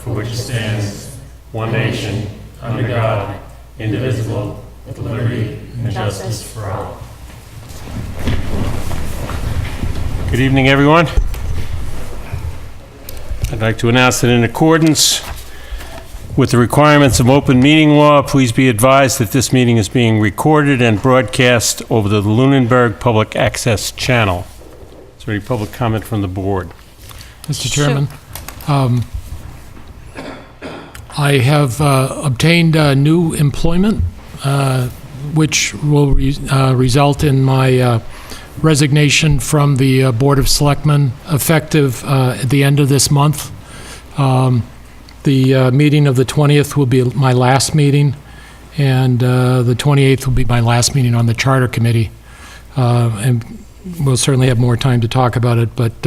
for which it stands, one nation, under God, indivisible, with liberty and justice for all. Good evening, everyone. I'd like to announce that in accordance with the requirements of open meeting law, please be advised that this meeting is being recorded and broadcast over the Lunenburg Public Access Channel. Is there any public comment from the board? Mr. Chairman, I have obtained new employment, which will result in my resignation from the Board of Selectmen effective at the end of this month. The meeting of the 20th will be my last meeting, and the 28th will be my last meeting on the Charter Committee. And we'll certainly have more time to talk about it, but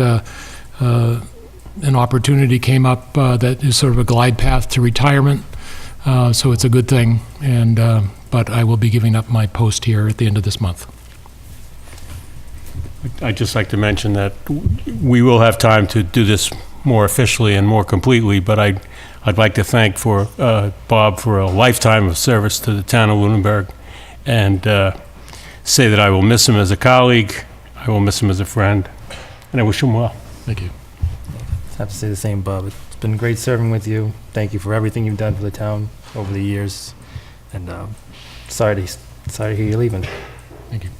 an opportunity came up that is sort of a glide path to retirement, so it's a good thing. And but I will be giving up my post here at the end of this month. I'd just like to mention that we will have time to do this more officially and more completely, but I'd like to thank Bob for a lifetime of service to the town of Lunenburg, and say that I will miss him as a colleague, I will miss him as a friend, and I wish him well. Thank you. I have to say the same, Bob. It's been great serving with you. Thank you for everything you've done for the town over the years, and sorry to hear you're leaving. Thank you.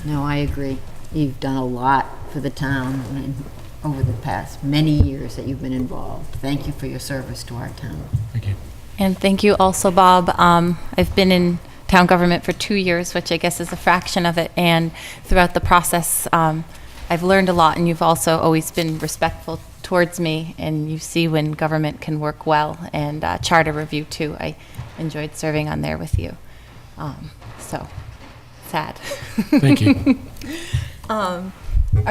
No, I agree. You've done a lot for the town over the past many years that you've been involved. Thank you for your service to our town. Thank you. And thank you also, Bob. I've been in town government for 2 years, which I guess is a fraction of it, and throughout the process, I've learned a lot, and you've also always been respectful towards me, and you see when government can work well, and charter review too. I enjoyed serving on there with you. So, sad. Thank you. Are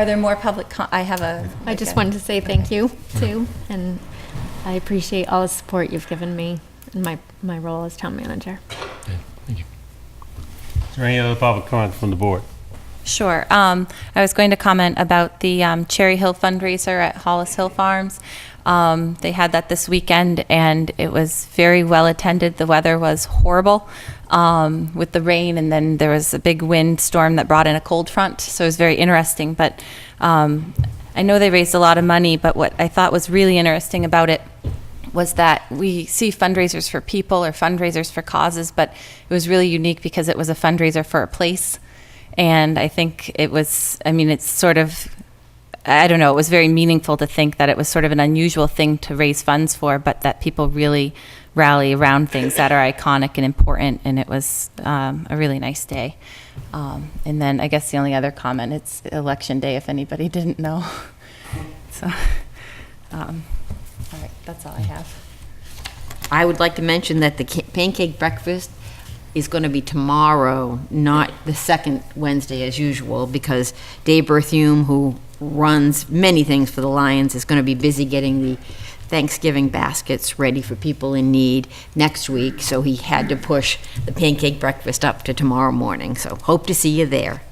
there more public I just wanted to say thank you, too, and I appreciate all the support you've given me in my role as town manager. Yeah, thank you. Is there any other public comment from the board? Sure. I was going to comment about the Cherry Hill fundraiser at Hollis Hill Farms. They had that this weekend, and it was very well attended. The weather was horrible with the rain, and then there was a big wind storm that brought in a cold front, so it was very interesting. But I know they raised a lot of money, but what I thought was really interesting about it was that we see fundraisers for people or fundraisers for causes, but it was really unique because it was a fundraiser for a place. And I think it was, it's sort of, I don't know, it was very meaningful to think that it was sort of an unusual thing to raise funds for, but that people really rally around things that are iconic and important, and it was a really nice day. And then I guess the only other comment, it's election day if anybody didn't know. So, all right, that's all I have. I would like to mention that the pancake breakfast is going to be tomorrow, not the second Wednesday as usual, because Dave Berthume, who runs many things for the Lions, is going to be busy getting the Thanksgiving baskets ready for people in need next week, so he had to push the pancake breakfast up to tomorrow morning, so hope to see you there.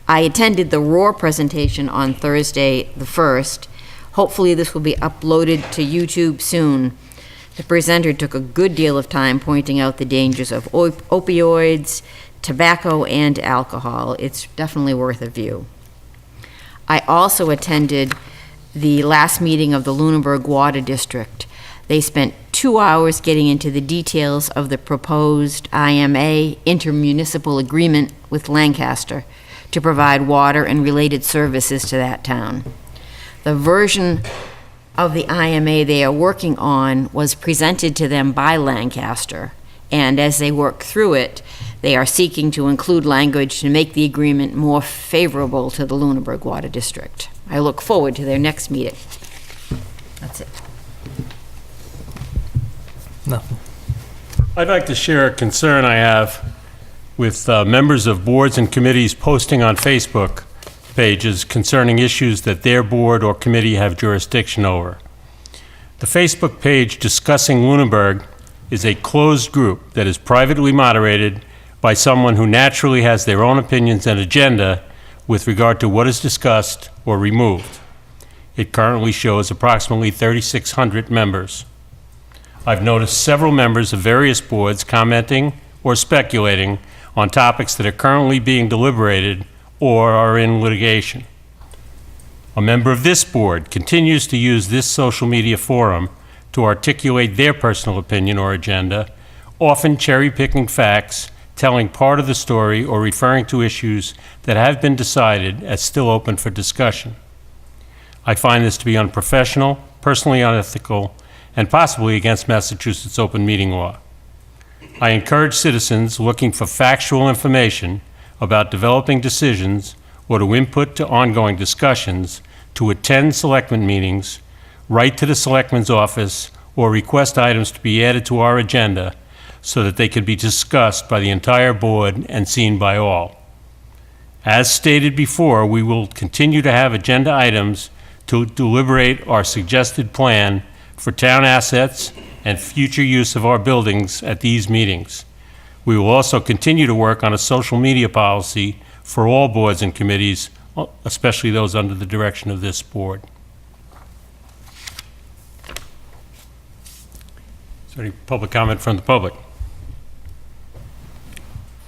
I attended the Roar presentation on Thursday the 1st. Hopefully this will be uploaded to YouTube soon. The presenter took a good deal of time pointing out the dangers of opioids, tobacco, and alcohol. It's definitely worth a view. I also attended the last meeting of the Lunenburg Water District. They spent 2 hours getting into the details of the proposed IMA, intermunicipal agreement with Lancaster, to provide water and related services to that town. The version of the IMA they are working on was presented to them by Lancaster, and as they work through it, they are seeking to include language to make the agreement more favorable to the Lunenburg Water District. I look forward to their next meeting. That's it. Nothing. I'd like to share a concern I have with members of boards and committees posting on Facebook pages concerning issues that their board or committee have jurisdiction over. The Facebook page discussing Lunenburg is a closed group that is privately moderated by someone who naturally has their own opinions and agenda with regard to what is discussed or removed. it currently shows approximately 3,600 members. I've noticed several members of various boards commenting or speculating on topics that are currently being deliberated or are in litigation. A member of this board continues to use this social media forum to articulate their personal opinion or agenda, often cherry-picking facts, telling part of the story, or referring to issues that have been decided as still open for discussion. I find this to be unprofessional, personally unethical, and possibly against Massachusetts open meeting law. I encourage citizens looking for factual information about developing decisions or to input to ongoing discussions to attend selectmen meetings, write to the selectman's office, or request items to be added to our agenda so that they can be discussed by the entire board and seen by all. As stated before, we will continue to have agenda items to deliberate our suggested plan for town assets and future use of our buildings at these meetings. We will also continue to work on a social media policy for all boards and committees, especially those under the direction of this board. Is there any public comment from the public?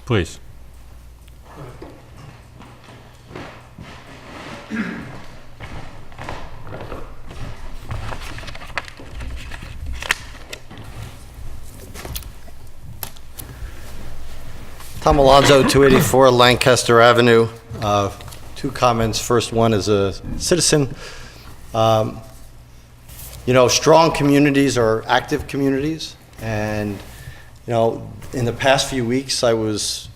Please. Tom Alonso, 284 Lancaster Avenue. Two comments. First one is a citizen. Strong communities are active communities, and in the past few weeks, I was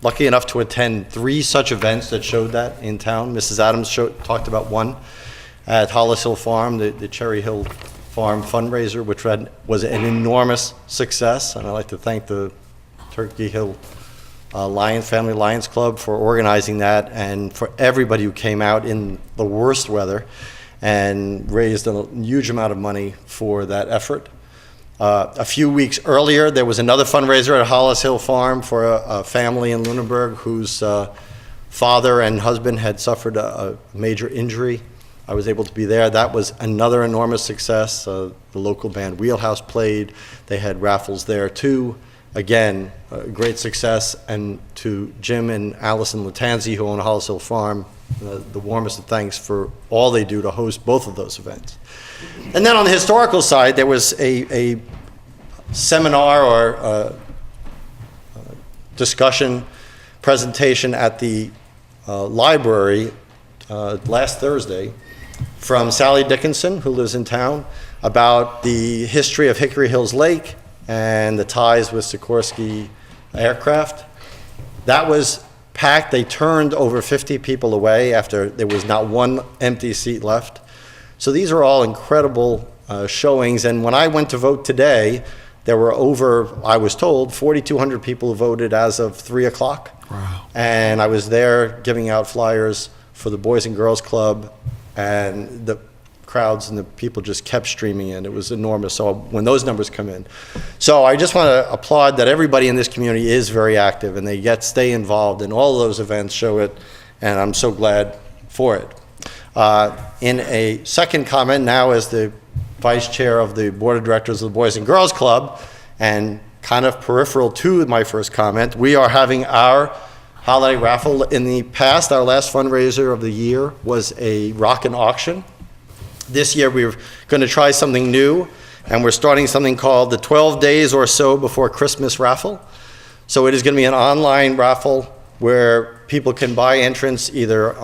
lucky enough to attend 3 such events that showed that in town. Mrs. Adams talked about one at Hollis Hill Farm, the Cherry Hill Farm fundraiser, which was an enormous success, and I'd like to thank the Turkey Hill Family Lions Club for organizing that, and for everybody who came out in the worst weather and raised a huge amount of money for that effort. A few weeks earlier, there was another fundraiser at Hollis Hill Farm for a family in Lunenburg whose father and husband had suffered a major injury. I was able to be there. That was another enormous success. The local band Wheelhouse played. They had raffles there too. Again, a great success. And to Jim and Allison Latanzi, who own Hollis Hill Farm, the warmest of thanks for all they do to host both of those events. And then on the historical side, there was a seminar or discussion presentation at the library last Thursday from Sally Dickinson, who lives in town, about the history of Hickory Hills Lake and the ties with Sikorsky Aircraft. That was packed. They turned over 50 people away after there was not one empty seat left. So these are all incredible showings. And when I went to vote today, there were over, I was told, 4,200 people who voted as of 3 o'clock. Wow. And I was there giving out flyers for the Boys and Girls Club, and the crowds and the people just kept streaming in. It was enormous. So when those numbers come in. So I just want to applaud that everybody in this community is very active, and they stay involved, and all of those events show it, and I'm so glad for it. In a second comment, now as the vice chair of the board of directors of the Boys and Girls Club, and kind of peripheral to my first comment, we are having our holiday raffle. In the past, our last fundraiser of the year was a rock-and auction. This year we're going to try something new, and we're starting something called the 12 Days or So Before Christmas Raffle. So it is going to be an online raffle where people can buy entrance either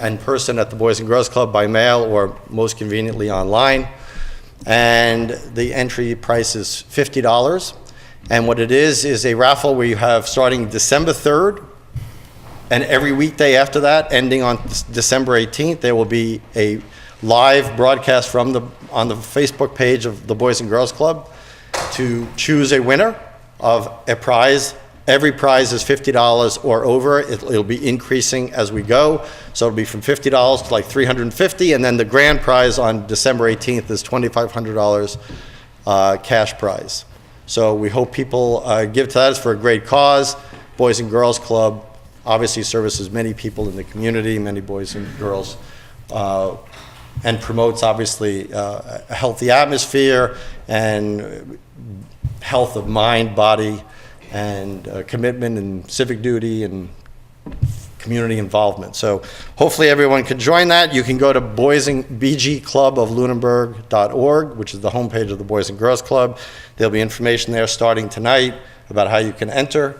in person at the Boys and Girls Club, by mail, or most conveniently online. And the entry price is $50. And what it is a raffle where you have, starting December 3rd, and every weekday after that, ending on December 18th, there will be a live broadcast on the Facebook page of the Boys and Girls Club to choose a winner of a prize. Every prize is $50 or over. It'll be increasing as we go. So it'll be from $50 to like $350, and then the grand prize on December 18th is $2,500 cash prize. So we hope people give to that. It's for a great cause. Boys and Girls Club obviously services many people in the community, many boys and girls and promotes, obviously, a healthy atmosphere and health of mind, body, and commitment and civic duty and community involvement. So hopefully everyone can join that. You can go to bgcluboflunenburg.org, which is the homepage of the Boys and Girls Club. There'll be information there starting tonight about how you can enter,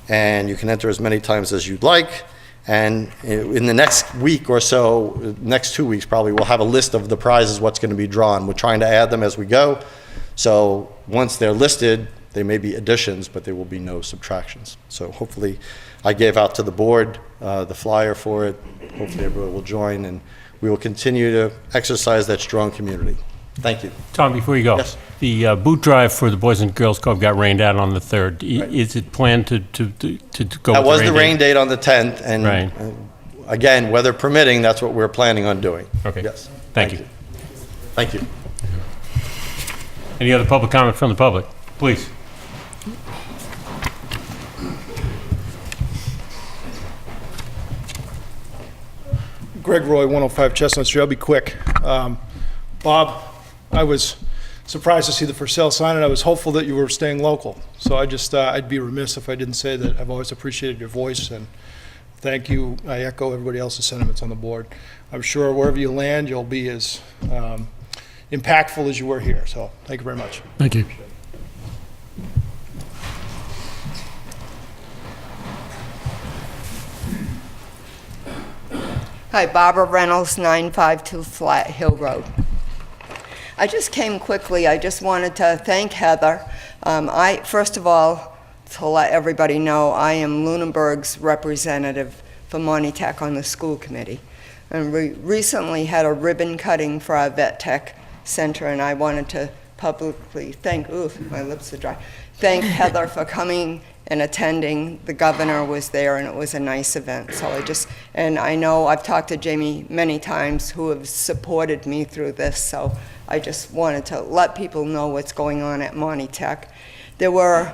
and you can enter as many times as you'd like. And in the next week or so, next 2 weeks probably, we'll have a list of the prizes, what's going to be drawn. We're trying to add them as we go. So once they're listed, they may be additions, but there will be no subtractions. So hopefully, I gave out to the board the flyer for it. Hopefully everyone will join, and we will continue to exercise that strong community. Thank you. Tom, before you go. Yes. The boot drive for the Boys and Girls Club got rained out on the 3rd. Right. Is it planned to go That with was the rain date? date on the 10th, and Right. Again, weather permitting, that's what we're planning on doing. Okay. Yes. Thank you. Thank you. Any other public comment from the public? Please. Greg Roy, 105 Chestnut Street. I'll be quick. Bob, I was surprised to see the for sale sign, and I was hopeful that you were staying local. So I'd be remiss if I didn't say that I've always appreciated your voice, and thank you. I echo everybody else's sentiments on the board. I'm sure wherever you land, you'll be as impactful as you were here. So thank you very much. Thank you. Hi, Barbara Reynolds, 952 Flat Hill Road. I just came quickly. I just wanted to thank Heather. First of all, to let everybody know, I am Lunenburg's representative for Monty Tech on the school committee. And we recently had a ribbon cutting for our Vet Tech Center, and I wanted to publicly thank Heather for coming and attending. The governor was there, and it was a nice event. So I know I've talked to Jamie many times, who have supported me through this, so I just wanted to let people know what's going on at Monty Tech. There were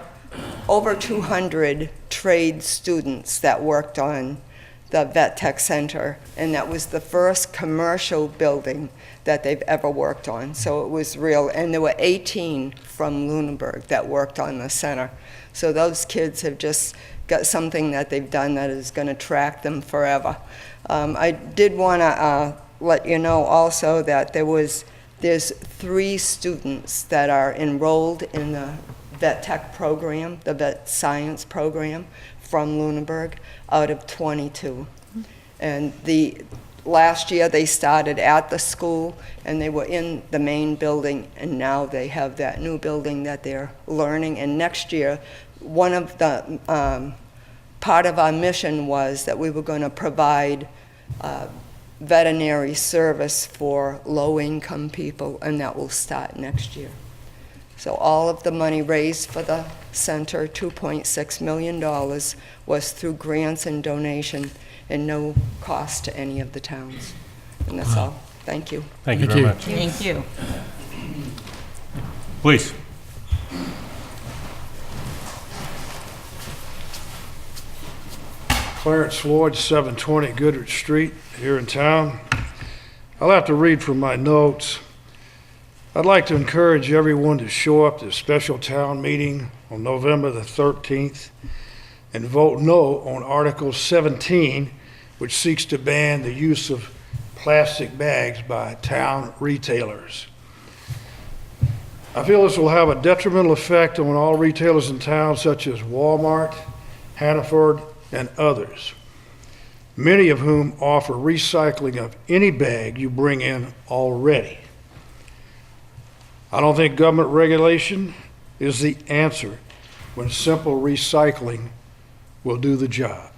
over 200 trade students that worked on the Vet Tech Center, and that was the first commercial building that they've ever worked on. So it was real, and there were 18 from Lunenburg that worked on the center. So those kids have just got something that they've done that is going to track them forever. I did want to let you know also that there's 3 students that are enrolled in the Vet Tech program, the Vet Science program from Lunenburg, out of 22. And last year they started at the school, and they were in the main building, and now they have that new building that they're learning. And next year, one of the part of our mission was that we were going to provide veterinary service for low-income people, and that will start next year. So all of the money raised for the center, $2.6 million, was through grants and donation, and no cost to any of the towns. And that's all. Thank you. Thank you Thank very you. much. Thank you. Please. Clarence Floyd, 720 Goodrich Street, here in town. I'll have to read from my notes. I'd like to encourage everyone to show up to the special town meeting on November the 13th and vote no on Article 17, which seeks to ban the use of plastic bags by town retailers. I feel this will have a detrimental effect on all retailers in town, such as Walmart, Hannaford, and others, many of whom offer recycling of any bag you bring in already. I don't think government regulation is the answer when simple recycling will do the job.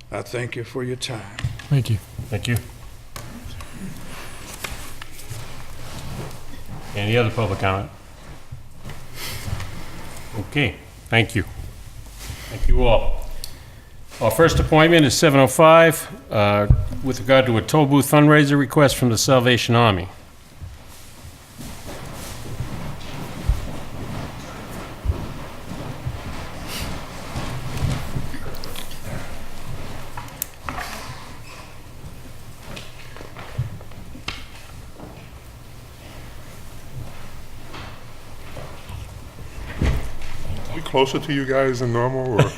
I thank you for your time. Thank you. Thank you. Any other public comment? Okay, thank you. Thank you all. Our first appointment is 7:05 with regard to a toll booth fundraiser request from the Salvation Army. closer to you guys than normal, or?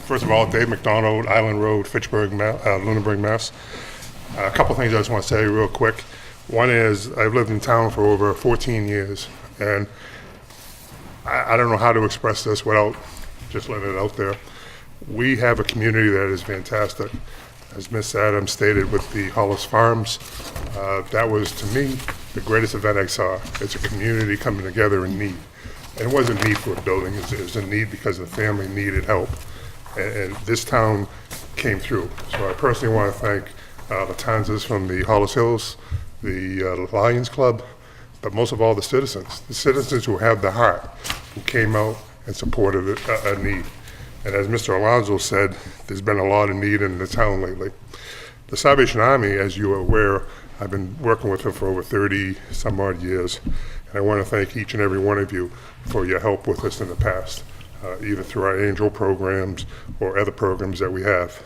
First of all, Dave McDonald, Island Road, Fitchburg, Lunenburg, Mass. A couple things I just want to say real quick. One is, I've lived in town for over 14 years, and I don't know how to express this without just letting it out there. We have a community that is fantastic. As Miss Adams stated with the Hollis Farms, that was, to me, the greatest event I saw. It's a community coming together in need. And it wasn't a need for a building, it was a need because the family needed help. And this town came through. So I personally want to thank the Tanzas from the Hollis Hills, the Lions Club, but most of all the citizens who have the heart, who came out and supported a need. And as Mr. Alonso said, there's been a lot of need in the town lately. The Salvation Army, as you are aware, I've been working with them for over 30 some odd years. And I want to thank each and every one of you for your help with us in the past, either through our angel programs or other programs that we have.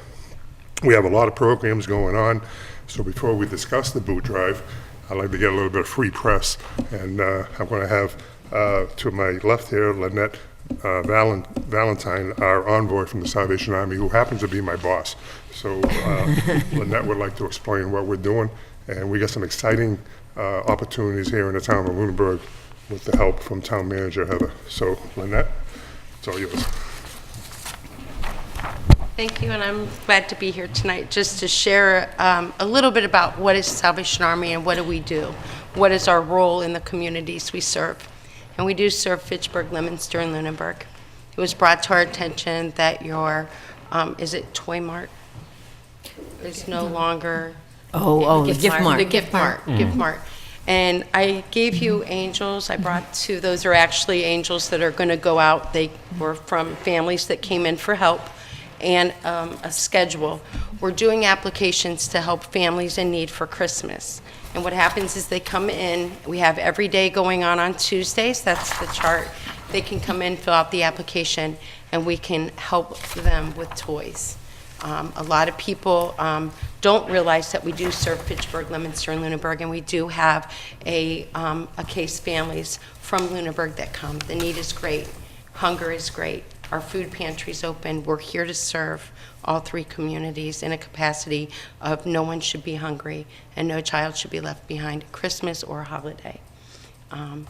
We have a lot of programs going on, so before we discuss the boot drive, I'd like to get a little bit of free press. And I'm going to have, to my left here, Lynette Valentine, our envoy from the Salvation Army, who happens to be my boss. So Lynette would like to explain what we're doing, and we got some exciting opportunities here in the town of Lunenburg with the help from Town Manager Heather. So Lynette, it's all yours. Thank you, and I'm glad to be here tonight just to share a little bit about what is Salvation Army and what do we do. What is our role in the communities we serve. And we do serve Fitchburg, Leominster, and Lunenburg. It was brought to our attention that your, is it Toy Mart? Is no longer. The gift mart. The gift mart, gift mart. And I gave you angels. I brought two. Those are actually angels that are going to go out. They were from families that came in for help, and a schedule. We're doing applications to help families in need for Christmas. And what happens is they come in. We have every day going on Tuesdays. That's the chart. They can come in, fill out the application, and we can help them with toys. A lot of people don't realize that we do serve Fitchburg, Leominster, and Lunenburg, and we do have a case families from Lunenburg that come. The need is great. Hunger is great. Our food pantry's open. We're here to serve all three communities in a capacity of no one should be hungry and no child should be left behind at Christmas or a holiday.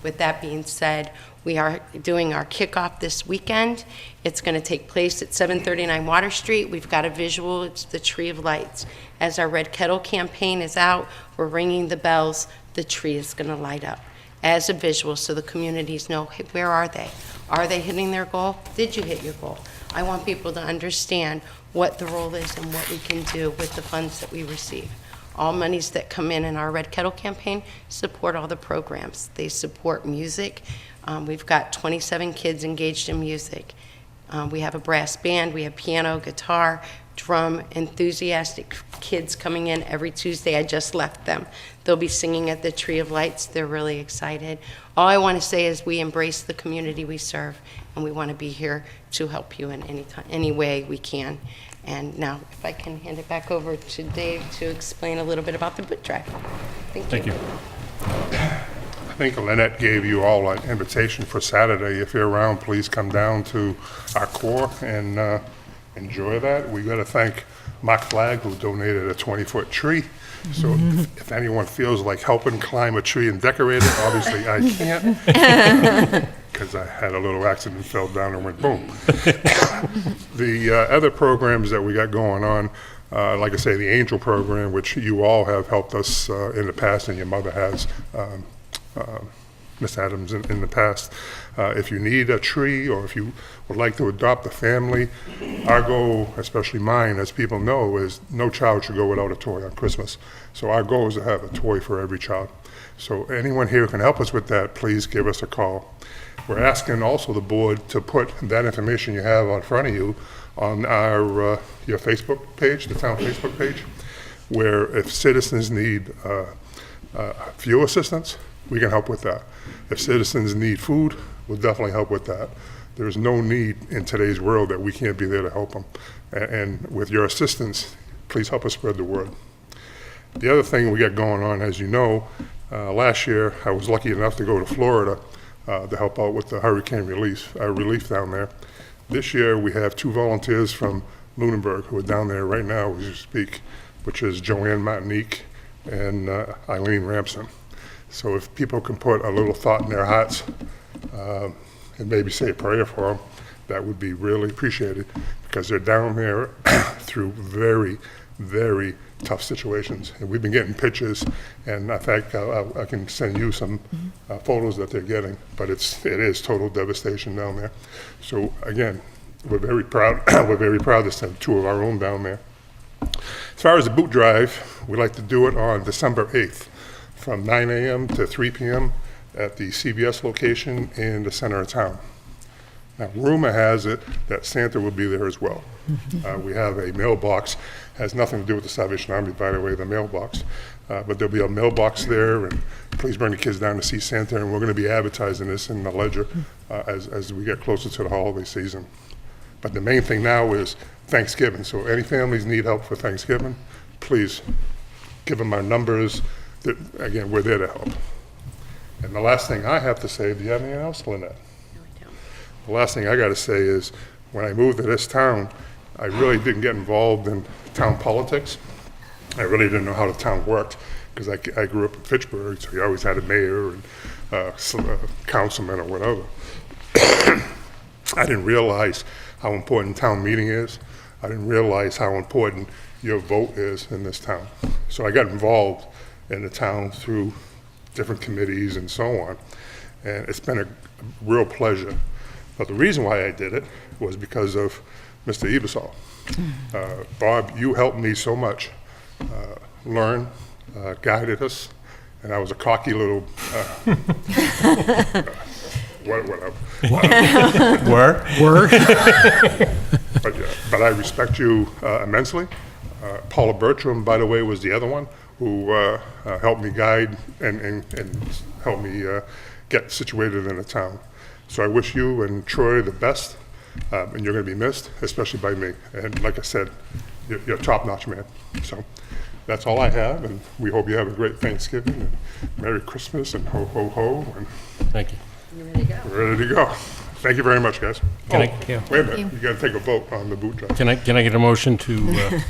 With that being said, we are doing our kickoff this weekend. It's going to take place at 739 Water Street. We've got a visual. It's the Tree of Lights. As our Red Kettle campaign is out, we're ringing the bells. The tree is going to light up as a visual so the communities know, hey, where are they? Are they hitting their goal? Did you hit your goal? I want people to understand what the role is and what we can do with the funds that we receive. All monies that come in our Red Kettle campaign support all the programs. They support music. We've got 27 kids engaged in music. We have a brass band. We have piano, guitar, drum, enthusiastic kids coming in every Tuesday. I just left them. They'll be singing at the Tree of Lights. They're really excited. All I want to say is we embrace the community we serve, and we want to be here to help you in any way we can. And now, if I can hand it back over to Dave to explain a little bit about the boot drive. Thank you. I think Lynette gave you all an invitation for Saturday. If you're around, please come down to our core and enjoy that. We got to thank Mark Flagg, who donated a 20-foot tree. So if anyone feels like helping climb a tree and decorate it, obviously I can't, because I had a little accident, fell down and went boom. The other programs that we got going on, like I say, the Angel program, which you all have helped us in the past, and your mother has, Miss Adams, in the past. If you need a tree or if you would like to adopt a family, our goal, especially mine, as people know, is no child should go without a toy on Christmas. So our goal is to have a toy for every child. So anyone here who can help us with that, please give us a call. We're asking also the board to put that information you have in front of you on our your Facebook page, the town Facebook page, where if citizens need fuel assistance, we can help with that. If citizens need food, we'll definitely help with that. There's no need in today's world that we can't be there to help them. And with your assistance, please help us spread the word. The other thing we got going on, as you know, last year I was lucky enough to go to Florida to help out with the hurricane relief down there. This year, we have 2 volunteers from Lunenburg who are down there right now as you speak, which is Joanne Martinique and Eileen Ramson. So if people can put a little thought in their hearts and maybe say a prayer for them, that would be really appreciated, because they're down there through very, very tough situations. And we've been getting pictures, and in fact, I can send you some photos that they're getting, but it is total devastation down there. So again, we're very proud. We're very proud to send 2 of our own down there. As far as the boot drive, we like to do it on December 8th from 9 a.m. to 3 p.m. at the CVS location in the center of town. Now, rumor has it that Santa will be there as well. We have a mailbox, has nothing to do with the Salvation Army, by the way, the mailbox. But there'll be a mailbox there, and please bring the kids down to see Santa, and we're going to be advertising this in the Ledger as we get closer to the holiday season. But the main thing now is Thanksgiving, so any families need help for Thanksgiving, please give them our numbers. Again, we're there to help. And the last thing I have to say, do you have anything else, Lynette? The last thing I got to say is, when I moved to this town, I really didn't get involved in town politics. I really didn't know how the town worked, because I grew up in Fitchburg, so you always had a mayor and councilman or whatever. I didn't realize how important town meeting is. I didn't realize how important your vote is in this town. So I got involved in the town through different committees and so on, and it's been a real pleasure. But the reason why I did it was because of Mr. Ebersol. Bob, you helped me so much learn, guided us, and I was a cocky little, whatever. Were? But I respect you immensely. Paula Bertram, by the way, was the other one who helped me guide and helped me get situated in the town. So I wish you and Troy the best, and you're going to be missed, especially by me. And like I said, you're a top-notch man. So that's all I have, and we hope you have a great Thanksgiving, and Merry Christmas, and ho, ho, ho. And Thank you. we're ready to go. Thank you very much, guys. Can Wait a minute, you got to take a vote on the boot drive. Can I get a motion to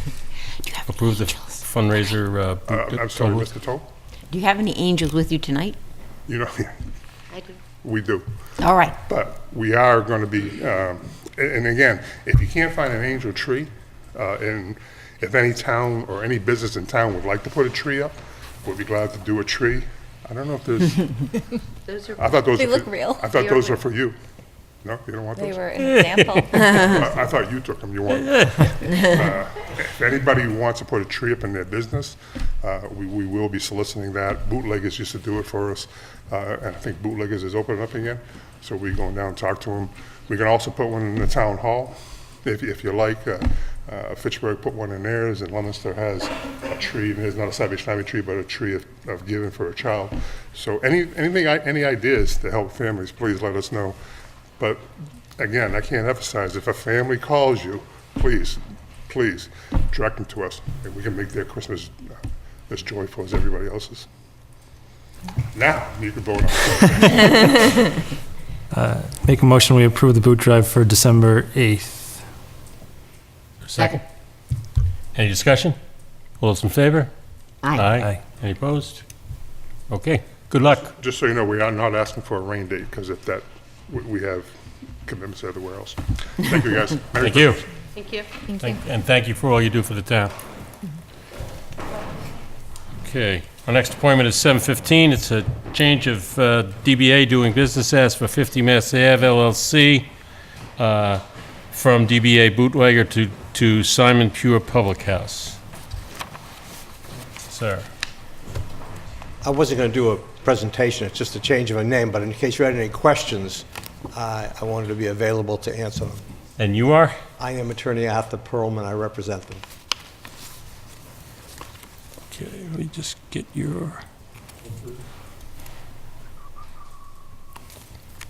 approve the fundraiser? I'm sorry, Mr. Toll? Do you have any angels with you tonight? You know, I do. we do. All right. But we are going to be, and again, if you can't find an angel tree, and if any town or any business in town would like to put a tree up, we'll be glad to do a tree. I don't know if there's, Those are I thought those They were look for- real. I thought those were for you. No, you don't want They those? were an example. I thought you took them, you want them. If anybody wants to put a tree up in their business, we will be soliciting that. Bootleggers used to do it for us, and I think Bootleggers is opening up again, so we're going down and talk to them. We can also put one in the town hall, if you like. Fitchburg put one in theirs, and Leominster has a tree, and it's not a Salvation Army tree, but a tree of giving for a child. So any ideas to help families, please let us know. But again, I can't emphasize, if a family calls you, please direct them to us, and we can make their Christmas as joyful as everybody else's. Now, you can vote on it. Make a motion, we approve the boot drive for December 8th. Second. Any discussion? All those in favor? Aye. Aye. Any opposed? Okay, good luck. Just so you know, we are not asking for a rain date, because if that, we have commitments everywhere else. Thank you, guys. Merry Thank you. Christmas. Thank you. And thank you for all you do for the town. Okay, our next appointment is 7:15. It's a change of DBA doing business as for 50 Mass Ave LLC from DBA Bootlegger to Simon Pure Public House. Sir. I wasn't going to do a presentation, it's just a change of a name, but in case you had any questions, I wanted to be available to answer them. And you are? I am Attorney Arthur Perlman, I represent them. Okay, let me just get your...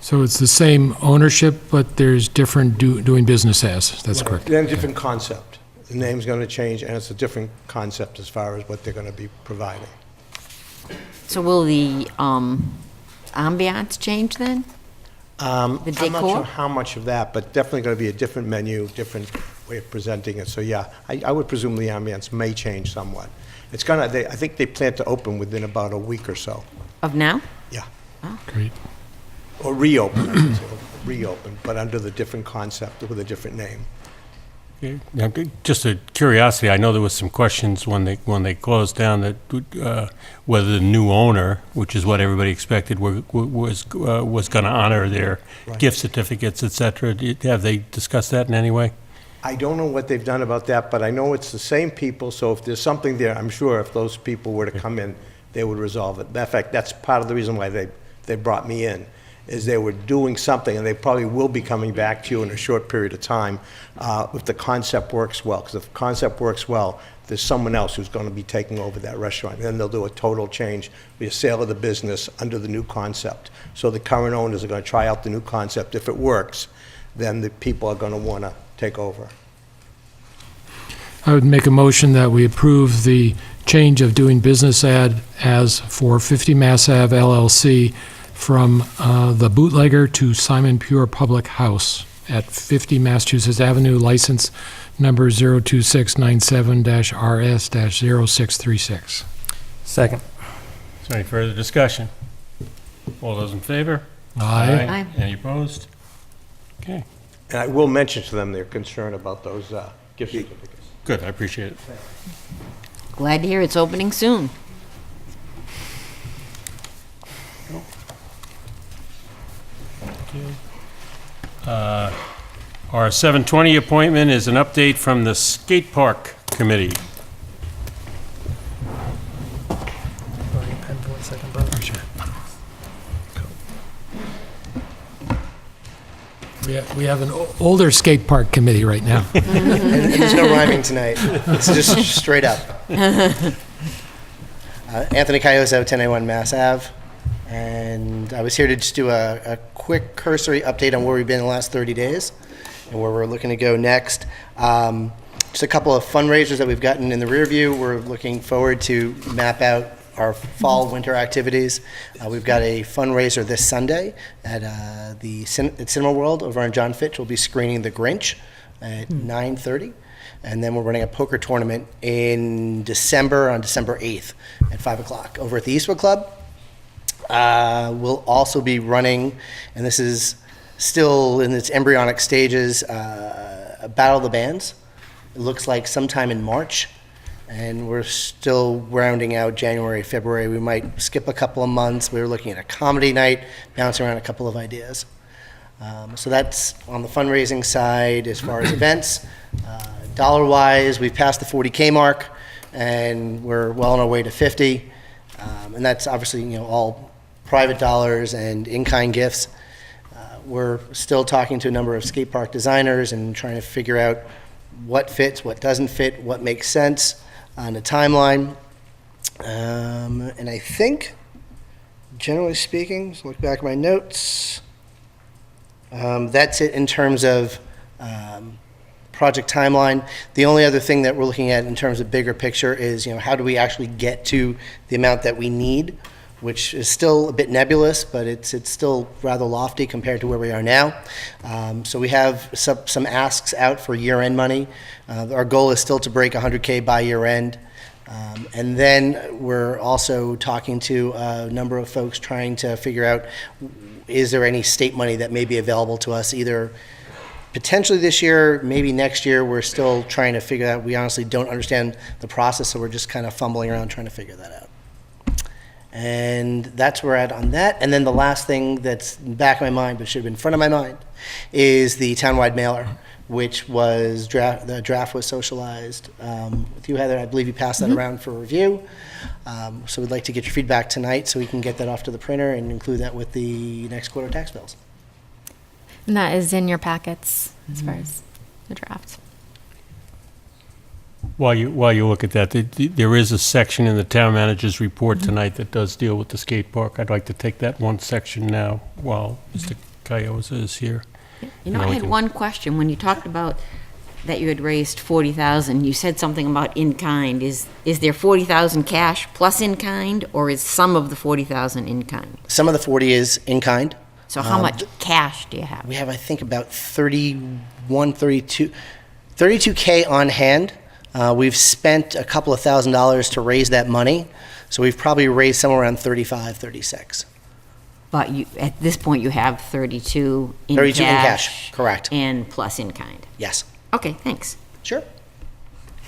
So it's the same ownership, but there's different doing business as, that's correct. Then a different concept. The name's going to change, and it's a different concept as far as what they're going to be providing. So will the ambiance change then? The I'm not decor? sure how much of that, but definitely going to be a different menu, different way of presenting it. So yeah, I would presume the ambiance may change somewhat. It's gonna, I think they plan to open within about a week or so. Of now? Yeah. Great. Or reopen, I should say. Reopen, but under the different concept with a different name. Okay. Now, just a curiosity, I know there was some questions when they closed down that whether the new owner, which is what everybody expected, was going to honor their Right. gift certificates, et cetera. Have they discussed that in any way? I don't know what they've done about that, but I know it's the same people, so if there's something there, I'm sure if those people were to come in, they would resolve it. In fact, that's part of the reason why they brought me in, is they were doing something, and they probably will be coming back to you in a short period of time if the concept works well. Because if the concept works well, there's someone else who's going to be taking over that restaurant. And then they'll do a total change, be a sale of the business under the new concept. So the current owners are going to try out the new concept. If it works, then the people are going to want to take over. I would make a motion that we approve the change of doing business as for 50 Mass Ave LLC from the Bootlegger to Simon Pure Public House at 50 Massachusetts Avenue, license number 02697-RS-0636. Second. Is there any further discussion? All those in favor? Aye. Aye. Any opposed? Okay, And I will mention to them their concern about those gift certificates. good, I appreciate it. Glad to hear it's opening soon. Our 7:20 appointment is an update from the Skate Park Committee. We have an older skate park committee right now. And there's no rhyming tonight. It's just straight up. Anthony Caioso, 1081 Mass Ave. And I was here to just do a quick cursory update on where we've been in the last 30 days and where we're looking to go next. Just a couple of fundraisers that we've gotten in the rear view. We're looking forward to map out our fall, winter activities. We've got a fundraiser this Sunday at at Cinema World over on John Fitch. We'll be screening The Grinch at 9:30. And then we're running a poker tournament in December, on December 8th at 5 o'clock over at the Eastwood Club. We'll also be running, and this is still in its embryonic stages, a Battle of the Bands. It looks like sometime in March. And we're still rounding out January, February. We might skip a couple of months. We were looking at a comedy night, bouncing around a couple of ideas. So that's on the fundraising side as far as events. Dollar-wise, we've passed the 40K mark, and we're well on our way to 50. And that's obviously, all private dollars and in-kind gifts. We're still talking to a number of skate park designers and trying to figure out what fits, what doesn't fit, what makes sense on the timeline. And I think, generally speaking, so look back at my notes, that's it in terms of project timeline. The only other thing that we're looking at in terms of bigger picture is, how do we actually get to the amount that we need, which is still a bit nebulous, but it's still rather lofty compared to where we are now. So we have some asks out for year-end money. Our goal is still to break 100K by year-end. And then we're also talking to a number of folks trying to figure out, is there any state money that may be available to us, either potentially this year, maybe next year. We're still trying to figure out. We honestly don't understand the process, so we're just kind of fumbling around trying to figure that out. And that's where we're at on that. And then the last thing that's in the back of my mind, but should have been in front of my mind, is the townwide mailer, which was the draft was socialized with you, Heather. I believe you passed that around for review. So we'd like to get your feedback tonight so we can get that off to the printer and include that with the next quarter tax bills. And that is in your packets as far as the draft. While you look at that, there is a section in the town manager's report tonight that does deal with the skate park. I'd like to take that one section now while Mr. Caiosa is here. I had one question. When you talked about that you had raised 40,000, you said something about in-kind. Is there 40,000 cash plus in-kind, or is some of the 40,000 in-kind? Some of the 40 is in kind. So how much cash do you have? We have, I think, about 32K on hand. We've spent a couple of $1,000s to raise that money, so we've probably raised somewhere around 35, 36. But you, at this point, you have 32 in 32 in cash. cash, correct. And plus in kind. Yes. Okay, thanks. Sure.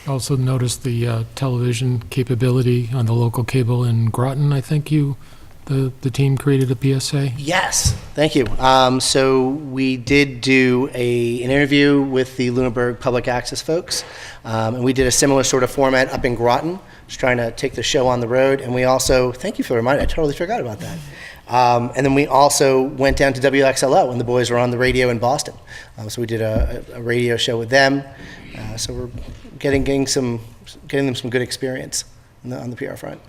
Also noticed the television capability on the local cable in Groton. I think the team created a PSA. Yes, thank you. So we did do an interview with the Lunenburg Public Access folks, and we did a similar sort of format up in Groton, just trying to take the show on the road. And we also, thank you for the reminder, I totally forgot about that. And then we also went down to WXLO when the boys were on the radio in Boston. So we did a radio show with them. So we're getting them some good experience on the PR front.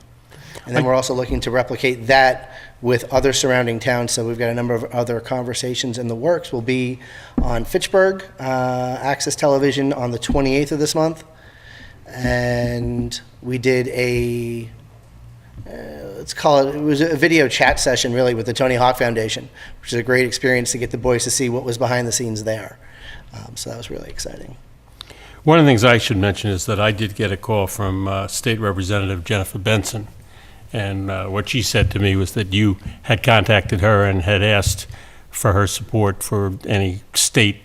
And then we're also looking to replicate that with other surrounding towns. So we've got a number of other conversations in the works. We'll be on Fitchburg, Access Television on the 28th of this month. And we did it was a video chat session really with the Tony Hawk Foundation, which is a great experience to get the boys to see what was behind the scenes there. So that was really exciting. One of the things I should mention is that I did get a call from State Representative Jennifer Benson, and what she said to me was that you had contacted her and had asked for her support for any state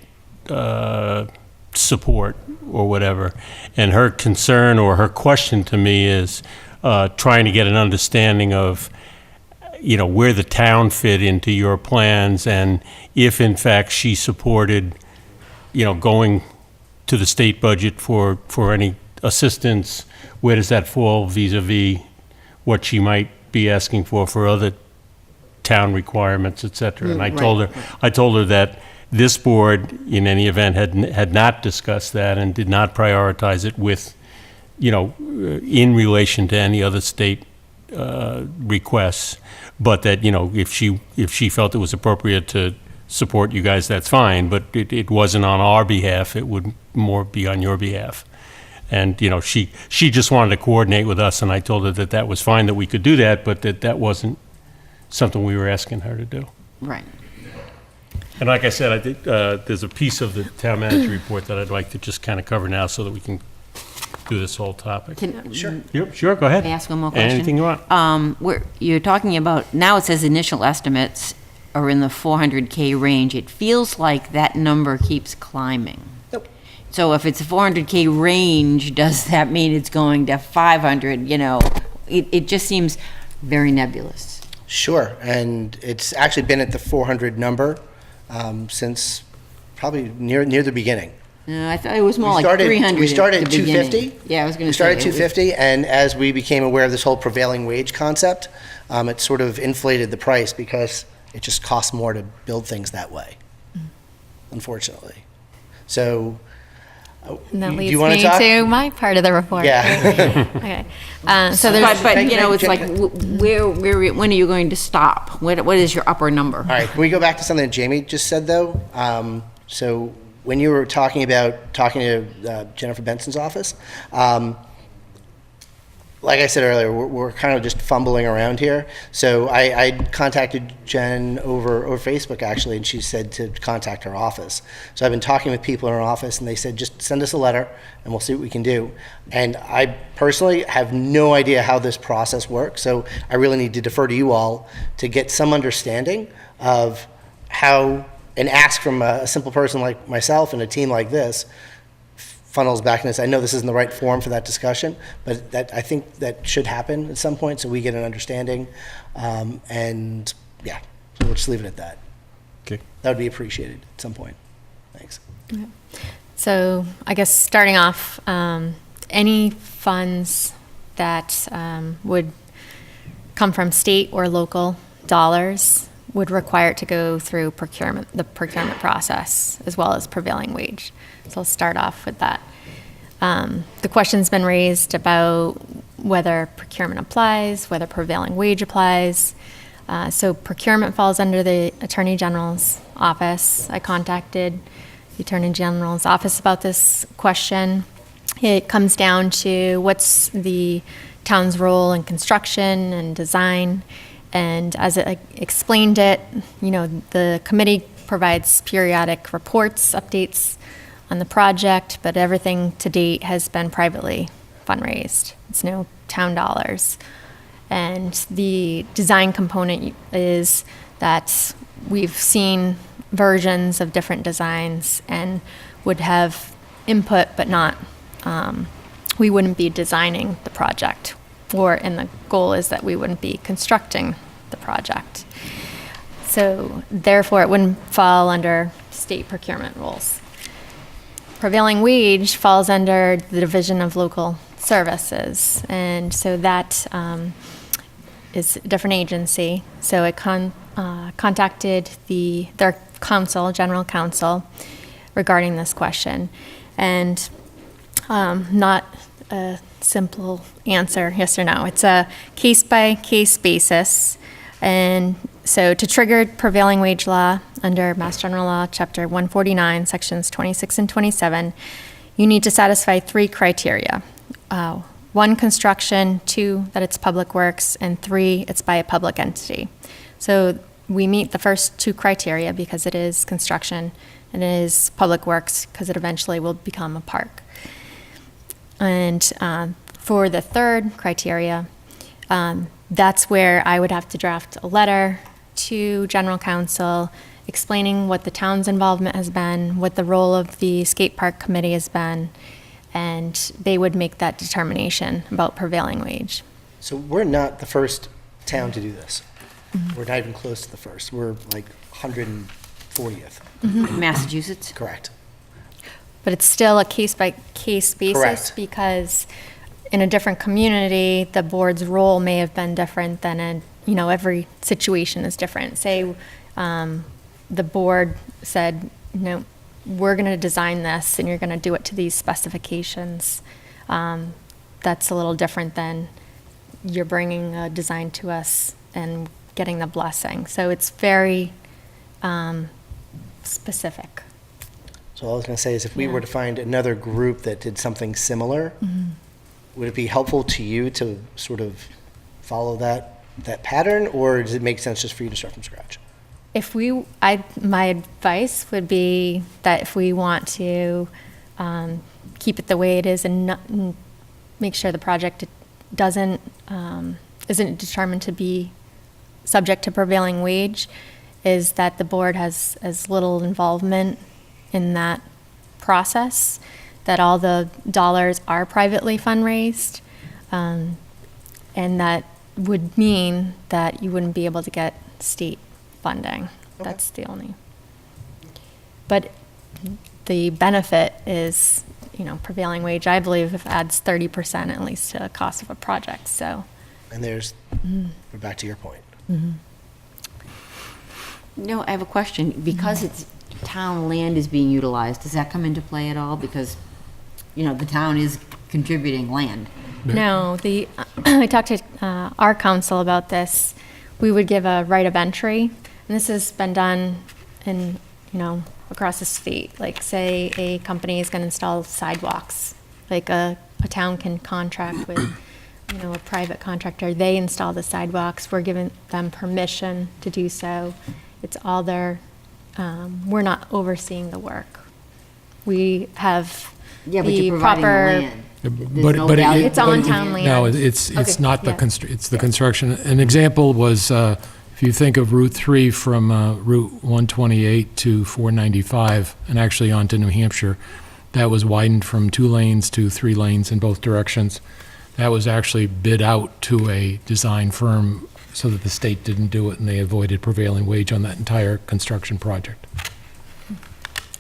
support or whatever. And her concern or her question to me is trying to get an understanding of, where the town fit into your plans, and if in fact she supported, going to the state budget for any assistance, where does that fall vis-a-vis what she might be asking for other town requirements, et cetera. And I told her that this board, in any event, had not discussed that and did not prioritize it with, in relation to any other state requests, but that, if she felt it was appropriate to support you guys, that's fine, but it wasn't on our behalf, it would more be on your behalf. And, she just wanted to coordinate with us, and I told her that was fine, that we could do that, but that wasn't something we were asking her to do. Right. And like I said, I think there's a piece of the town manager report that I'd like to just kind of cover now so that we can do this whole topic. Sure. Yep, sure, go ahead. Can I ask one more question? Anything you want. You're talking about, now it says initial estimates are in the 400K range. It feels like that number keeps climbing. Nope. So if it's a 400K range, does that mean it's going to 500? It just seems very nebulous. Sure, and it's actually been at the 400 number since probably near the beginning. No, I thought it was more like 300. We started at at the beginning. 250. Yeah, I was going to say. We started at 250, and as we became aware of this whole prevailing wage concept, it sort of inflated the price because it just costs more to build things that way, unfortunately. So, And that do leads you want me to talk? to my part of the report. Yeah. Okay. So there's, But it's like, where, when are you going to stop? What is your upper number? All right, can we go back to something that Jamie just said, though? So when you were talking to Jennifer Benson's office, like I said earlier, we're kind of just fumbling around here. So I contacted Jen over Facebook, actually, and she said to contact her office. So I've been talking with people in her office, and they said, just send us a letter, and we'll see what we can do. And I personally have no idea how this process works, so I really need to defer to you all to get some understanding of how an ask from a simple person like myself and a team like this funnels back in this. I know this isn't the right forum for that discussion, but I think that should happen at some point so we get an understanding. And yeah, so we'll just leave it at that. Okay. That would be appreciated at some point. Thanks. Okay. So I guess starting off, any funds that would come from state or local dollars would require it to go through the procurement process, as well as prevailing wage. So I'll start off with that. The question's been raised about whether procurement applies, whether prevailing wage applies. So procurement falls under the Attorney General's office. I contacted the Attorney General's office about this question. It comes down to what's the town's role in construction and design, And as I explained it, the committee provides periodic reports, updates on the project, but everything to date has been privately fundraised. It's no town dollars. And the design component is that we've seen versions of different designs and would have input, but not, we wouldn't be designing the project. And the goal is that we wouldn't be constructing the project. So therefore, it wouldn't fall under state procurement rules. Prevailing wage falls under the Division of Local Services, and so that is a different agency. So it contacted their counsel, general counsel, regarding this question, and not a simple answer, yes or no. It's a case-by-case basis, and so to trigger prevailing wage law under Mass General Law, Chapter 149, Sections 26 and 27, you need to satisfy 3 criteria. 1, construction; 2, that it's public works; and 3, it's by a public entity. So we meet the first 2 criteria because it is construction and it is public works because it eventually will become a park. And for the 3rd criteria, that's where I would have to draft a letter to General Counsel explaining what the town's involvement has been, what the role of the skate park committee has been, and they would make that determination about prevailing wage. So we're not the first town to do this. We're not even close to the first. We're like 140th. Massachusetts? Correct. But it's still a case-by-case basis. Correct. Because in a different community, the board's role may have been different than every situation is different. Say the board said, we're going to design this and you're going to do it to these specifications. That's a little different than you're bringing a design to us and getting the blessing. So it's very specific. So all I was going to say is if we were to find another group that did something similar, would it be helpful to you to sort of follow that pattern, or does it make sense just for you to start from scratch? My advice would be that if we want to keep it the way it is and make sure the project isn't determined to be subject to prevailing wage, is that the board has as little involvement in that process, that all the dollars are privately fundraised, and that would mean that you wouldn't be able to get state funding. Okay. That's the only. But the benefit is, prevailing wage, I believe, adds 30% at least to the cost of a project, so. And we're back to your point. No, I have a question. Because it's town land is being utilized, does that come into play at all? Because, the town is contributing land. No, I talked to our council about this. We would give a right of entry, and this has been done in, across the state. Like, say a company is going to install sidewalks, like a town can contract with, a private contractor. They install the sidewalks. We're giving them permission to do so. It's all their, we're not overseeing the work. We have Yeah, but the you're providing the proper. land. It's on town land. No, it's Okay, not yeah. it's the construction. An example was, if you think of Route 3 from Route 128 to 495, and actually onto New Hampshire, that was widened from 2 lanes to 3 lanes in both directions. That was actually bid out to a design firm so that the state didn't do it, and they avoided prevailing wage on that entire construction project.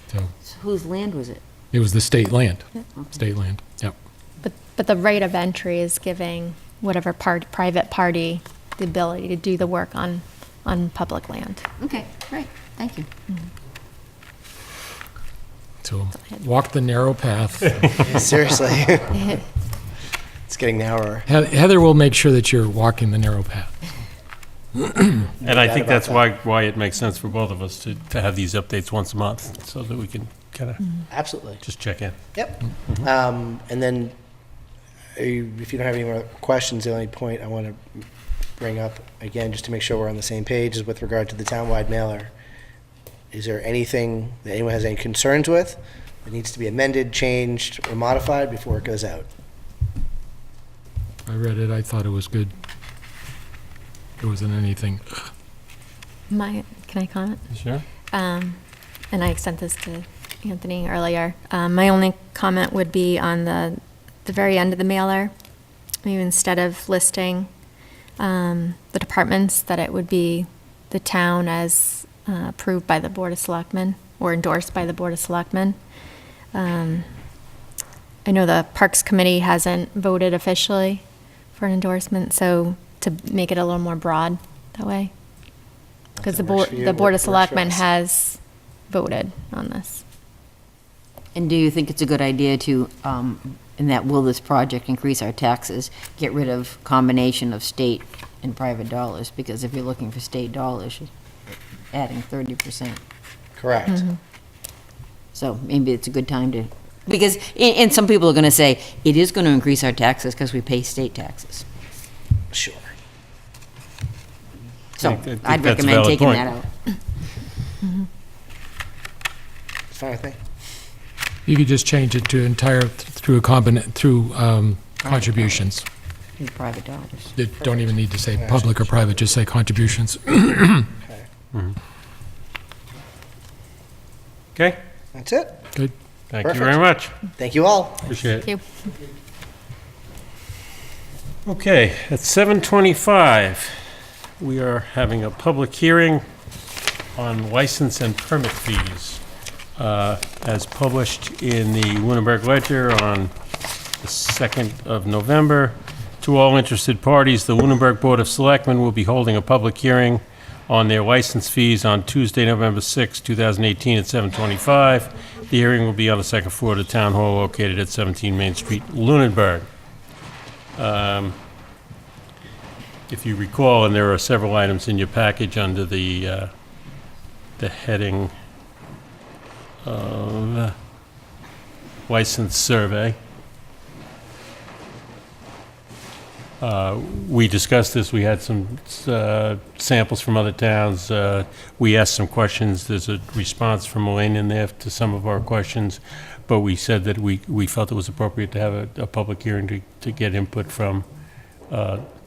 So So whose land was it? it was the state land, state land, yep. But the right of entry is giving whatever private party the ability to do the work on public land. Okay, great, thank you. So walk the narrow path. Yeah, seriously. It's getting narrower. Heather will make sure that you're walking the narrow path. And I think that's why it makes sense for both of us to have these updates once a month, so that we can kind of Absolutely. just check in. Yep. And then if you don't have any more questions, the only point I want to bring up, again, just to make sure we're on the same page, is with regard to the townwide mailer. Is there anything that anyone has any concerns with that needs to be amended, changed, or modified before it goes out? I read it, I thought it was good. There wasn't anything. Can I comment? Sure. And I sent this to Anthony earlier. My only comment would be on the very end of the mailer. Maybe instead of listing the departments, that it would be the town as approved by the Board of Selectmen or endorsed by the Board of Selectmen. I know the Parks Committee hasn't voted officially for an endorsement, so to make it a little more broad that way. Because the That works Board, for you, the Board of works for Selectmen us. has voted on this. And do you think it's a good idea to, in that will this project increase our taxes, get rid of combination of state and private dollars? Because if you're looking for state dollars, you're adding 30%. Correct. So maybe it's a good time to, because, and some people are going to say, it is going to increase our taxes because we pay state taxes. Sure. So I think I'd that's a recommend valid taking point. that out. It's fine with me. You could just change it to through contributions. In private dollars. You don't even need to say public or private, just say contributions. Okay, That's it. Good. thank you Perfect. very much. Thank you all. Appreciate it. Thank you. Okay, at 7:25, we are having a public hearing on license and permit fees, as published in the Lunenburg Ledger on the 2nd of November. To all interested parties, the Lunenburg Board of Selectmen will be holding a public hearing on their license fees on Tuesday, November 6, 2018, at 7:25. The hearing will be on the second floor of the Town Hall located at 17 Main Street, Lunenburg. If you recall, and there are several items in your package under the heading of license survey. We discussed this, we had some samples from other towns. We asked some questions, there's a response from Elaine in there to some of our questions, but we said that we felt it was appropriate to have a public hearing to get input from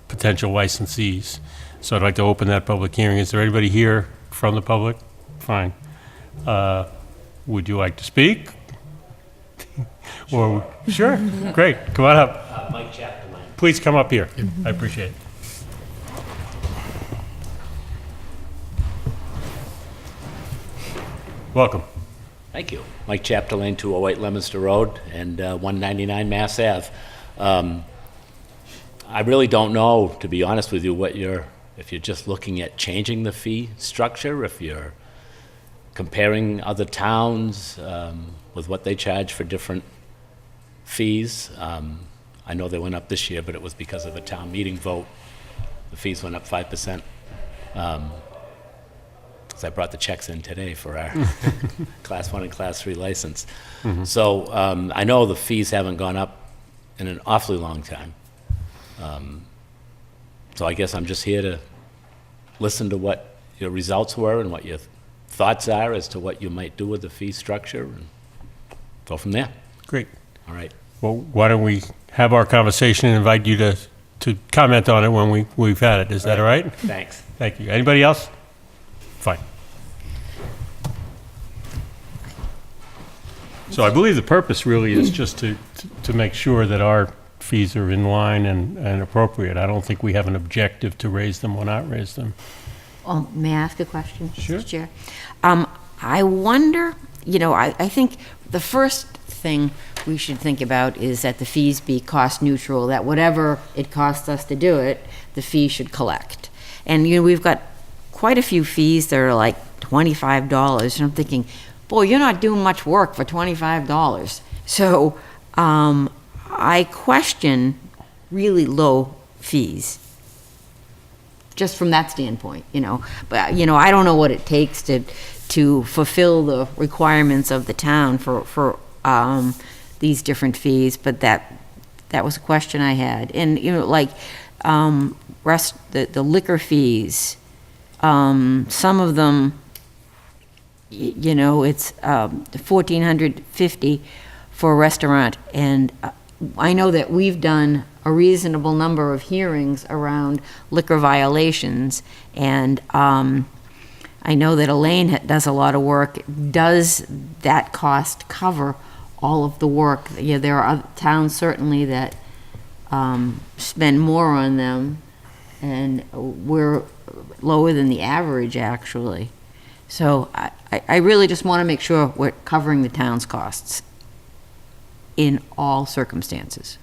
potential licensees. So I'd like to open that public hearing. Is there anybody here from the public? Fine. Would you like to speak? Or, sure, great, come on up. Mike Chapman. Please come up here, I appreciate it. Welcome. Thank you. Mike Chapdelaine, 208 Leominster Road and 199 Mass Ave. I really don't know, to be honest with you, if you're just looking at changing the fee structure, if you're comparing other towns with what they charge for different fees. I know they went up this year, but it was because of a town meeting vote. The fees went up 5%. Because I brought the checks in today for our Class 1 and Class 3 license. So I know the fees haven't gone up in an awfully long time. So I guess I'm just here to listen to what your results were and what your thoughts are as to what you might do with the fee structure and go from there. Great. All right. Well, why don't we have our conversation and invite you to comment on it when we've had it. Is that all right? Thanks. Thank you. Anybody else? Fine. So I believe the purpose really is just to make sure that our fees are in line and appropriate. I don't think we have an objective to raise them or not raise them. May I ask a question? Sure. Mr. Chair? I wonder, I think the first thing we should think about is that the fees be cost neutral, that whatever it costs us to do it, the fee should collect. And, we've got quite a few fees that are like $25, and I'm thinking, boy, you're not doing much work for $25. So I question really low fees, just from that standpoint, But, I don't know what it takes to fulfill the requirements of the town for these different fees, but that was a question I had. And, the liquor fees, some of them, it's $1,450 for a restaurant, and I know that we've done a reasonable number of hearings around liquor violations, and I know that Elaine does a lot of work. Does that cost cover all of the work? Yeah, there are other towns certainly that spend more on them, and we're lower than the average, actually. So I really just want to make sure we're covering the town's costs in all circumstances.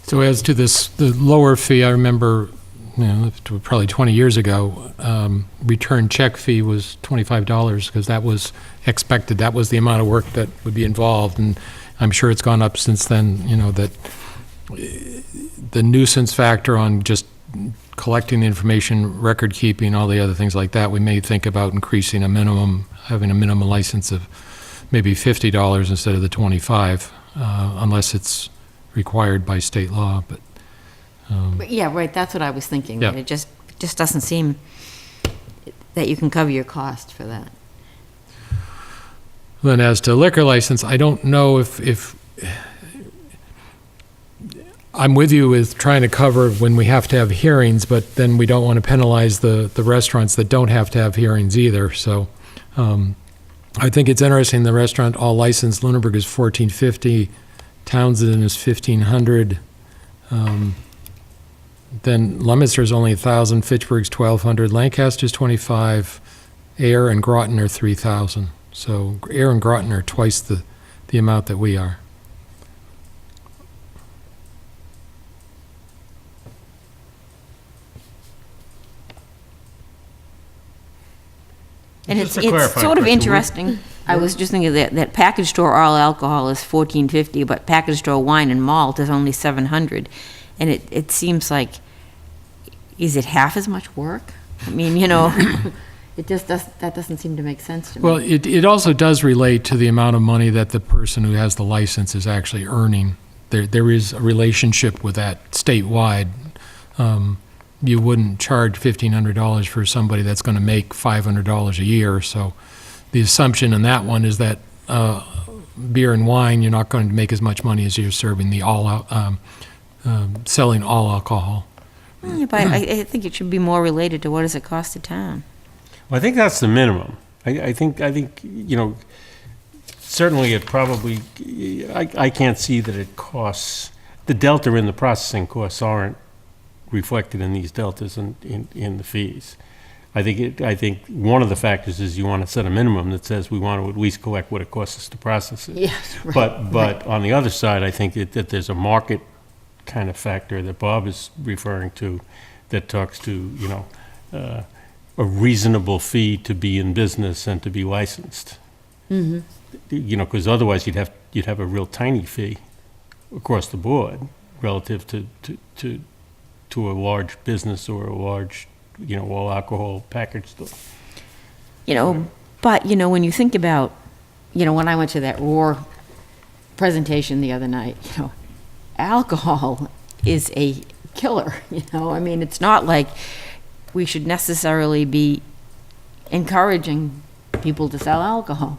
So as to the lower fee, I remember, probably 20 years ago, return check fee was $25 because that was expected. That was the amount of work that would be involved, and I'm sure it's gone up since then. That the nuisance factor on just collecting the information, record keeping, all the other things like that, we may think about increasing having a minimum license of maybe $50 instead of the $25, unless it's required by state law. But yeah, right, that's what I was thinking. Yeah. It just doesn't seem that you can cover your cost for that. then as to liquor license, I don't know if I'm with you with trying to cover when we have to have hearings, but then we don't want to penalize the restaurants that don't have to have hearings either. So I think it's interesting, the restaurant all licensed, Lunenburg is $1,450, Townsend is $1,500, then Leominster's only $1,000, Fitchburg's $1,200, Lancaster's $25, Ayer and Groton are $3,000. So Ayer and Groton are twice the amount that we are. And Just it's to clarify, sort of Kristen, interesting. I was just thinking that package store all alcohol is $1,450, but package store wine and malt is only $700. And it seems like, is it half as much work? I mean, it just that doesn't seem to make sense to me. Well, it also does relate to the amount of money that the person who has the license is actually earning. There is a relationship with that statewide. You wouldn't charge $1,500 for somebody that's going to make $500 a year. So the assumption in that one is that beer and wine, you're not going to make as much money as you're serving selling all alcohol. Yeah, but I think it should be more related to what does it cost the town. Well, I think that's the minimum. I think certainly it probably, I can't see that it costs, the delta in the processing costs aren't reflected in these deltas in the fees. I think one of the factors is you want to set a minimum that says we want to at least collect what it costs us to process it. Yes, right. But on the other side, I think that there's a market kind of factor that Bob is referring to that talks to, a reasonable fee to be in business and to be licensed. Mm-hmm. Because otherwise you'd have a real tiny fee across the board relative to a large business or a large, all alcohol package store. But when you think about, when I went to that Roar presentation the other night, alcohol is a killer. I mean, it's not like we should necessarily be encouraging people to sell alcohol.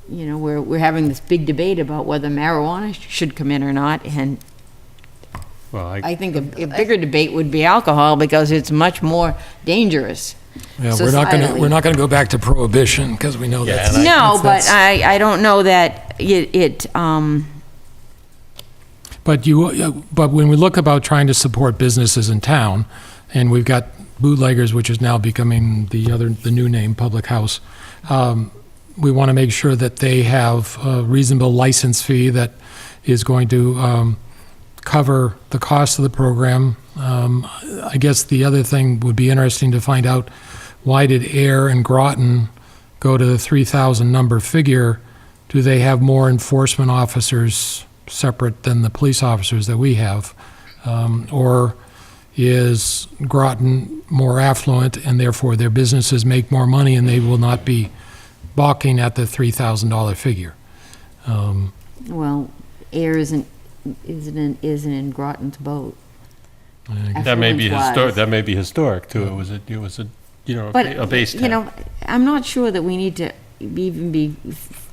We're having this big debate about whether marijuana should come in or not, and well, I think a bigger debate would be alcohol because it's much more dangerous. Yeah, we're not going to go back to prohibition because we know that. But I don't know that it. But when we look about trying to support businesses in town, and we've got bootleggers, which is now becoming the new name, Public House. We want to make sure that they have a reasonable license fee that is going to cover the cost of the program. I guess the other thing would be interesting to find out, why did Ayer and Groton go to the 3,000 number figure? Do they have more enforcement officers separate than the police officers that we have? Or is Groton more affluent and therefore their businesses make more money and they will not be balking at the $3,000 figure? Well, Ayer isn't in Groton's boat. That may be affluence historic, was. that may be historic too. It was a, you know, But, a base you know, town. I'm not sure that we need to even be,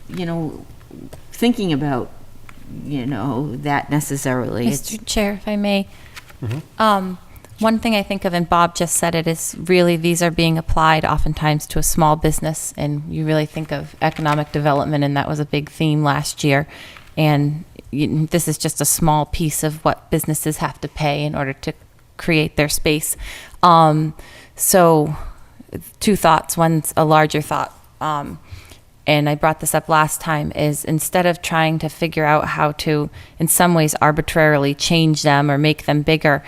you know, thinking about, you know, that necessarily. It's- Mr. Chair, if I may. One thing I think of, and Bob just said it, is really these are being applied oftentimes to a small business, and you really think of economic development, and that was a big theme last year. And this is just a small piece of what businesses have to pay in order to create their space. So two thoughts. One's a larger thought. And I brought this up last time, is instead of trying to figure out how to, in some ways, arbitrarily change them or make them bigger,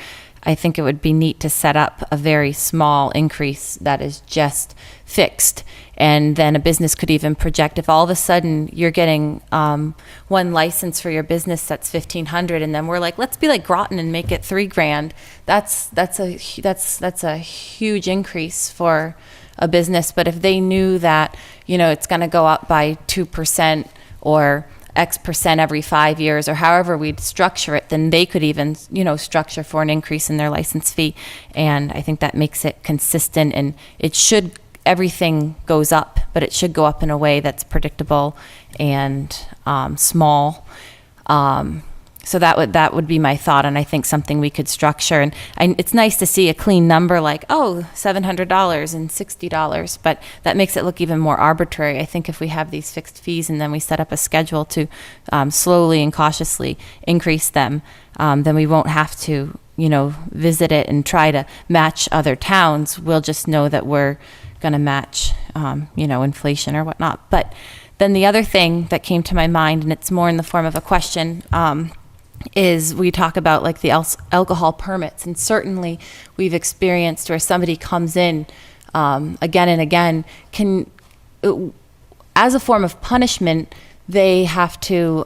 I think it would be neat to set up a very small increase that is just fixed. And then a business could even project, if all of a sudden you're getting one license for your business that's $1,500, and then we're like, let's be like Groton and make it $3,000. That's a huge increase for a business. But if they knew that, you know, it's going to go up by 2% or X percent every 5 years, or however we'd structure it, then they could even, you know, structure for an increase in their license fee. And I think that makes it consistent, and it should, everything goes up, but it should go up in a way that's predictable and small. So that would be my thought, and I think something we could structure. And it's nice to see a clean number like, oh, $700 and $60, but that makes it look even more arbitrary. I think if we have these fixed fees and then we set up a schedule to slowly and cautiously increase them, then we won't have to, you know, visit it and try to match other towns. We'll just know that we're going to match, you know, inflation or whatnot. But then the other thing that came to my mind, and it's more in the form of a question, is we talk about like the alcohol permits, and certainly we've experienced where somebody comes in again and again, as a form of punishment, they have to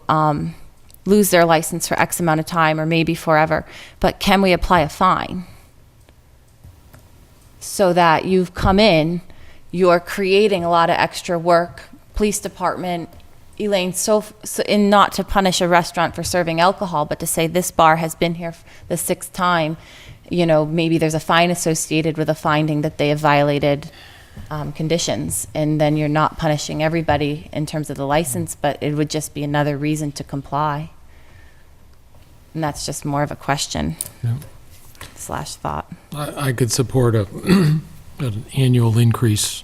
lose their license for X amount of time or maybe forever. But can we apply a fine so that you've come in, you're creating a lot of extra work, police department, Elaine, so in not to punish a restaurant for serving alcohol, but to say this bar has been here the 6th time, you know, maybe there's a fine associated with a finding that they have violated conditions, and then you're not punishing everybody in terms of the license, but it would just be another reason to comply. And that's just more of a question / thought. I could support an annual increase.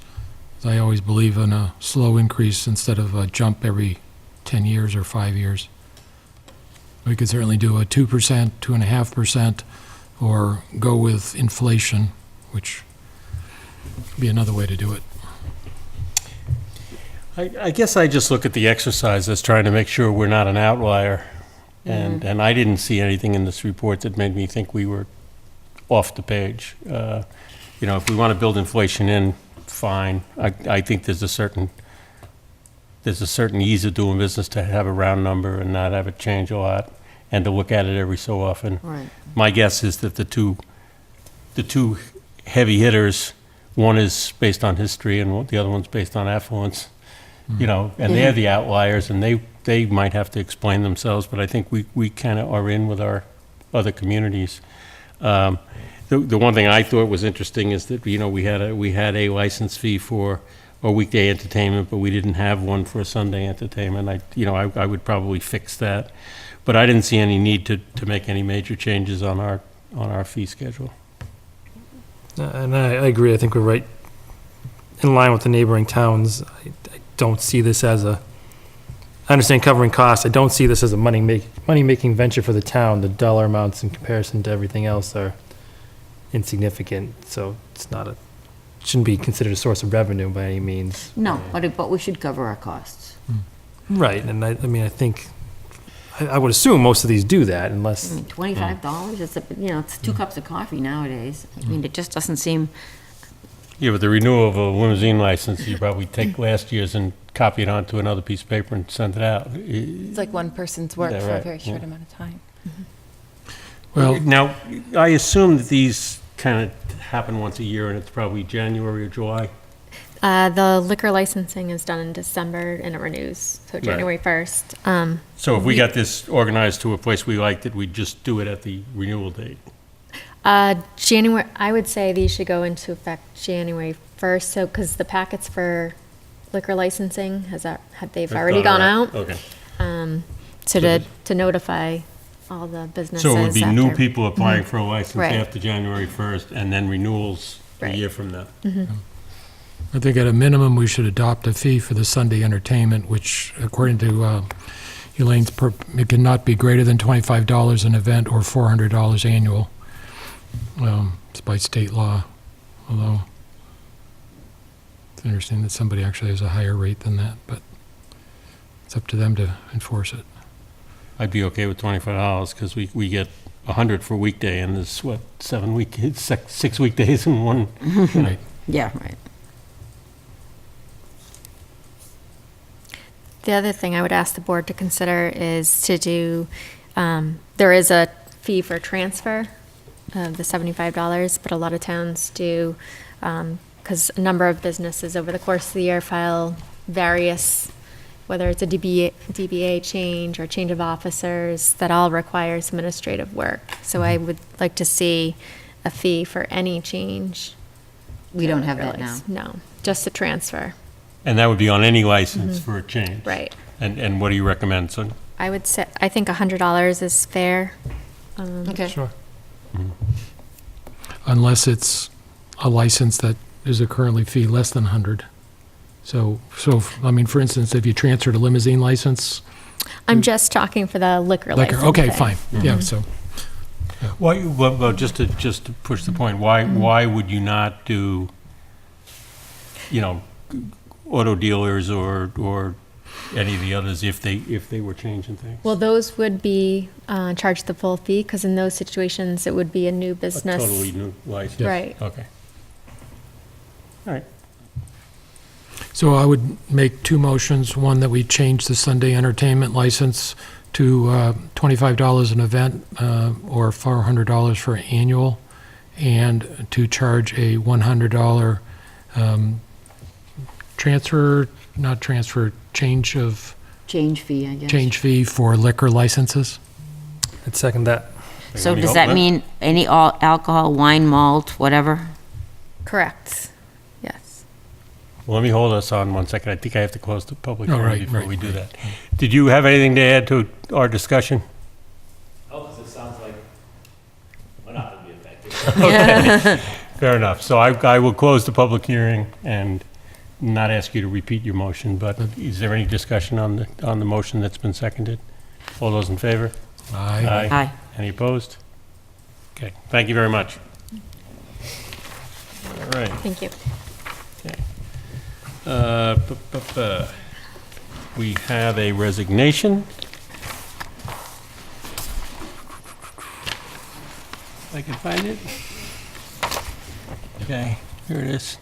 I always believe in a slow increase instead of a jump every 10 years or 5 years. We could certainly do a 2%, 2.5%, or go with inflation, which would be another way to do it. I guess I just look at the exercise as trying to make sure we're not an outlier. And I didn't see anything in this report that made me think we were off the page. You know, if we want to build inflation in, fine. I think there's a certain ease of doing business to have a round number and not have it change a lot, and to look at it every so often. Right. My guess is that the two heavy hitters, one is based on history and the other one's based on affluence. You know, and they're the outliers, and they might have to explain themselves, but I think we kind of are in with our other communities. The one thing I thought was interesting is that, you know, we had a license fee for a weekday entertainment, but we didn't have one for a Sunday entertainment. I would probably fix that, but I didn't see any need to make any major changes on our fee schedule. And I agree. I think we're right in line with the neighboring towns. I don't see this as I understand covering costs. I don't see this as a money-making venture for the town. The dollar amounts in comparison to everything else are insignificant, so shouldn't be considered a source of revenue by any means. No, but we should cover our costs. Right, and I mean, I think, I would assume most of these do that I unless, mean, $25, it's 2 cups of coffee nowadays. I mean, it just doesn't seem, Yeah, with the renewal of a limousine license, you probably take last year's and copy it onto another piece of paper and send it out. It's like one person's work Yeah, for a right, very short yeah. amount of time. Well, Now, I assume that these kind of happen once a year, and it's probably January or July. The liquor licensing is done in December and it renews, so January 1st. So if we got this organized to a place we liked it, we'd just do it at the renewal date. January, I would say these should go into effect January 1st, so, because the packets for liquor licensing, they've already gone out. Okay. To notify all the businesses. So it would be new after- people applying for a license Right. after January 1st, and then renewals a Right. year from now. I think at a minimum, we should adopt a fee for the Sunday entertainment, which according to Elaine's, it cannot be greater than $25 an event or $400 annual. It's by state law, although it's interesting that somebody actually has a higher rate than that, but it's up to them to enforce it. I'd be okay with $25, because we get 100 for weekday, and there's, what, 6 weekdays in one? Right. Yeah, right. The other thing I would ask the board to consider is to do, there is a fee for transfer of the $75, but a lot of towns do, because a number of businesses over the course of the year file various, whether it's a DBA change or change of officers, that all requires administrative work. So I would like to see a fee for any change. We don't have that now. No, just a transfer. And that would be on any license for a change? Right. And what do you recommend, son? I would say, I think $100 is fair. Okay. Sure. Unless it's a license that is a currently fee less than 100. So, I mean, for instance, if you transferred a limousine license, I'm just talking for the liquor license. okay, thing. fine, yeah, so. Why, well, just to push the point, why would you not do, auto dealers or any of the others if they were changing things? Well, those would be charged the full fee, because in those situations, it would be a new A business. totally new license? Right. Okay. All right. So I would make two motions. One, that we change the Sunday entertainment license to $25 an event or $400 for annual, and to charge a $100 Change fee, I guess. change fee for liquor licenses. I'd second that. So does that mean any alcohol, wine, malt, whatever? Correct. Yes. Well, let me hold us on 1 second. I think I have to close the public Oh, hearing right, before right, we do right. that. Did you have anything to add to our discussion? Oh, because it sounds like we're not going to be affected. Fair enough. So I will close the public hearing and not ask you to repeat your motion, but is there any discussion on the motion that's been seconded? All those in favor? Aye. Aye. Any opposed? Okay, thank you very much. All right. Thank you. We have a resignation. If I can find it. Okay, here it is.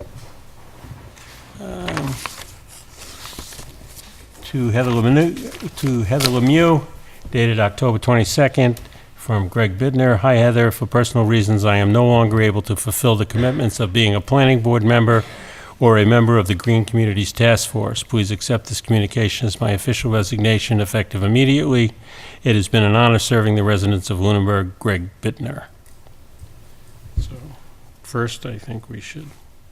To Heather Lemieux, dated October 22nd, from Greg Bidner. Hi, Heather. For personal reasons, I am no longer able to fulfill the commitments of being a planning board member or a member of the Green Communities Task Force. Please accept this communication as my official resignation, effective immediately. It has been an honor serving the residents of Lunenburg. Greg Bittner. So, first, I think we should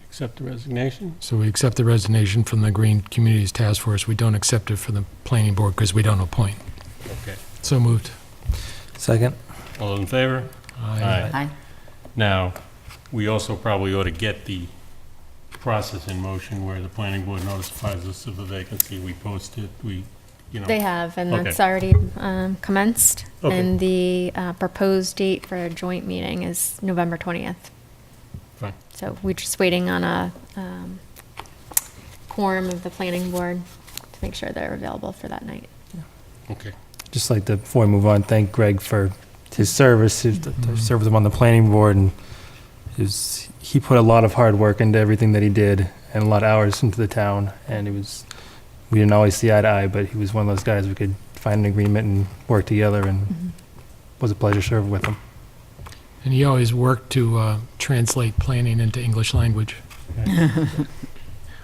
accept the resignation. So we accept the resignation from the Green Communities Task Force. We don't accept it for the planning board because we don't appoint. Okay. So moved. Second. All in favor? Aye. Aye. Now, we also probably ought to get the process in motion where the planning board notifies us of the vacancy. We post it, They have, and Okay. that's already commenced. Okay. And the proposed date for a joint meeting is November 20th. Fine. So we're just waiting on a quorum of the planning board to make sure they're available for that night. Okay. Just like to, before we move on, thank Greg for his service. To serve with him on the planning board, and he put a lot of hard work into everything that he did, and a lot of hours into the town. And we didn't always see eye to eye, but he was one of those guys we could find an agreement and work together, and it was a pleasure serving with him. And he always worked to translate planning into English language. I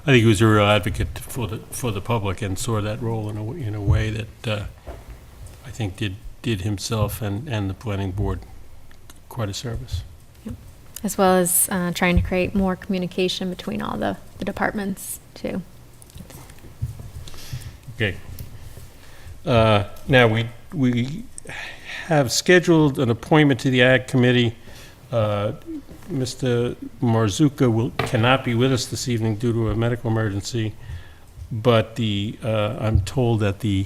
think he was a real advocate for the public and saw that role in a way that I think did himself and the planning board quite a service. as well as trying to create more communication between all the departments, too. Okay. Now, we have scheduled an appointment to the Ag Committee. Mr. Marzuka cannot be with us this evening due to a medical emergency, but I'm told that the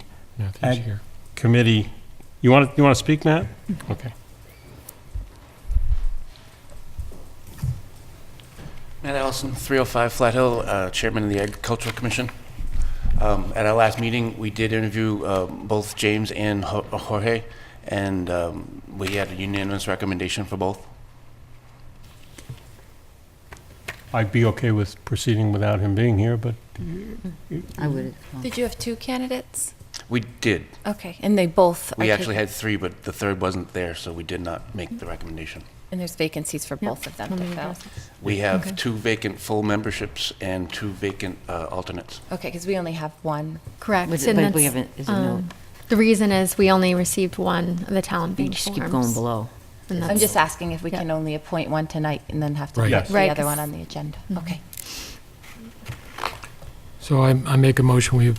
Ag Committee, you want to speak, Matt? Okay. Matt Allison, 305 Flat Hill, Chairman of the Agricultural Commission. At our last meeting, we did interview both James and Jorge, and we had a unanimous recommendation for both. I'd be okay with proceeding without him being here, but I would. Did you have two candidates? We did. Okay, and they both We are actually taken- had three, but the third wasn't there, so we did not make the recommendation. And there's vacancies for both of them to fill. We have Okay. 2 vacant full memberships and 2 vacant alternates. Okay, because we only have one. Correct. But and we that's, haven't, is a note. The reason is we only received one of the talent You being just keep going forms. below. And I'm that's- just asking if we Yeah. can only appoint one tonight and then have to Right. put Yes. the Right, other 'cause- one on the agenda. Okay. So I make a motion, we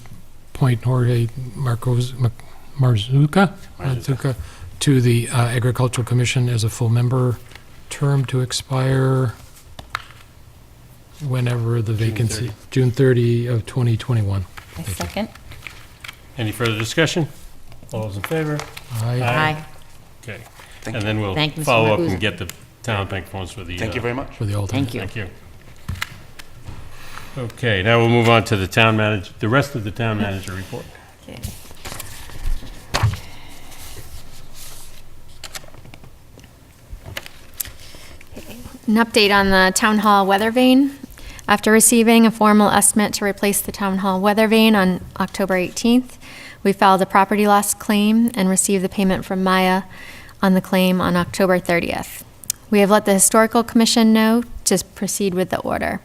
appoint Jorge Marzuka to the Agricultural Commission as a full member, term to expire whenever the vacancy, June 30 of 2021. I second. any further discussion? All those in favor? Aye. Okay. Thank And you. then we'll Thank you, Mr. follow up Marcuse. and get the town bank phones for the... Thank you very much. For the alternate. Thank you. Thank you. Okay, now we'll move on to the rest of the town manager report. Okay. An update on the town hall weather vane. After receiving a formal estimate to replace the town hall weather vane on October 18th, we filed a property loss claim and received the payment from Maya on the claim on October 30th. We have let the Historical Commission know to proceed with the order.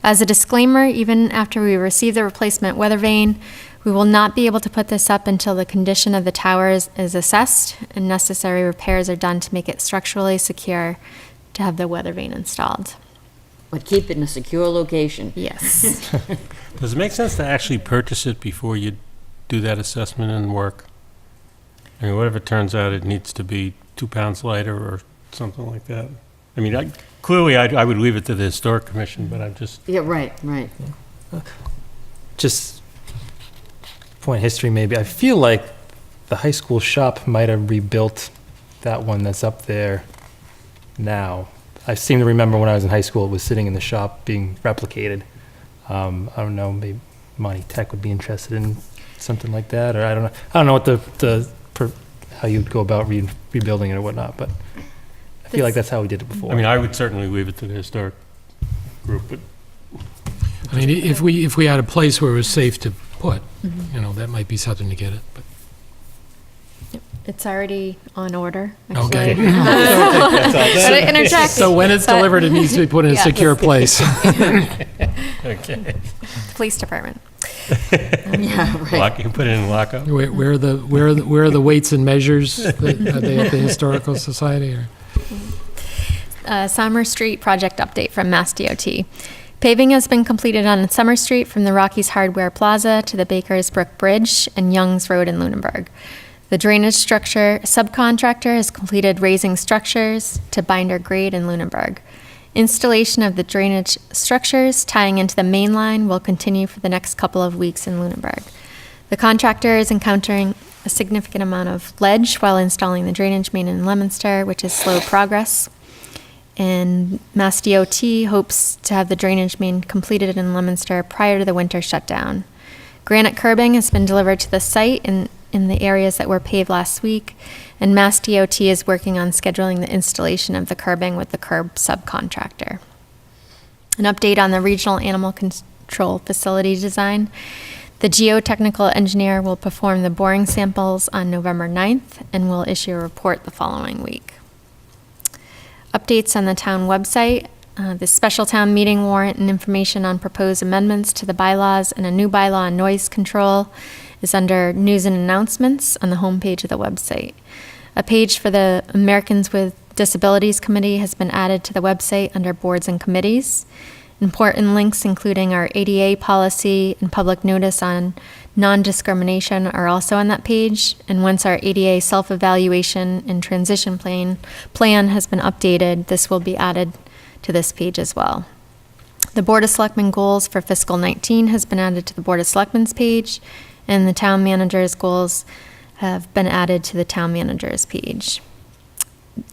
As a disclaimer, even after we receive the replacement weather vane, we will not be able to put this up until the condition of the towers is assessed and necessary repairs are done to make it structurally secure to have the weather vane installed. But keep it in a secure location. Yes. Does it make sense to actually purchase it before you do that assessment and work? I mean, what if it turns out it needs to be 2 pounds lighter or something like that? I mean, clearly, I would leave it to the Historic Commission, but I'm just... Yeah, right. Just point history maybe. I feel like the high school shop might have rebuilt that one that's up there now. I seem to remember when I was in high school, it was sitting in the shop being replicated. I don't know, maybe Monty Tech would be interested in something like that, or I don't know what how you'd go about rebuilding it or whatnot, but I feel like that's how we did it before. I mean, I would certainly leave it to the Historic group, but... I mean, if we had a place where it was safe to put, that might be something to get it, but. It's already on order. Okay. actually. Gotta interject. So when it's but- delivered, it needs to be put in a Yeah. secure place. Okay. Police department. Yeah, right. You can put it in lockup. Where are the weights and measures? Are they at the Historical Society or? Summer Street project update from Mass DOT. Paving has been completed on Summer Street from the Rockies Hardware Plaza to the Bakers Brook Bridge and Youngs Road in Lunenburg. The drainage structure subcontractor has completed raising structures to binder grade in Lunenburg. Installation of the drainage structures tying into the main line will continue for the next couple of weeks in Lunenburg. The contractor is encountering a significant amount of ledge while installing the drainage main in Leominster, which is slow progress. And Mass DOT hopes to have the drainage main completed in Leominster prior to the winter shutdown. Granite curbing has been delivered to the site in the areas that were paved last week, and Mass DOT is working on scheduling the installation of the curbing with the curb subcontractor. An update on the regional animal control facility design. The geotechnical engineer will perform the boring samples on November 9th and will issue a report the following week. Updates on the town website. The special town meeting warrant and information on proposed amendments to the bylaws and a new bylaw on noise control is under news and announcements on the homepage of the website. A page for the Americans with Disabilities Committee has been added to the website under Boards and Committees. Important links, including our ADA policy and public notice on non-discrimination, are also on that page. And once our ADA self-evaluation and transition plan has been updated, this will be added to this page as well. The Board of Selectmen goals for fiscal 19 has been added to the Board of Selectmen's page, and the town manager's goals have been added to the town manager's page.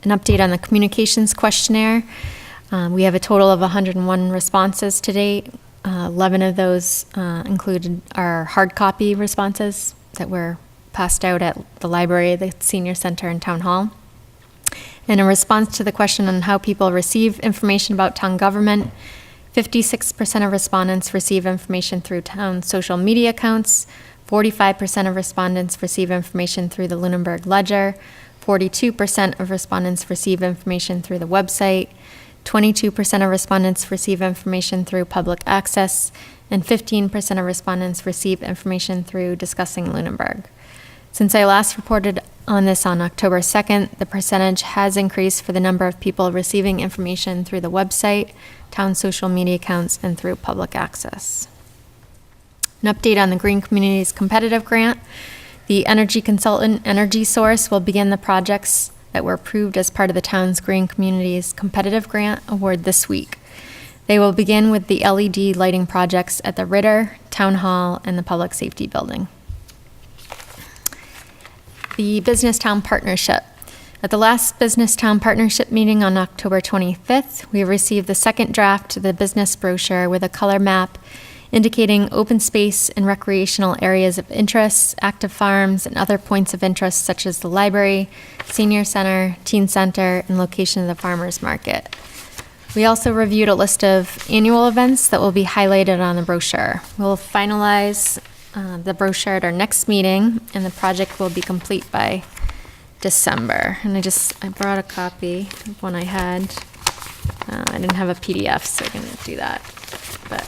An update on the communications questionnaire. We have a total of 101 responses to date. 11 of those included our hard copy responses that were passed out at the library, the senior center, and town hall. In a response to the question on how people receive information about town government, 56% of respondents receive information through town social media accounts, 45% of respondents receive information through the Lunenburg Ledger, 42% of respondents receive information through the website, 22% of respondents receive information through public access, and 15% of respondents receive information through Discussing Lunenburg. Since I last reported on this on October 2nd, the percentage has increased for the number of people receiving information through the website, town social media accounts, and through public access. An update on the Green Communities Competitive Grant. The energy consultant, Energy Source, will begin the projects that were approved as part of the town's Green Communities Competitive Grant Award this week. They will begin with the LED lighting projects at the Ritter, Town Hall, and the Public Safety Building. The Business Town Partnership. At the last Business Town Partnership meeting on October 25th, we received the second draft of the business brochure with a color map indicating open space and recreational areas of interest, active farms, and other points of interest such as the library, senior center, teen center, and location of the farmers market. We also reviewed a list of annual events that will be highlighted on the brochure. We'll finalize the brochure at our next meeting, and the project will be complete by December. And I brought a copy of one I had. I didn't have a PDF, so I didn't do that. But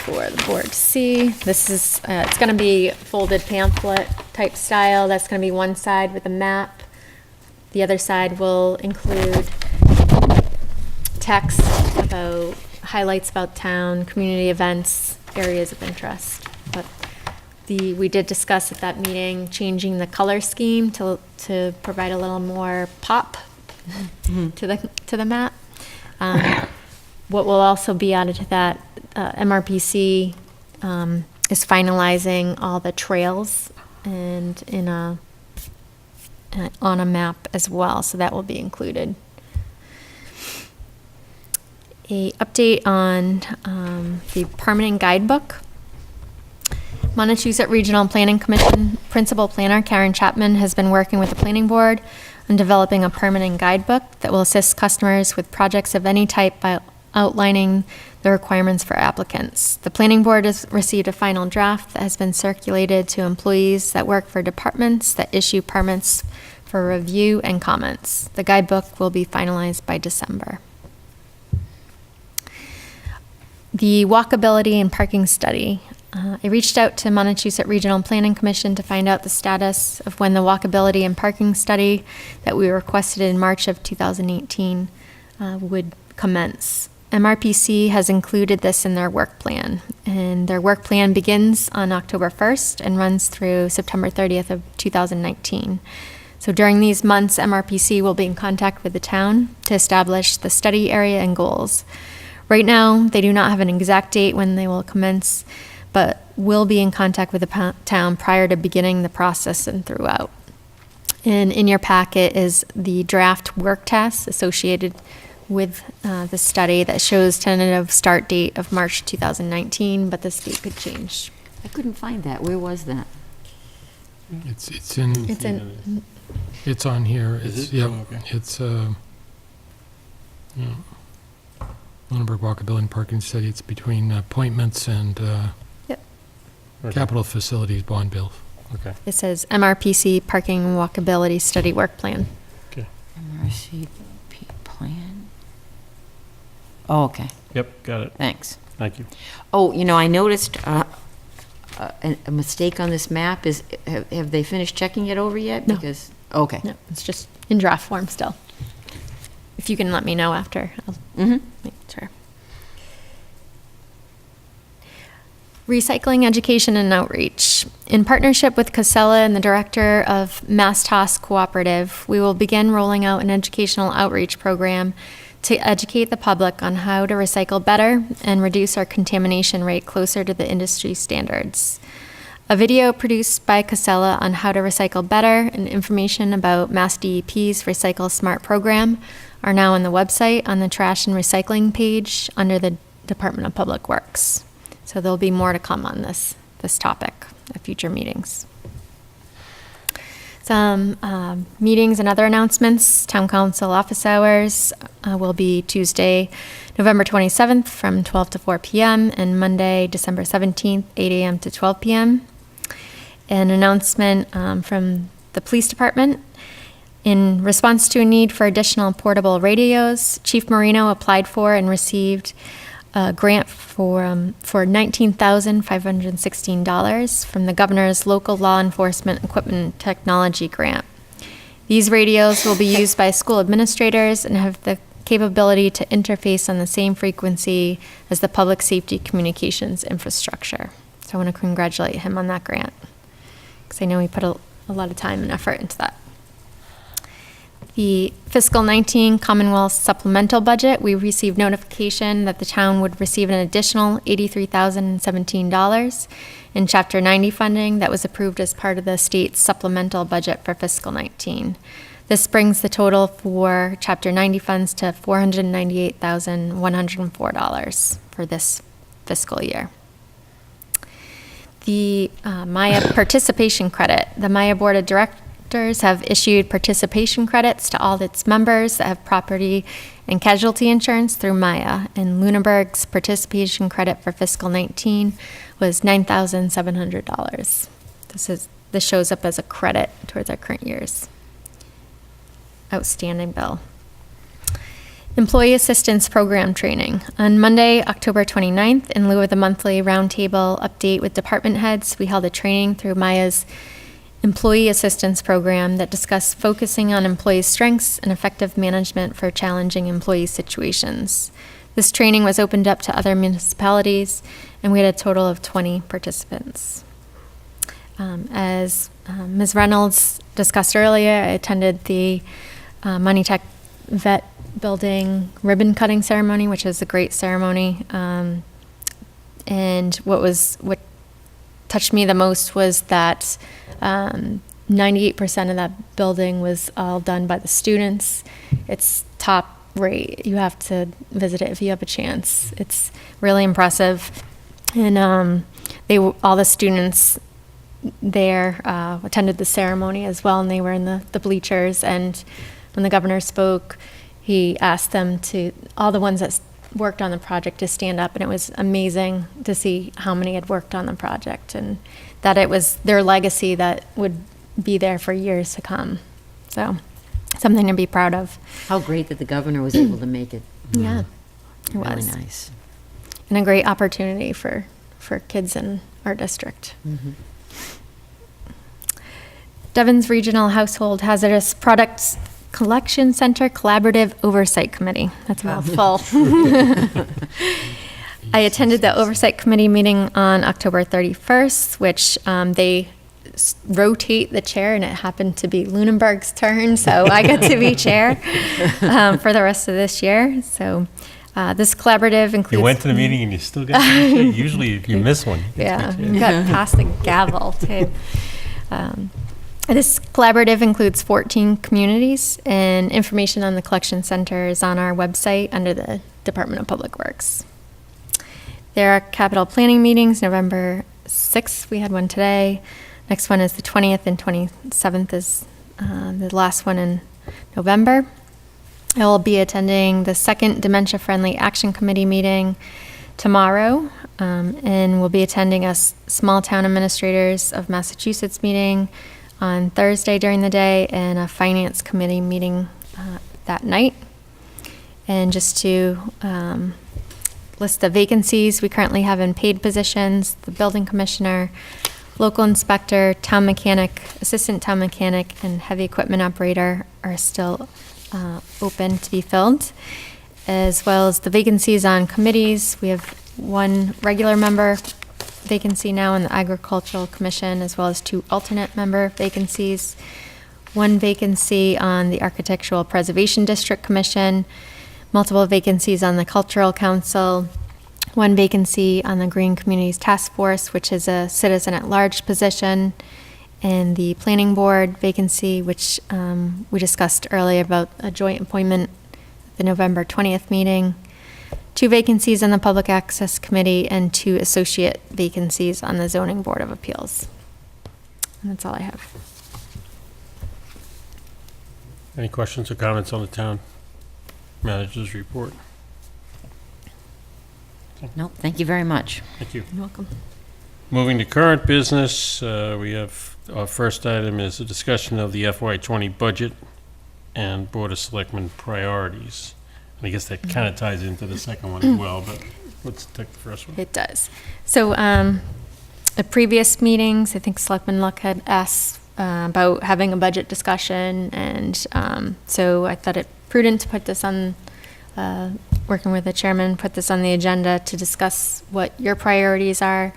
for the board to see, this is, it's gonna be folded pamphlet type style. That's gonna be one side with a map. The other side will include text about highlights about town, community events, areas of interest. But we did discuss at that meeting changing the color scheme to provide a little more pop to the map. What will also be added to that, MRPC is finalizing all the trails and on a map as well, so that will be included. A update on the permanent guidebook. Montechusett Regional Planning Commission Principal Planner Karen Chapman has been working with the Planning Board on developing a permanent guidebook that will assist customers with projects of any type by outlining the requirements for applicants. The Planning Board has received a final draft that has been circulated to employees that work for departments that issue permits for review and comments. The guidebook will be finalized by December. The walkability and parking study. I reached out to Montechusett Regional Planning Commission to find out the status of when the walkability and parking study that we requested in March of 2018 would commence. MRPC has included this in their work plan, and their work plan begins on October 1st and runs through September 30th of 2019. So during these months, MRPC will be in contact with the town to establish the study area and goals. Right now, they do not have an exact date when they will commence, but will be in contact with the town prior to beginning the process and throughout. And in your packet is the draft work task associated with the study that shows tentative start date of March 2019, but this date could change. I couldn't find that. Where was that? It's on here. Is it? Yep. Oh, okay. It's Lunenburg Walkability and Parking Study. It's between appointments and capital facilities bond bills. Okay. It says MRPC Parking and Walkability Study Work Plan. Okay. MRCP plan. Oh, okay. Yep, got it. Thanks. Thank you. Oh, I noticed a mistake on this map is, have they finished checking it over yet? No. Because, okay. No, it's just in draft form still. If you can let me know after, I'll make sure. Recycling Education and Outreach. In partnership with Casella and the director of Mass Toss Cooperative, we will begin rolling out an educational outreach program to educate the public on how to recycle better and reduce our contamination rate closer to the industry standards. A video produced by Casella on how to recycle better and information about Mass DEP's Recycle Smart program are now on the website on the trash and recycling page under the Department of Public Works. So there'll be more to come on this topic at future meetings. Some meetings and other announcements. Town Council office hours will be Tuesday, November 27th from 12 to 4 p.m. and Monday, December 17th, 8 a.m. to 12 p.m. An announcement from the police department. In response to a need for additional portable radios, Chief Marino applied for and received a grant for $19,516 from the governor's local law enforcement equipment technology grant. These radios will be used by school administrators and have the capability to interface on the same frequency as the public safety communications infrastructure. So I want to congratulate him on that grant, because I know he put a lot of time and effort into that. The fiscal 19 Commonwealth supplemental budget, we received notification that the town would receive an additional $83,017 in Chapter 90 funding that was approved as part of the state's supplemental budget for fiscal 19. This brings the total for Chapter 90 funds to $498,104 for this fiscal year. The Maya participation credit. The Maya Board of Directors have issued participation credits to all its members that have property and casualty insurance through Maya, and Lunenburg's participation credit for fiscal 19 was $9,700. This shows up as a credit towards our current year's outstanding bill. Employee Assistance Program Training. On Monday, October 29th, in lieu of the monthly roundtable update with department heads, we held a training through Maya's Employee Assistance Program that discussed focusing on employee strengths and effective management for challenging employee situations. This training was opened up to other municipalities, and we had a total of 20 participants. As Ms. Reynolds discussed earlier, I attended the Monty Tech Vet Building ribbon cutting ceremony, which was a great ceremony. And what touched me the most was that 98% of that building was all done by the students. It's top rate. You have to visit it if you have a chance. It's really impressive. And all the students there attended the ceremony as well, and they were in the bleachers. And when the governor spoke, he asked them all the ones that worked on the project to stand up, and it was amazing to see how many had worked on the project and that it was their legacy that would be there for years to come. So something to be proud of. How great that the governor was able to make it. Yeah, it Really was. nice. And a great opportunity for kids in our district. Devon's Regional Household Hazardous Products Collection Center Collaborative Oversight Committee. That's a mouthful. I attended the Oversight Committee meeting on October 31st, which they rotate the chair, and it happened to be Lunenburg's turn, so I got to be chair for the rest of this year. So this collaborative includes... You went to the meeting and you still got to be chair? Usually if you miss one. you get to be Yeah, chair. got past the gavel, too. This collaborative includes 14 communities, and information on the collection center is on our website under the Department of Public Works. There are capital planning meetings, November 6th, we had one today. Next one is the 20th, and 27th is the last one in November. I will be attending the second Dementia Friendly Action Committee meeting tomorrow, and we'll be attending a Small Town Administrators of Massachusetts meeting on Thursday during the day, and a Finance Committee meeting that night. And just to list the vacancies we currently have in paid positions, the building commissioner, Local inspector, town mechanic, assistant town mechanic, and heavy equipment operator are still open to be filled, as well as the vacancies on committees. We have one regular member vacancy now in the Agricultural Commission, as well as 2 alternate member vacancies, 1 vacancy on the Architectural Preservation District Commission, multiple vacancies on the Cultural Council, 1 vacancy on the Green Communities Task Force, which is a citizen-at-large position, and the Planning Board vacancy, which we discussed earlier about a joint appointment at the November 20th meeting, 2 vacancies on the Public Access Committee, and 2 associate vacancies on the Zoning Board of Appeals. And that's all I have. Any questions or comments on the town manager's report? No, thank you very much. Thank you. You're welcome. Moving to current business, we have, our first item is a discussion of the FY20 budget and Board of Selectmen priorities. And I guess that kind of ties into the second one as well, but let's take the first one. It does. So at previous meetings, I think Selectman Luck had asked about having a budget discussion, and so I thought it prudent to put this on, working with the chairman, put this on the agenda to discuss what your priorities are.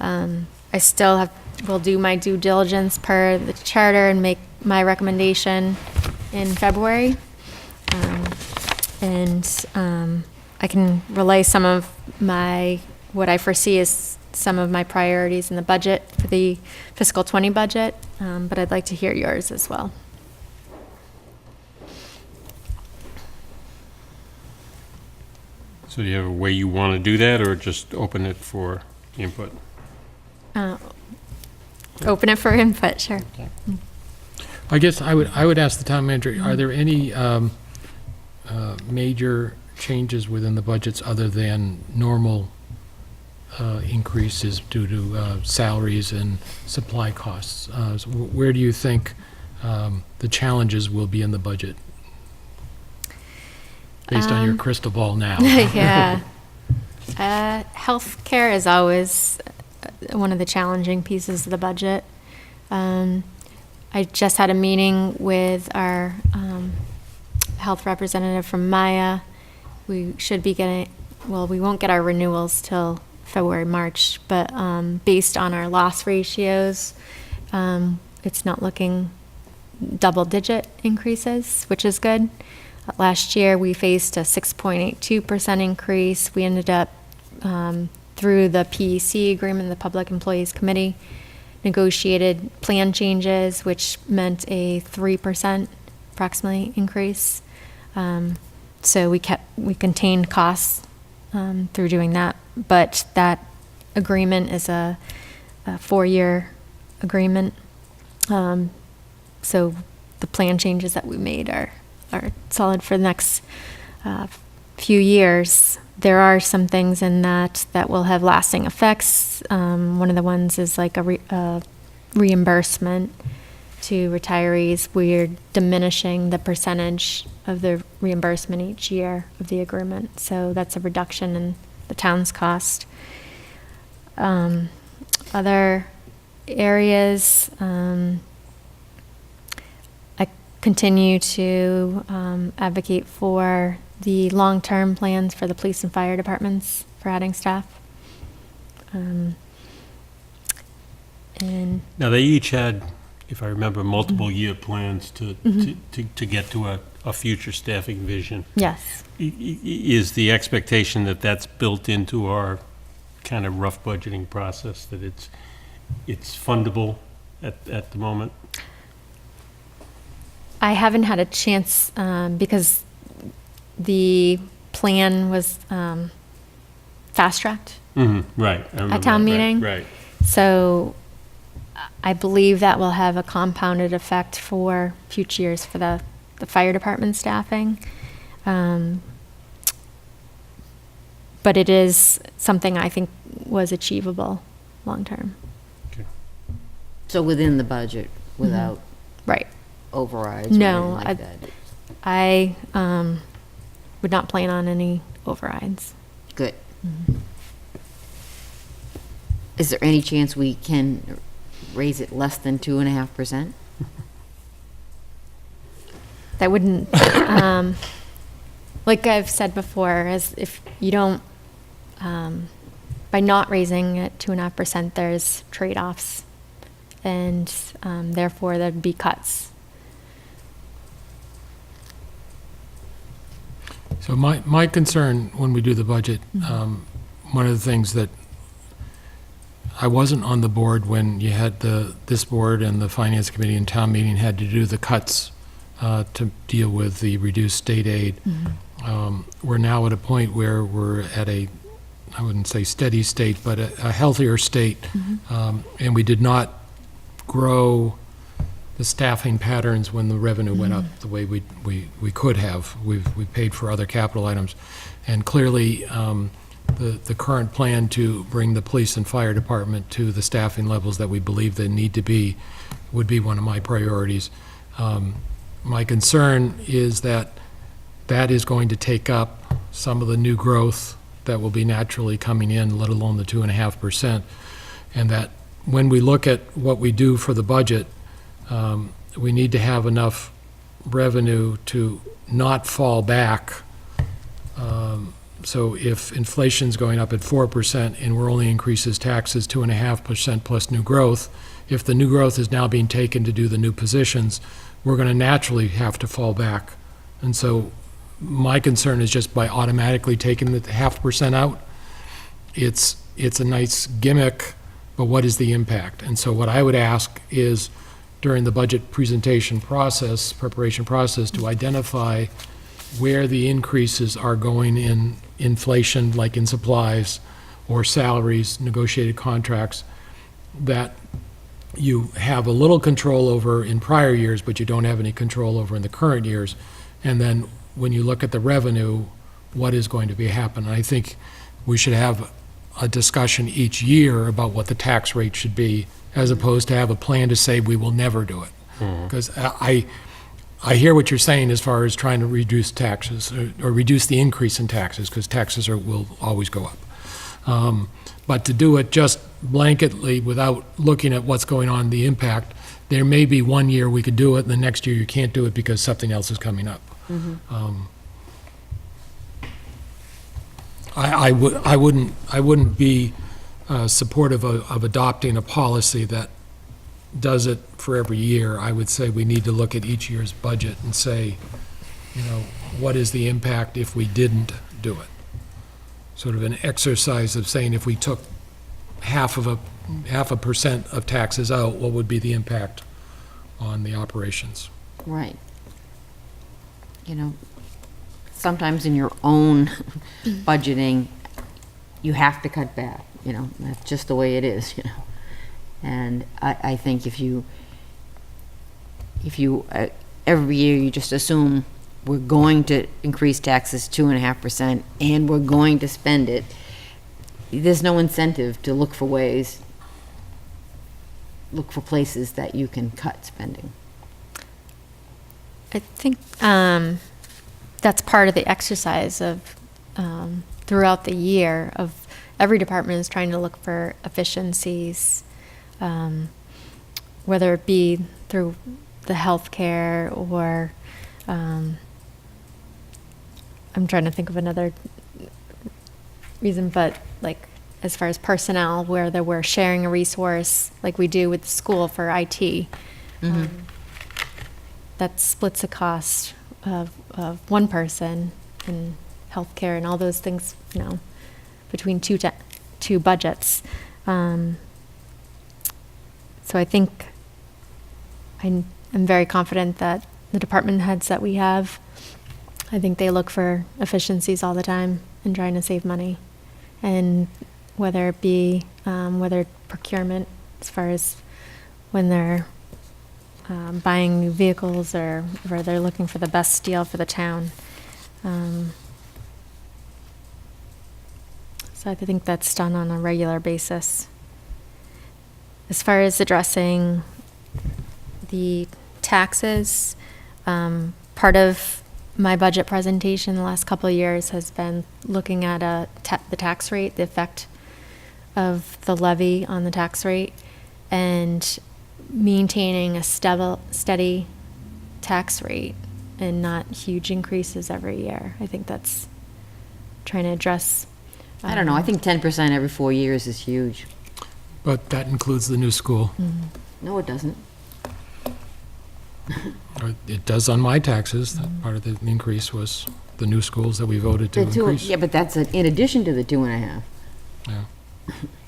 I still will do my due diligence per the charter and make my recommendation in February. I can relay some of what I foresee as some of my priorities in the budget for the fiscal 20 budget, but I'd like to hear yours as well. So do you have a way you want to do that, or just open it for input? Open it for input, sure. I guess I would ask the town manager, are there any major changes within the budgets other than normal increases due to salaries and supply costs? So where do you think the challenges will be in the budget? Based on your crystal ball now. Yeah. Healthcare is always one of the challenging pieces of the budget. I just had a meeting with our health representative from Maya. We should be getting, well, we won't get our renewals till February, March, but based on our loss ratios, it's not looking double-digit increases, which is good. Last year, we faced a 6.82% increase. We ended up, through the PEC agreement, the Public Employees Committee, negotiated plan changes, which meant a 3% approximately increase. So we contained costs through doing that, but that agreement is a 4-year agreement. So the plan changes that we made are solid for the next few years. There are some things in that will have lasting effects. One of the ones is like a reimbursement to retirees. We're diminishing the percentage of the reimbursement each year of the agreement. So that's a reduction in the town's cost. Other areas, I continue to advocate for the long-term plans for the police and fire departments for adding staff. And Now, they each had, if I remember, multiple year plans to get to a future staffing vision. yes, Is the expectation that that's built into our kind of rough budgeting process, that it's fundable at the moment? I haven't had a chance because the plan was fast-tracked Right. I remember at town that, meeting. Right. So I believe that will have a compounded effect for future years for the fire department staffing. But it is something I think was achievable long-term. So within the budget, without Right. overrides? No, or anything like that? I would not plan on any overrides. Good. Is there any chance we can raise it less than 2.5%? That wouldn't, like I've said before, as if you don't, by not raising it 2.5%, there's trade-offs, and therefore there'd be cuts. So my concern when we do the budget, one of the things that I wasn't on the board when you had this board and the finance committee and town meeting had to do the cuts to deal with the reduced state aid. We're now at a point where we're at I wouldn't say steady state, but a healthier state. And we did not grow the staffing patterns when the revenue went up the way we could have. We paid for other capital items. And clearly, the current plan to bring the police and fire department to the staffing levels that we believe they need to be would be one of my priorities. My concern is that is going to take up some of the new growth that will be naturally coming in, let alone the 2.5%. And that when we look at what we do for the budget, we need to have enough revenue to not fall back. So if inflation's going up at 4% and we're only increases taxes 2.5% plus new growth, if the new growth is now being taken to do the new positions, we're going to naturally have to fall back. And so my concern is just by automatically taking the 0.5% out, it's a nice gimmick, but what is the impact? And so what I would ask is during the budget preparation process, to identify where the increases are going in inflation, like in supplies or salaries, negotiated contracts, that you have a little control over in prior years, but you don't have any control over in the current years. And then when you look at the revenue, what is going to be happening? I think we should have a discussion each year about what the tax rate should be, as opposed to have a plan to say we will never do it. Because I hear what you're saying as far as trying to reduce taxes or reduce the increase in taxes, because taxes will always go up. But to do it just blanketly without looking at what's going on, the impact, there may be one year we could do it, and the next year you can't do it because something else is coming up. I wouldn't be supportive of adopting a policy that does it for every year. I would say we need to look at each year's budget and say, what is the impact if we didn't do it? Sort of an exercise of saying if we took half a percent of taxes out, what would be the impact on the operations? Right. Sometimes in your own budgeting, you have to cut back, that's just the way it is, And I think if you every year you just assume we're going to increase taxes 2.5% and we're going to spend it, there's no incentive to look for places that you can cut spending. I think that's part of the exercise of throughout the year of every department is trying to look for efficiencies, whether it be through the healthcare or I'm trying to think of another reason, but like as far as personnel, where we're sharing a resource like we do with the school for IT. That splits the cost of one person in healthcare and all those things, between two budgets. So I think I'm very confident that the department heads that we have, I think they look for efficiencies all the time and trying to save money. And whether it be whether procurement, as far as when they're buying new vehicles or they're looking for the best deal for the town. So I think that's done on a regular basis. As far as addressing the taxes, part of my budget presentation the last couple of years has been looking at the tax rate, the effect of the levy on the tax rate. and maintaining a steady tax rate and not huge increases every year. I think that's trying to address. I don't know, I think 10% every 4 years is huge. But that includes the new school. No, it doesn't. It does on my taxes. That part of the increase was the new schools that we voted to increase. Yeah, but that's in addition to the 2.5. Yeah.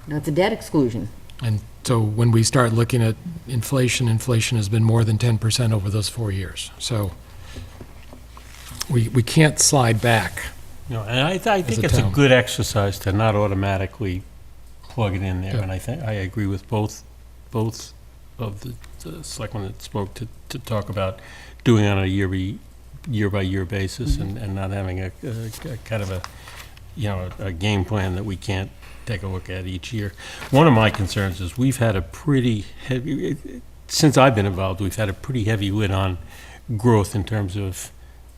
That's a debt exclusion. And so when we start looking at inflation has been more than 10% over those 4 years. So we can't slide back. No, and I think a it's a town. good exercise to not automatically plug it in there, Yeah. and I agree with both of the selectmen that spoke to talk about doing it on a year-by-year basis and not having a kind of a game plan that we can't take a look at each year. One of my concerns is we've had a pretty heavy, since I've been involved, we've had a pretty heavy lid on growth in terms of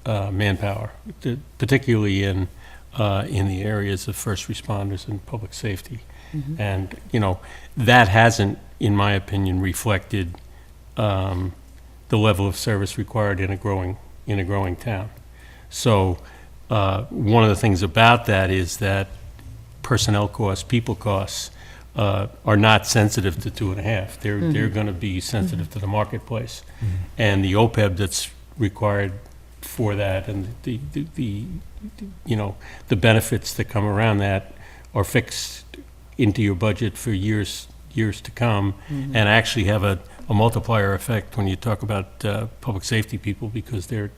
manpower, particularly in the areas of first responders and public safety. And, that hasn't, in my opinion, reflected the level of service required in a growing town. So one of the things about that is that personnel costs, people costs, are not sensitive to 2.5. They're going to be sensitive to the marketplace. And the OPEB that's required for that and the benefits that come around that are fixed into your budget for years to come, and actually have a multiplier effect when you talk about public safety people, because their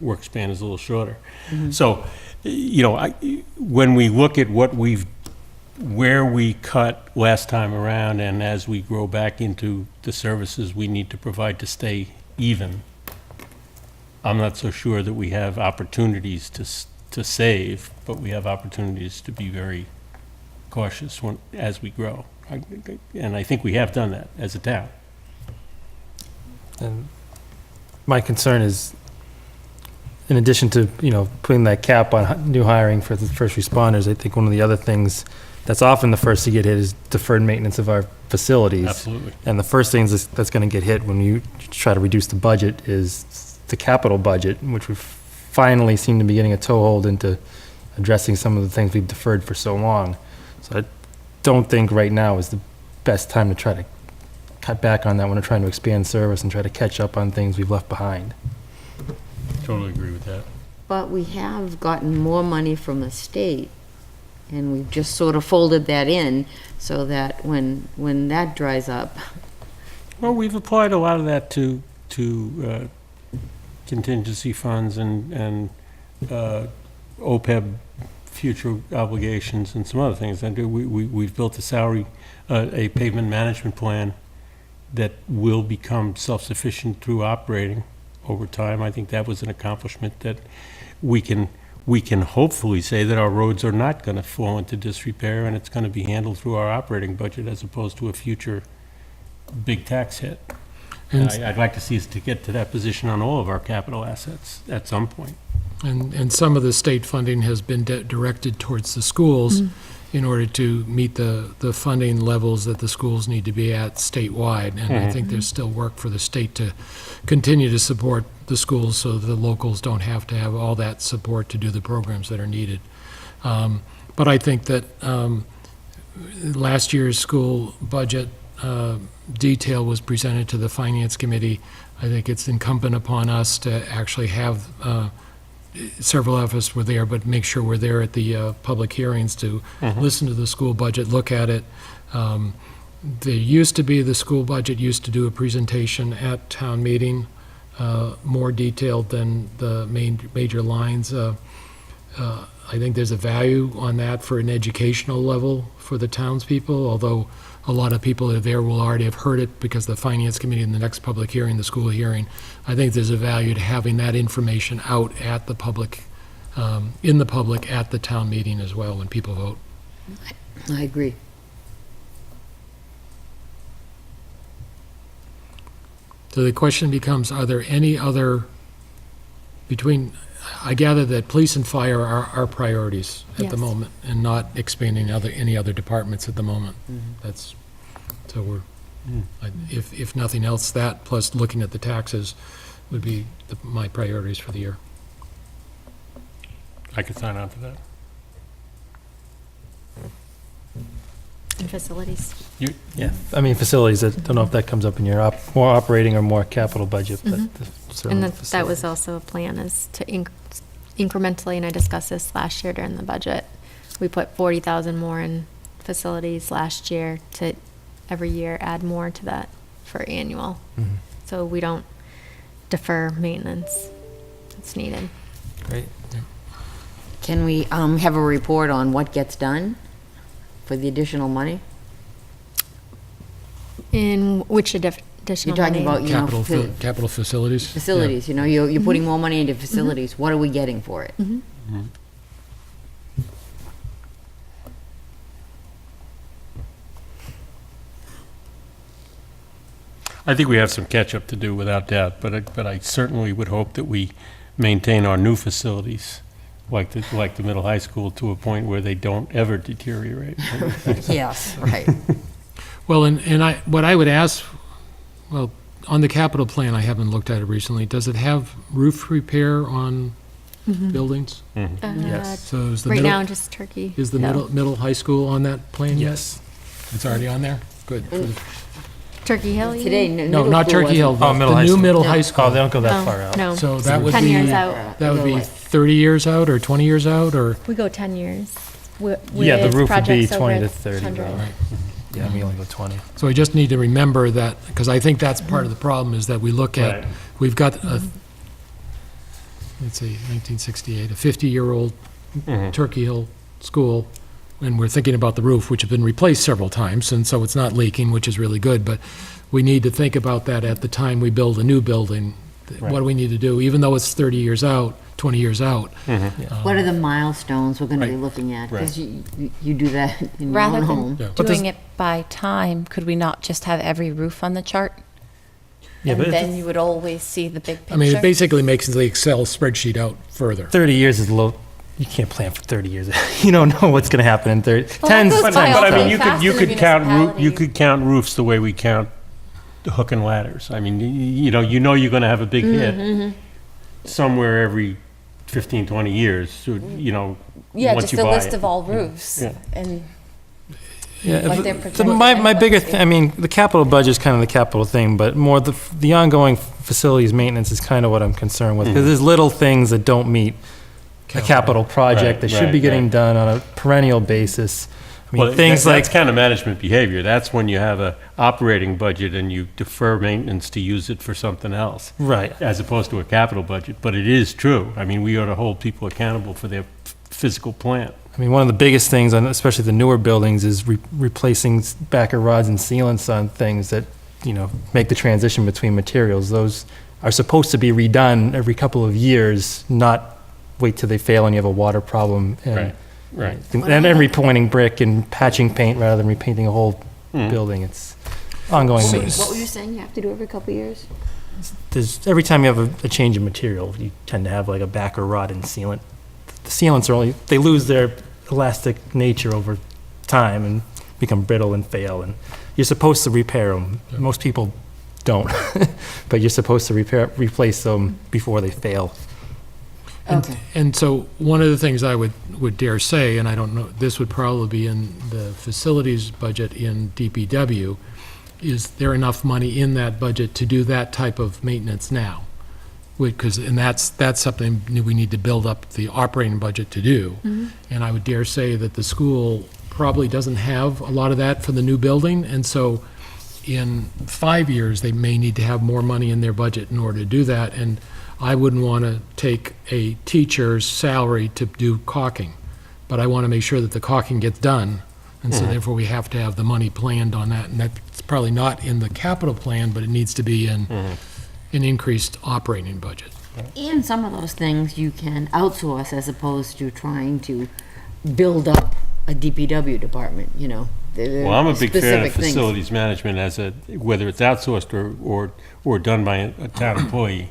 work span is a little shorter. So, when we look at where we cut last time around, and as we grow back into the services we need to provide to stay even, I'm not so sure that we have opportunities to save, but we have opportunities to be very cautious as we grow. And I think we have done that as a town. And my concern is, in addition to, putting that cap on new hiring for the first responders, I think one of the other things that's often the first to get hit is deferred maintenance of our facilities. Absolutely. And the first things that's going to get hit when you try to reduce the budget is the capital budget, which we finally seem to be getting a toehold into addressing some of the things we've deferred for so long. So I don't think right now is the best time to try to cut back on that when we're trying to expand service and try to catch up on things we've left behind. Totally agree with that. But we have gotten more money from the state, and we've just sort of folded that in so that when that dries up. Well, we've applied a lot of that to contingency funds and OPEB future obligations and some other things. And we've built a pavement management plan that will become self-sufficient through operating over time. I think that was an accomplishment that we can hopefully say that our roads are not going to fall into disrepair, and it's going to be handled through our operating budget as opposed to a future big tax hit. And I'd like to see us to get to that position on all of our capital assets at some point. And some of the state funding has been directed towards the schools in order to meet the funding levels that the schools need to be at statewide. And I think there's still work for the state to continue to support the schools so the locals don't have to have all that support to do the programs that are needed. But I think that last year's school budget detail was presented to the Finance Committee. I think it's incumbent upon us to actually have several of us were there, but make sure we're there at the public hearings to listen to the school budget, look at it. There used to be, the school budget used to do a presentation at town meeting, more detailed than the major lines. I think there's a value on that for an educational level for the townspeople, although a lot of people that are there will already have heard it because the Finance Committee in the next public hearing, the school hearing, I think there's a value to having that information out at the public, in the public at the town meeting as well when people vote. I agree. So the question becomes, are there any other, I gather that police and fire are our priorities at the Yes. moment and not expanding any other departments at the moment. So If nothing else, that plus looking at the taxes would be my priorities for the year. I could sign on to that. And facilities. Yeah, I mean, facilities, I don't know if that comes up in your more operating or more capital budget, but certainly And that was facilities. also a plan, is to incrementally, and I discussed this last year during the budget. We put 40,000 more in facilities last year to every year add more to that for annual. So we don't defer maintenance. It's needed. Great. Can we have a report on what gets done for the additional money? In which additional You're talking money? about, Capital facilities? facilities, you're putting more money into facilities. What are we getting for it? I think we have some catch-up to do without doubt, but I certainly would hope that we maintain our new facilities, like the middle high school, to a point where they don't ever deteriorate. Yes, right. Well, what I would ask, well, on the capital plan, I haven't looked at it recently. Does it have roof repair on buildings? Yes. So is the Right middle, now, just Turkey. is the Hill. middle high school on that plan yet? Yes. It's already on there? Good. Turkey Hill, you Today, mean? No, not Turkey Hill, Oh, middle the high new school. middle No. high Oh, school. they don't go that far out. No. So that would 10 be, years out. that would be 30 years out or 20 years out, or? We go 10 years. Yeah, the roof would be projects over 20 to 30. 100. Right. Yeah, we only go 20. So we just need to remember that, because I think that's part of the problem, is that we look at, Right. we've got a, let's see, 1968, a 50-year-old Turkey Hill school, and we're thinking about the roof, which has been replaced several times, and so it's not leaking, which is really good, but we need to think about that at the time we build a new building. What do we need to do, even though it's 30 years out, 20 years out? What are the milestones we're going to be Right. looking at? Because you do that in your Rather own than home. Yeah. doing it by time, could we not just have every roof on the chart? Yeah, And but then you would always see the big picture? I mean, it basically makes the Excel spreadsheet out further. 30 years is low. You can't plan for 30 years. You don't know what's going to happen in 30. Well, that 10's goes But by I awfully mean, you fast in the could count you municipality. could count roofs the way we count hook and ladders. I mean, you know you're going to have a big hit somewhere every 15, 20 years. So, Yeah, once just you a buy list it. of all roofs. Yeah. And Yeah, What they're the- projecting my and biggest, what's I mean, the capital budget is kind of the capital thing, but more the ongoing facilities maintenance is kind of what I'm concerned with. Because there's little things that don't meet a capital project that should be getting done on a perennial basis. I mean, Well, things like, that's kind of management behavior. That's when you have a operating budget and you defer maintenance to use it for something else, right, as opposed to a capital budget. But it is true. I mean, we ought to hold people accountable for their physical plant. I mean, one of the biggest things, on especially the newer buildings, is replacing backer rods and sealants on things that, make the transition between materials. Those are supposed to be redone every couple of years, not wait till they fail and you have a water problem. And, Right. And then repointing brick and patching paint rather than repainting a whole building. It's ongoing maintenance. What were you saying you have to do every couple of years? Every time you have a change in material, you tend to have like a backer rod and sealant. The sealants are they lose their elastic nature over time and become brittle and fail. And you're supposed to repair them. Most people don't, but you're supposed to replace them before they fail. Okay. And so one of the things I would dare say, and I don't know, this would probably be in the facilities budget in DPW, is there enough money in that budget to do that type of maintenance now? And that's something we need to build up the operating budget to do. And I would dare say that the school probably doesn't have a lot of that for the new building, and so in 5 years, they may need to have more money in their budget in order to do that, and I wouldn't want to take a teacher's salary to do caulking, but I want to make sure that the caulking gets done, and so therefore we have to have the money planned on that, and that's probably not in the capital plan, but it needs to be in an increased operating budget. And some of those things you can outsource as opposed to trying to build up a DPW department, Well, I'm a big fan specific of things. facilities management whether it's outsourced or done by a town employee,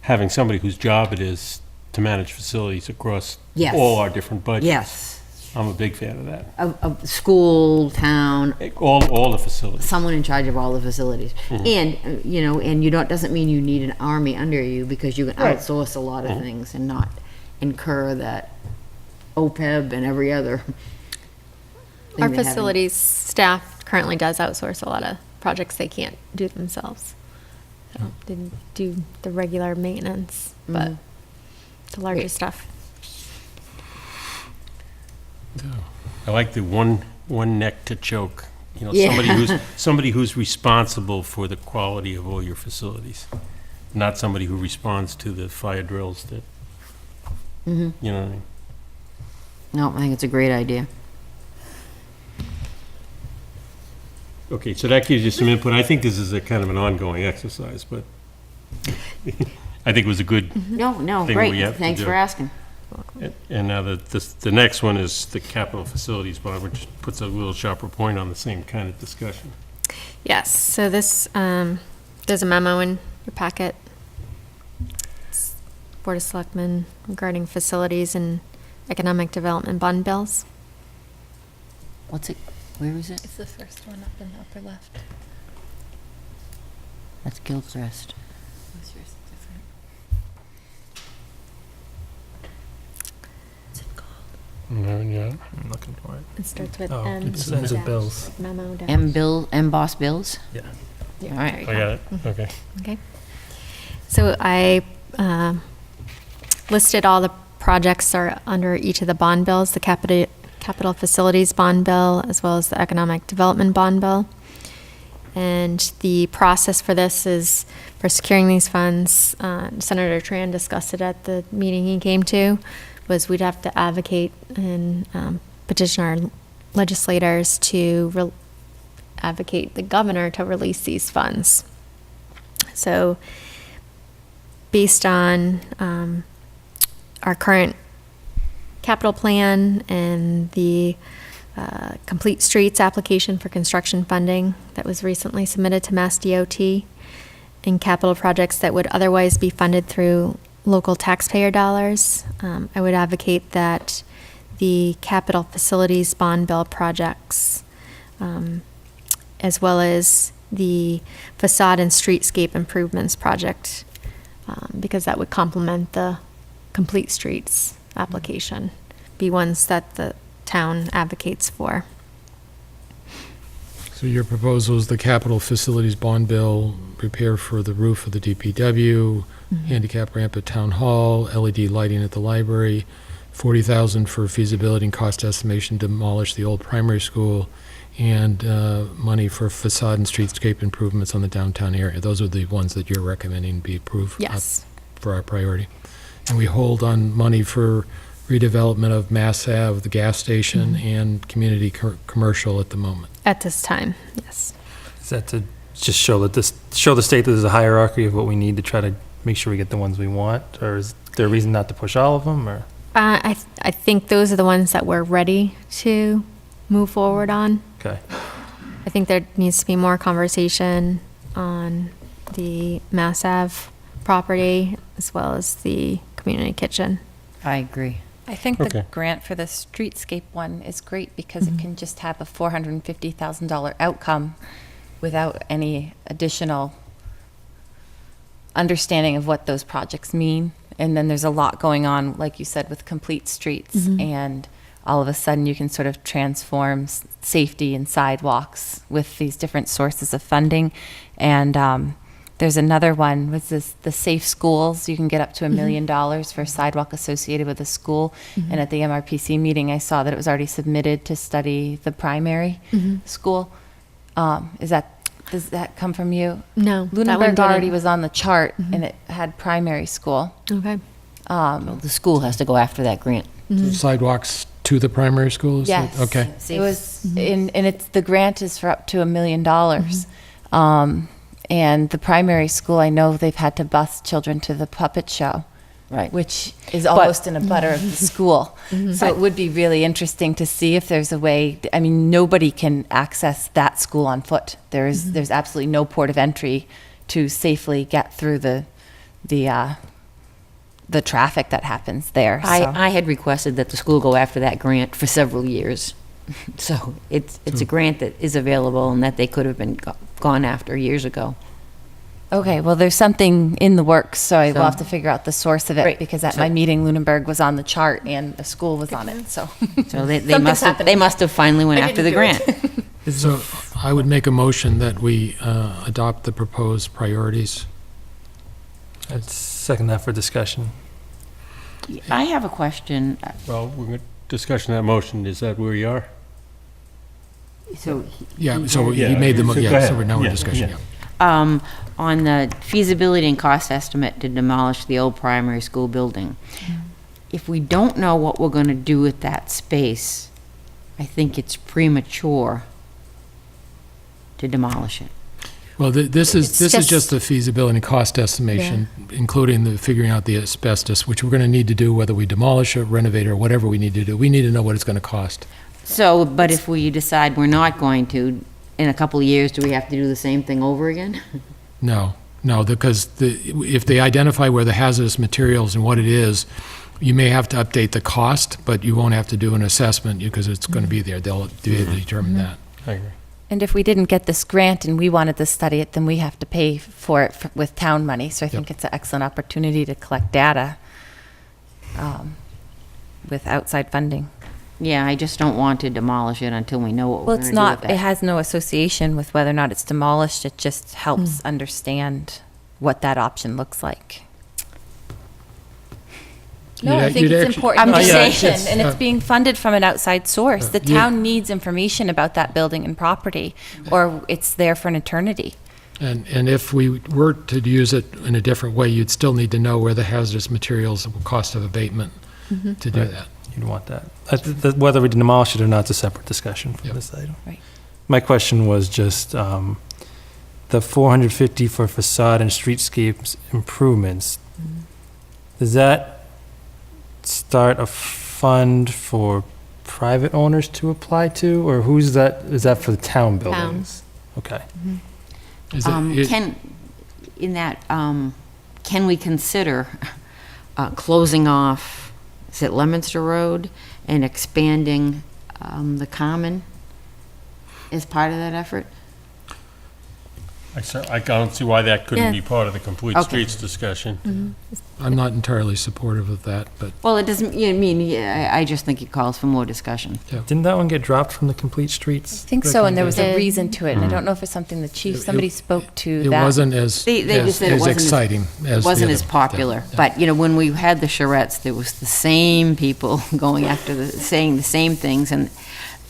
having somebody whose job it is to manage facilities across Yes. all our different budgets. Yes. I'm a big fan of that. Of school, town, All the facilities. someone in charge of all the facilities. And, and you don't, doesn't mean you need an army under you, because you can Right. outsource a lot of things and not incur that OPEB and every other thing Our they have in- facilities staff currently does outsource a lot of projects they can't do themselves. They do the regular maintenance, but the larger Great. stuff. I like the one neck to choke. Yeah. Somebody who's responsible for the quality of all your facilities, not somebody who responds to the fire drills that, you know what I mean? No, I think it's a great idea. Okay, so that gives you some input. I think this is a kind of an ongoing exercise, but I think it was a good No, thing great. we have to Thanks do. for asking. And now the next one is the capital facilities bond, which puts a little sharper point on the same kind of discussion. Yes, so this, there's a memo in your packet. It's Board of Selectmen regarding facilities and economic development bond bills. What's it, where is it? It's the first one up in the upper left. That's Gilchrist. Was yours different? What's it called? I'm looking for it. It starts with Oh, M. it says dash bills. Memo dash. M-Boss Bills? Yeah. All right. I got it, okay. Okay. So I listed all the projects are under each of the bond bills, the capital facilities bond bill, as well as the economic development bond bill. And the process for this is, for securing these funds, Senator Tran discussed it at the meeting he came to, was we'd have to advocate and petition our legislators to advocate the governor to release these funds. So based on our current capital plan and the Complete Streets application for construction funding that was recently submitted to Mass DOT, and capital projects that would otherwise be funded through local taxpayer dollars, I would advocate that the capital facilities bond bill projects, as well as the facade and streetscape improvements project, because that would complement the Complete Streets application, be ones that the town advocates for. So your proposal is the capital facilities bond bill, repair for the roof of the DPW, handicap ramp at Town Hall, LED lighting at the library, $40,000 for feasibility and cost estimation, demolish the old primary school, and money for facade and streetscape improvements on the downtown area. Those are the ones that you're recommending be approved Yes. for our priority. And we hold on money for redevelopment of Mass Ave, the gas station, and community commercial at the moment. At this time, yes. Is that to just show the state that there's a hierarchy of what we need to try to make sure we get the ones we want? Or is there a reason not to push all of them, or? I think those are the ones that we're ready to move forward on. Okay. I think there needs to be more conversation on the Mass Ave property as well as the community kitchen. I agree. I think Okay. the grant for the streetscape one is great because it can just have a $450,000 outcome without any additional understanding of what those projects mean. And then there's a lot going on, like you said, with Complete Streets. And all of a sudden you can sort of transform safety and sidewalks with these different sources of funding. And there's another one, was this the Safe Schools. You can get up to $1 million for a sidewalk associated with a school. And at the MRPC meeting, I saw that it was already submitted to study the primary school. Does that come from you? No, that one Lunenburg already didn't. was on the chart, and it had primary school. Okay. The school has to go after that grant. Sidewalks to the primary school? is that- Yes. Okay. It was, and it's, the grant is for up to $1 million. And the primary school, I know they've had to bus children to the puppet show. Right. Which is almost in a butter of the school. So it would be really interesting to see if there's a way, I mean, nobody can access that school on foot. There's absolutely no port of entry to safely get through the the traffic that happens there. So. I had requested that the school go after that grant for several years. So it's a grant that is available and that they could have been gone after years ago. Okay, well, there's something in the works, so I will So- have to figure out the source of it, Right. because at So- my meeting, Lunenburg was on the chart and the school was on it, so. So they Something's happening. must have finally went I after the didn't do grant. So I would make a motion that we adopt the proposed priorities. I'd second that for discussion. I have a question. Well, we're going to discussion that motion. Is that where you are? So Yeah, so he Yeah, made the, so go yeah, ahead. so we're now in Yeah, discussion, yeah. yeah. On the feasibility and cost estimate to demolish the old primary school building, if we don't know what we're going to do with that space, I think it's premature to demolish it. Well, this It's is just- just the feasibility and cost estimation, including the figuring out the asbestos, which we're going to need to do whether we demolish or renovate or whatever we need to do. We need to know what it's going to cost. So, but if we decide we're not going to, in a couple of years, do we have to do the same thing over again? No, because if they identify where the hazardous materials and what it is, you may have to update the cost, but you won't have to do an assessment because it's going to be there. They'll determine that. I agree. And if we didn't get this grant and we wanted to study it, then we have to pay for it with town money. So I think it's an excellent opportunity to collect data with outside funding. Yeah, I just don't want to demolish it until we know what Well, we're it's going to do not, with it it. has no association with whether or not it's demolished. It just helps understand what that option looks like. No, I think You'd it's actually- important I'm just saying- information, and it's being funded from an outside source. The you- town needs information about that building and property, or it's there for an eternity. And if we were to use it in a different way, you'd still need to know where the hazardous materials and cost of abatement to do Right. that. You'd want that. Whether we demolish it or not is a separate discussion from Yep. this item. Right. My question was just the 450 for facade and streetscapes improvements. Does that start a fund for private owners to apply to, or who's that? Is that for the town buildings? Okay. Is it- Can we consider closing off, is it Leominster Road, and expanding the common as part of that effort? I don't see why that couldn't Yeah. be part of the complete Okay. streets discussion. I'm not entirely supportive of that, but Well, it doesn't, I just think it calls for more discussion. Didn't that one get dropped from the complete streets? I think so, and there was a Recommendation. reason to it, and I don't know if it's something the chief, somebody spoke to it that. wasn't as They just said it as wasn't exciting as It the wasn't other- as popular, yeah. but, when we had the charrettes, there was the same people going after saying the same things, and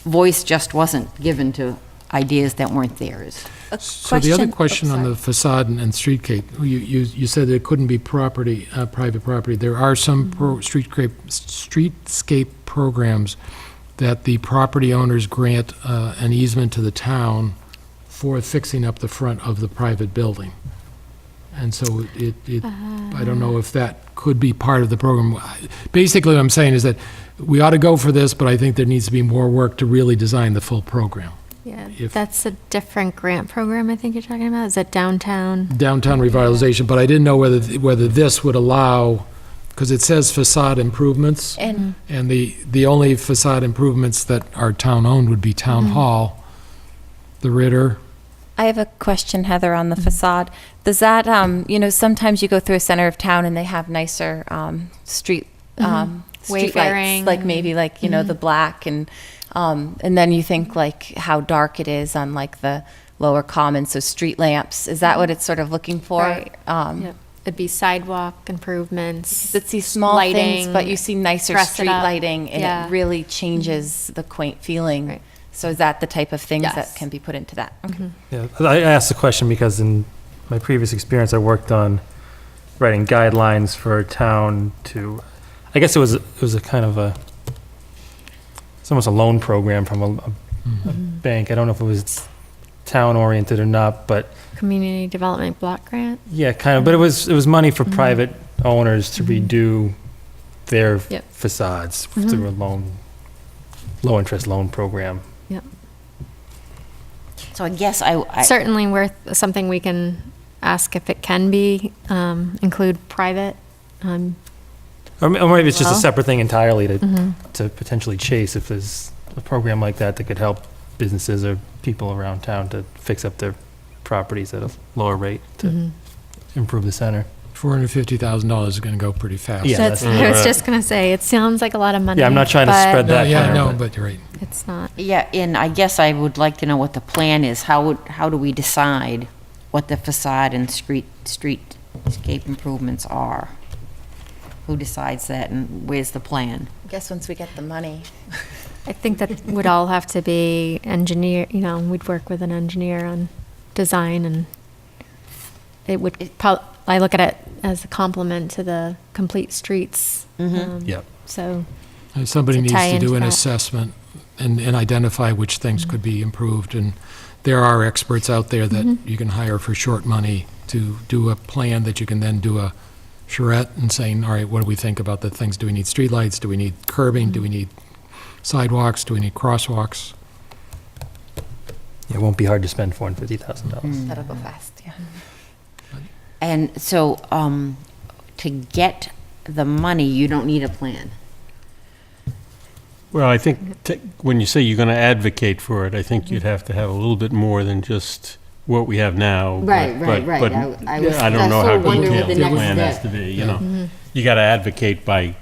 voice just wasn't given to ideas that weren't theirs. So the other question on sorry. the facade and streetscape, you said it couldn't be property, private property. There are some streetscape programs that the property owners grant an easement to the town for fixing up the front of the private building. And so I don't know if that could be part of the program. Basically, what I'm saying is that we ought to go for this, but I think there needs to be more work to really design the full program. Yeah, If- that's a different grant program I think you're talking about. Is that downtown? Downtown revitalization, but I didn't know whether this would allow, because it says facade improvements, And and the only facade improvements that are town-owned would be Town Hall, the Ritter. I have a question, Heather, on the facade. Does that, sometimes you go through a center of town and they have nicer street Wayfaring. lights, like maybe the black and then you think like how dark it is on like the lower common, so street lamps. Is that what it's sort of looking for? Right. Yep. It'd be sidewalk improvements. It's these small things, lighting, but you see nicer dress it street up. lighting, and Yeah. it really changes the quaint feeling. Right. So is that the type of things Yes. that can be put into that? Okay. Yeah, I asked the question because in my previous experience, I worked on writing guidelines for a town to, I guess it was a kind of it's almost a loan program from a bank. I don't know if it was town-oriented or not, but Community Development Block Grant. yeah, kind of. But it was money for private owners to redo their Yep. facades through a low-interest loan program. Yep. So I guess I Certainly worth something we can ask if it can be, include private Or maybe it's just a Well. separate thing entirely Mhm. to potentially chase if there's a program like that that could help businesses or people around town to fix up their properties at a lower rate to Mhm. improve the center. $450,000 is going to go pretty fast. Yeah, That's, I was just gonna say, it sounds like a lot of money. Yeah, I'm not trying to but spread No, that. yeah, kind no, of, but you're right. It's not. Yeah, and I guess I would like to know what the plan is. How do we decide what the facade and streetscape improvements are? Who decides that, and where's the plan? I guess once we get the money. I think that would all have to be engineer, we'd work with an engineer on design, and it would, I look at it as a complement to the complete streets. Yep. So, Somebody to needs tie to do into an that. assessment and identify which things could be improved. And there are experts out there that you can hire for short money to do a plan that you can then do a charrette and saying, all right, what do we think about the things? Do we need streetlights? Do we need curbing? Do we need sidewalks? Do we need crosswalks? It won't be hard to spend $450,000. That'll go fast, yeah. And so, to get the money, you don't need a plan. Well, I think when you say you're going to advocate for it, I think you'd have to have a little bit more than just what we have now. Right, but- right, right. but I was- I don't I know sort how of wonder what detailed the the next plan has step- to be, you know? You got to advocate by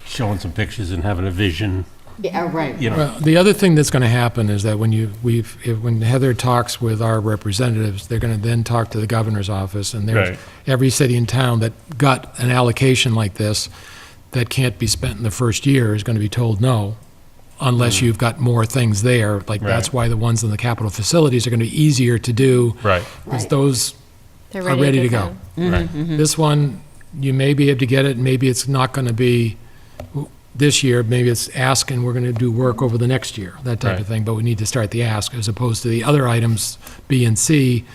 showing some pictures and having a vision, Yeah, right. you know? Well, the other thing that's going to happen is that when when Heather talks with our representatives, they're going to then talk to the governor's office, and there's Right. every city in town that got an allocation like this that can't be spent in the first year is going to be told no, unless you've got more things there. Like, that's Right. why the ones in the capital facilities are going to be easier to do, Right. because Right. those they're are ready to go. Right. This one, you may be able to get it, maybe it's not going to be this year, maybe it's ask and we're going to do work over the next year, that type Right. of thing, but we need to start the ask, as opposed to the other items, B and C.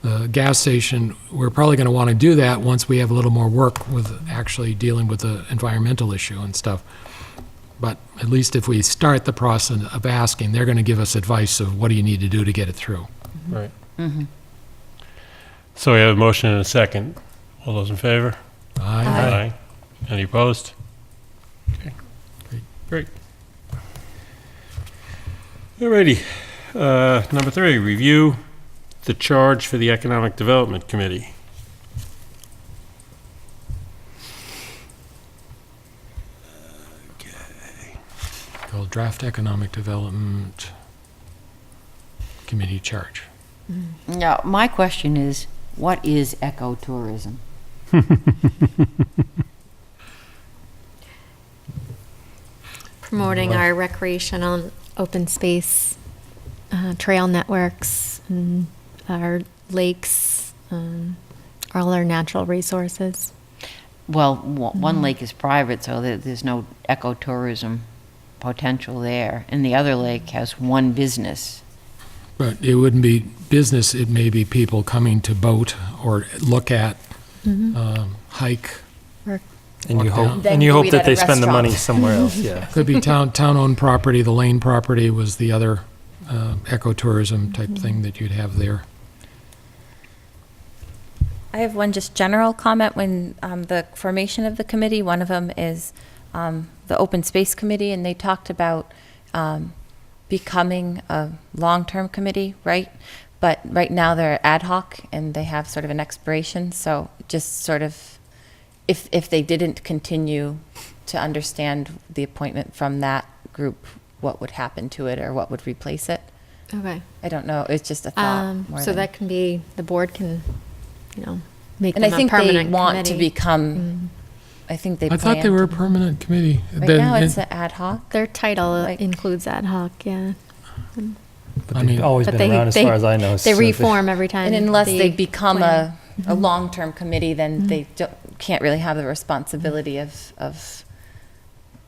The gas station, we're probably going to want to do that once we have a little more work with actually dealing with the environmental issue and stuff. But at least if we start the process of asking, they're going to give us advice of what do you need to do to get it through. Right. So we have a motion and a second. All those in favor? Aye. Any opposed? Okay. Great. All righty. Number 3, review the charge for the Economic Development Committee. Called Draft Economic Development Committee Charge. Now, my question is, what is ecotourism? promoting our recreational open space, trail networks, and our lakes, all our natural resources. Well, one lake is private, so there's no ecotourism potential there, and the other lake has one business. But it wouldn't be business, it may be people coming to boat or look at, hike. And you Walk down. hope, Then and you you hope eat that at a they spend the money restaurant. somewhere else, yeah. Could be town-owned property, the Lane property was the other ecotourism type thing that you'd have there. I have one just general comment when the formation of the committee. One of them is the Open Space Committee, and they talked about becoming a long-term committee, right? But right now they're ad hoc and they have sort of an expiration. So just sort of, if they didn't continue to understand the appointment from that group, what would happen to it or what would replace it? Okay. I don't know. It's just a thought. more So than- that can be, the board can, make And I them a think they permanent want to committee. become, I think they I plan. thought they were a to- permanent committee. Right Then now, it- it's an ad hoc. Their title Like- includes ad hoc, yeah. But I they've mean- always But been around as far as I know. They so reform every time. And unless they become plan. a long-term committee, then they can't really have the responsibility of,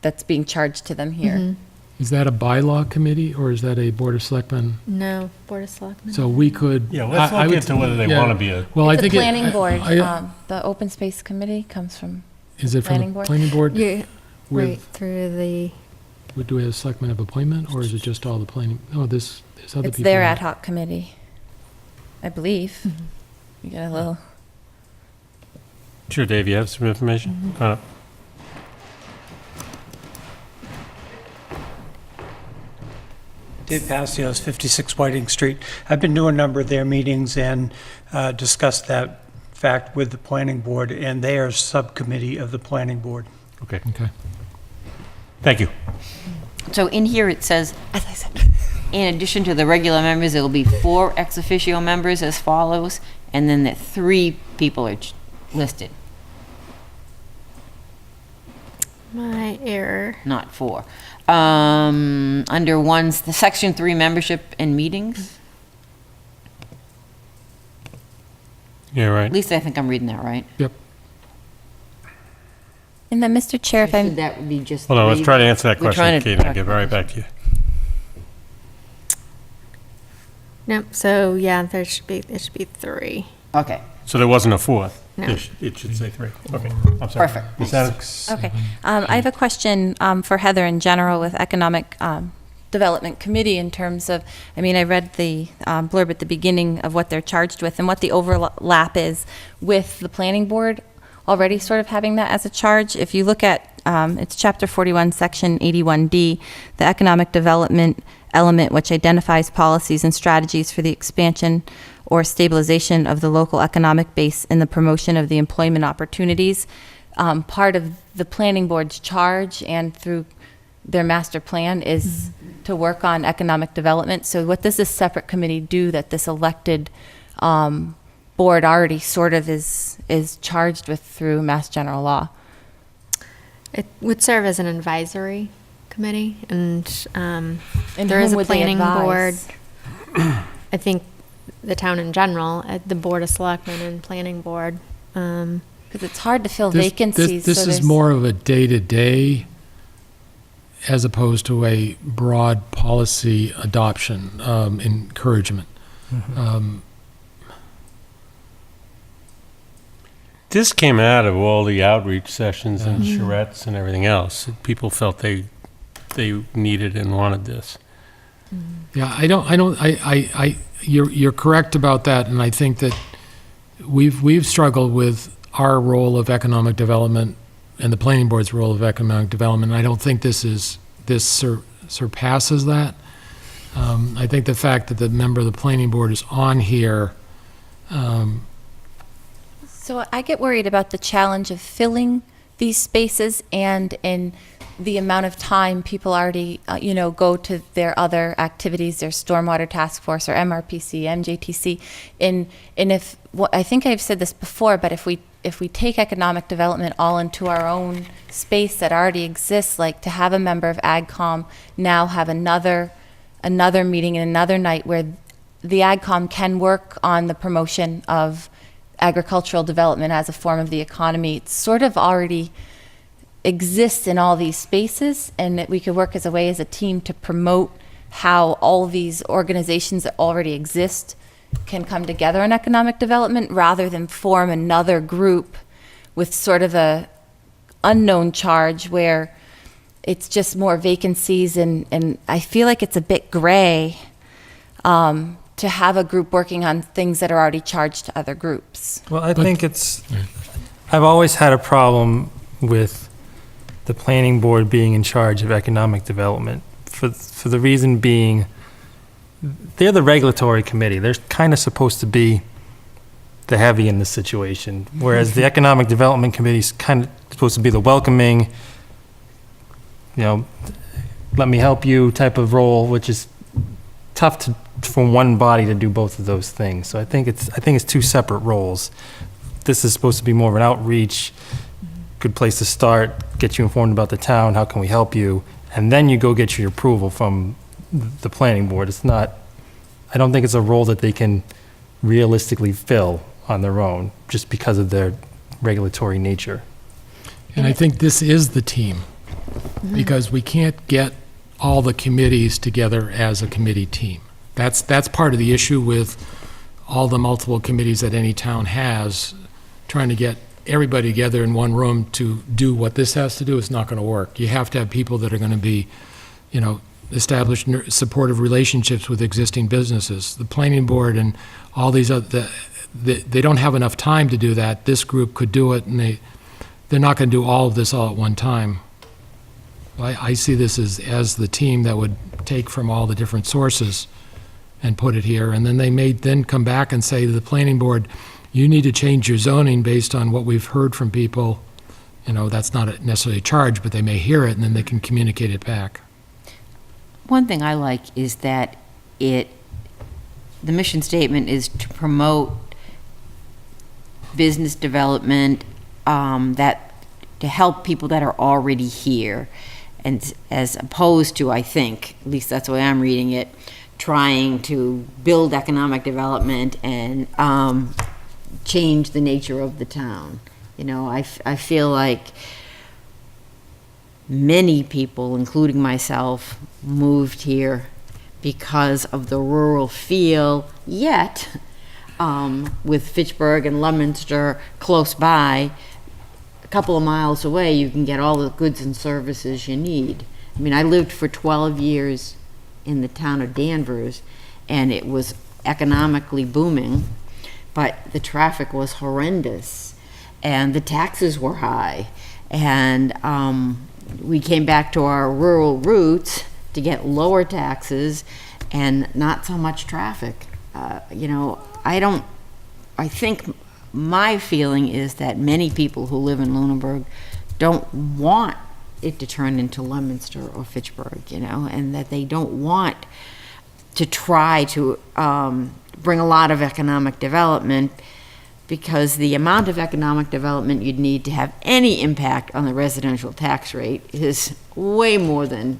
that's being charged to them here. Is that a bylaw committee, or is that a Board of Selectmen? No, Board of Selectmen. So we could. Yeah, let's I look would- into whether they yeah. want to be a, Well, I The think. planning board, I- the open space committee comes from, Is it from planning the board? planning board? Yeah, With- right, through the, Do we have selectmen of appointment, or is it just all the planning? Oh, there's other people. it's their on ad it. hoc committee, I believe. You got a little, sure, Dave, you have some information? Dave Passios, 56 Whiting Street. I've been to a number of their meetings and discussed that fact with the planning board, and they are a subcommittee of the planning board. Okay. Okay. Thank you. So in here, it says, as I said, in addition to the regular members, there will be 4 ex officio members as follows, and then the 3 people are listed, My error. not 4. Under the section 3, membership and meetings. Yeah, right. At least I think I'm reading that right. Yep. And then, Mr. Chair, if So I'm, that would be just. Hold on, let's 3. try to answer that We're trying question, to- Kate. I'll get right back to you. Nope, so yeah, it should be 3. Okay, So there wasn't a 4th? No. It should say 3. Okay, I'm sorry. perfect. Is that okay. I have a question for Heather in general with Economic Development Committee in terms of, I mean, I read the blurb at the beginning of what they're charged with and what the overlap is with the planning board already sort of having that as a charge. If you look at, it's Chapter 41, Section 81D, the economic development element which identifies policies and strategies for the expansion or stabilization of the local economic base and the promotion of the employment opportunities. Part of the planning board's charge and through their master plan is to work on economic development. So what does this separate committee do that this elected board already sort of is charged with through Mass General Law? It would serve as an advisory committee, and And there is whom a would they planning board. advise? I think the town in general, the Board of Selectmen and Planning Board. Because it's hard to fill This- vacancies. This so is there's- more of a day-to-day as opposed to a broad policy adoption, encouragement. This came out of all the outreach sessions and charrettes and everything else. People felt they needed and wanted this. Yeah, you're correct about that, and I think that we've struggled with our role of economic development and the planning board's role of economic development. I don't think this surpasses that. I think the fact that the member of the planning board is on here, So I get worried about the challenge of filling these spaces and in the amount of time people already, go to their other activities, their Stormwater Task Force or MRPC, MJTC. And if, I think I've said this before, but if we take economic development all into our own space that already exists, like to have a member of AgCom now have another meeting and another night where the AgCom can work on the promotion of agricultural development as a form of the economy. It sort of already exists in all these spaces, and that we could work as a team to promote how all these organizations that already exist can come together in economic development rather than form another group with sort of a unknown charge where it's just more vacancies, and I feel like it's a bit gray to have a group working on things that are already charged to other groups. Well, I think I've always had a problem with the planning board being in charge of economic development for the reason being they're the regulatory committee. They're kind of supposed to be the heavy in this situation, whereas the economic development committee is kind of supposed to be the welcoming, let me help you type of role, which is tough for one body to do both of those things. So I think it's 2 separate roles. This is supposed to be more of an outreach, good place to start, get you informed about the town, how can we help you, and then you go get your approval from the planning board. I don't think it's a role that they can realistically fill on their own, just because of their regulatory nature. and I think this is the team, because we can't get all the committees together as a committee team. That's part of the issue with all the multiple committees that any town has. Trying to get everybody together in one room to do what this has to do is not going to work. You have to have people that are going to be, establish supportive relationships with existing businesses. The planning board and all these other, they don't have enough time to do that. This group could do it, and they're not going to do all of this all at one time. I see this as the team that would take from all the different sources and put it here, and then they may then come back and say to the planning board, you need to change your zoning based on what we've heard from people. That's not necessarily a charge, but they may hear it, and then they can communicate it back. One thing I like is that the mission statement is to promote business development, to help people that are already here, and as opposed to, I think, at least that's the way I'm reading it, trying to build economic development and change the nature of the town. I feel like many people, including myself, moved here because of the rural feel, yet with Fitchburg and Leominster close by, a couple of miles away, you can get all the goods and services you need. I mean, I lived for 12 years in the town of Danvers, and it was economically booming, but the traffic was horrendous, and the taxes were high, and we came back to our rural roots to get lower taxes and not so much traffic. I think my feeling is that many people who live in Lunenburg don't want it to turn into Leominster or Fitchburg, and that they don't want to try to bring a lot of economic development, because the amount of economic development you'd need to have any impact on the residential tax rate is way more than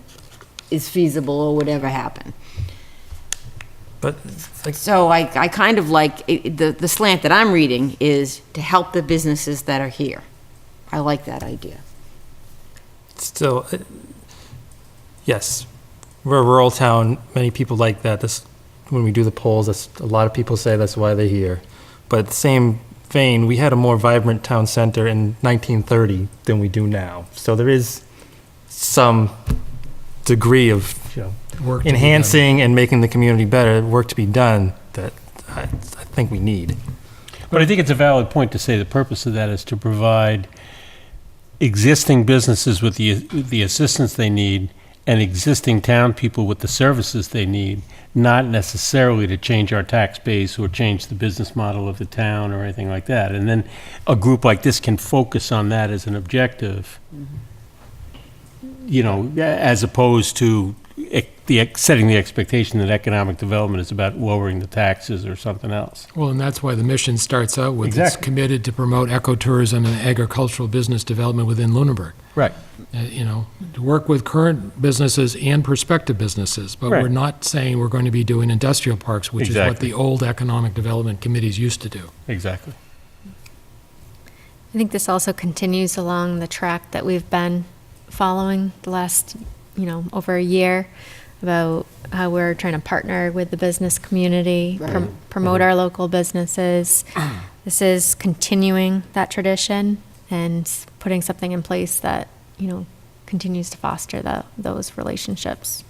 is feasible or would ever happen. But So I kind of like, the slant that I'm reading is to help the businesses that are here. I like that idea. still, yes, we're a rural town. Many people like that. When we do the polls, a lot of people say that's why they're here. But at the same vein, we had a more vibrant town center in 1930 than we do now. So there is some degree of Work to be enhancing and making the community better, work to be done that I think we need. But I think it's a valid point to say the purpose of that is to provide existing businesses with the assistance they need and existing town people with the services they need, not necessarily to change our tax base or change the business model of the town or anything like that. And then a group like this can focus on that as an objective, as opposed to setting the expectation that economic development is about lowering the taxes or something else. Well, and that's why the mission starts out with, it's Exactly. committed to promote ecotourism and agricultural business development within Lunenburg. Right. To work with current businesses and prospective businesses, but we're Right. not saying we're going to be doing industrial parks, which is what Exactly. the old economic development committees used to do. Exactly. I think this also continues along the track that we've been following the last, over a year, about how we're trying to partner with the business community, promote our local businesses. This is continuing that tradition and putting something in place that, continues to foster those relationships.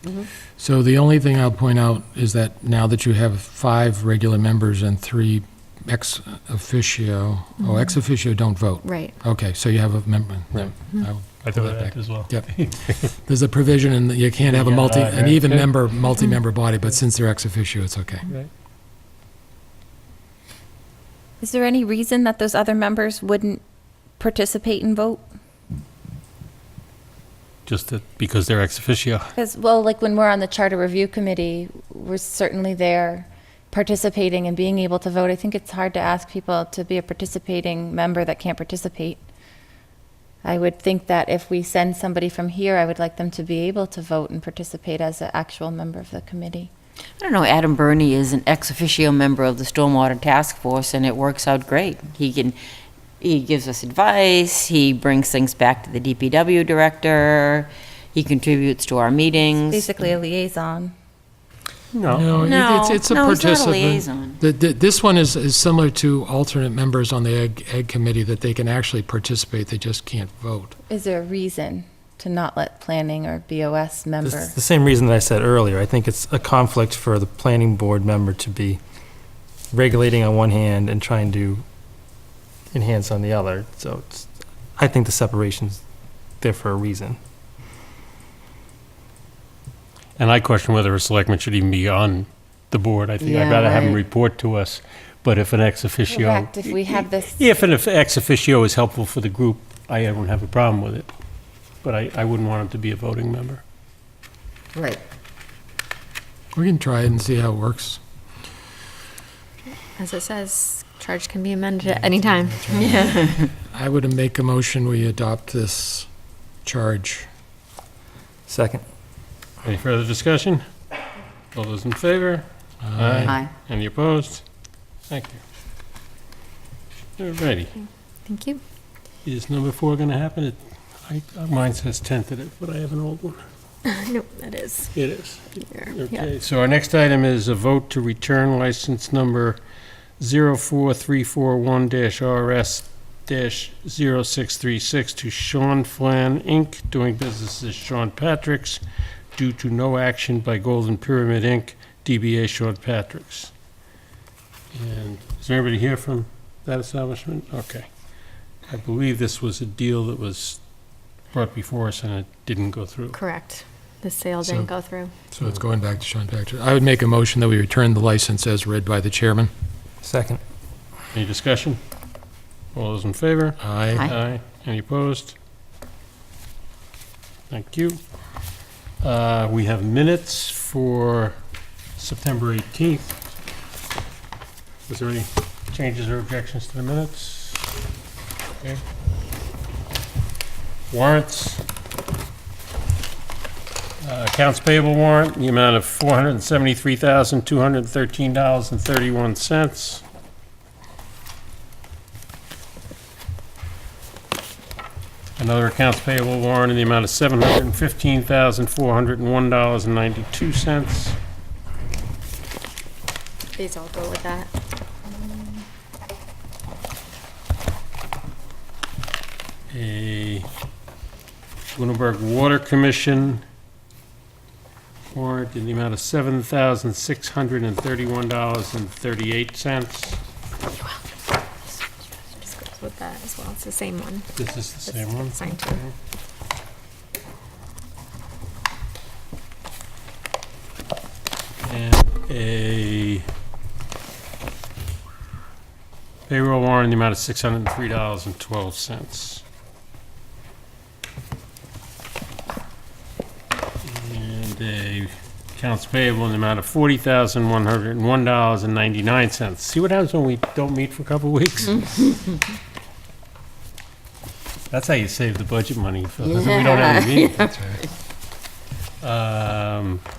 So the only thing I'll point out is that now that you have 5 regular members and 3 ex officio, ex officio don't vote. Right. Okay, so you have a member. Right. I pull thought that back. that as well. Yep. There's a provision in that you can't have an even member, multi-member body, but since they're ex officio, it's okay. Right. Is there any reason that those other members wouldn't participate and vote? Just because they're ex officio. Because, like when we're on the Charter Review Committee, we're certainly there participating and being able to vote. I think it's hard to ask people to be a participating member that can't participate. I would think that if we send somebody from here, I would like them to be able to vote and participate as an actual member of the committee. I don't know, Adam Burney is an ex officio member of the Stormwater Task Force, and it works out great. He gives us advice, he brings things back to the DPW director, he contributes to our meetings. Basically a liaison. No, it's a no, he's not a participant. liaison. This one is similar to alternate members on the Ag Committee, that they can actually participate, they just can't vote. Is there a reason to not let planning or BOS member? It's the same reason that I said earlier. I think it's a conflict for the planning board member to be regulating on one hand and trying to enhance on the other. So I think the separation's there for a reason. And I question whether a selectman should even be on the board. I think I'd Yeah, rather have him right. report to us. But if an ex officio. Correct, if we have this- If an ex officio is helpful for the group, I don't have a problem with it. But I wouldn't want him to be a voting member. Right. We can try it and see how it works. As it says, charge can be amended at any time. I would make a motion, we adopt this charge. Second. Any further discussion? All those in favor? Aye. Any opposed? Thank you. All righty. Thank you. Is number 4 going to happen? Mine says tentative, but I have an old one. Nope, that is. It is. Here. Okay, so our next item is a vote to return license number 04341-RS-0636 to Sean Flan, Inc., doing business as Sean Patrick's, due to no action by Golden Pyramid, Inc., DBA Sean Patrick's. And is there anybody here from that establishment? Okay. I believe this was a deal that was brought before us and it didn't go through. Correct. The sale So- didn't go through. So it's going back to Sean Patrick. I would make a motion that we return the license as read by the chairman. Second. Any discussion? All those in favor? Aye. Aye. Any opposed? Thank you. We have minutes for September 18th. Was there any changes or objections to the minutes? Okay. Warrants. Accounts payable warrant, in the amount of $473,213.31. Another accounts payable warrant in the amount of $715,401.92. These all go with that. A Lunenburg Water Commission warrant in the amount of $7,631.38. This goes with that as well. It's the same one. This is the same one? Signed too. And a payroll warrant in the amount of $603.12. And a accounts payable in the amount of $40,101.99. See what happens when we don't meet for a couple of weeks? That's how you save the budget money, Phil. We don't have any meetings.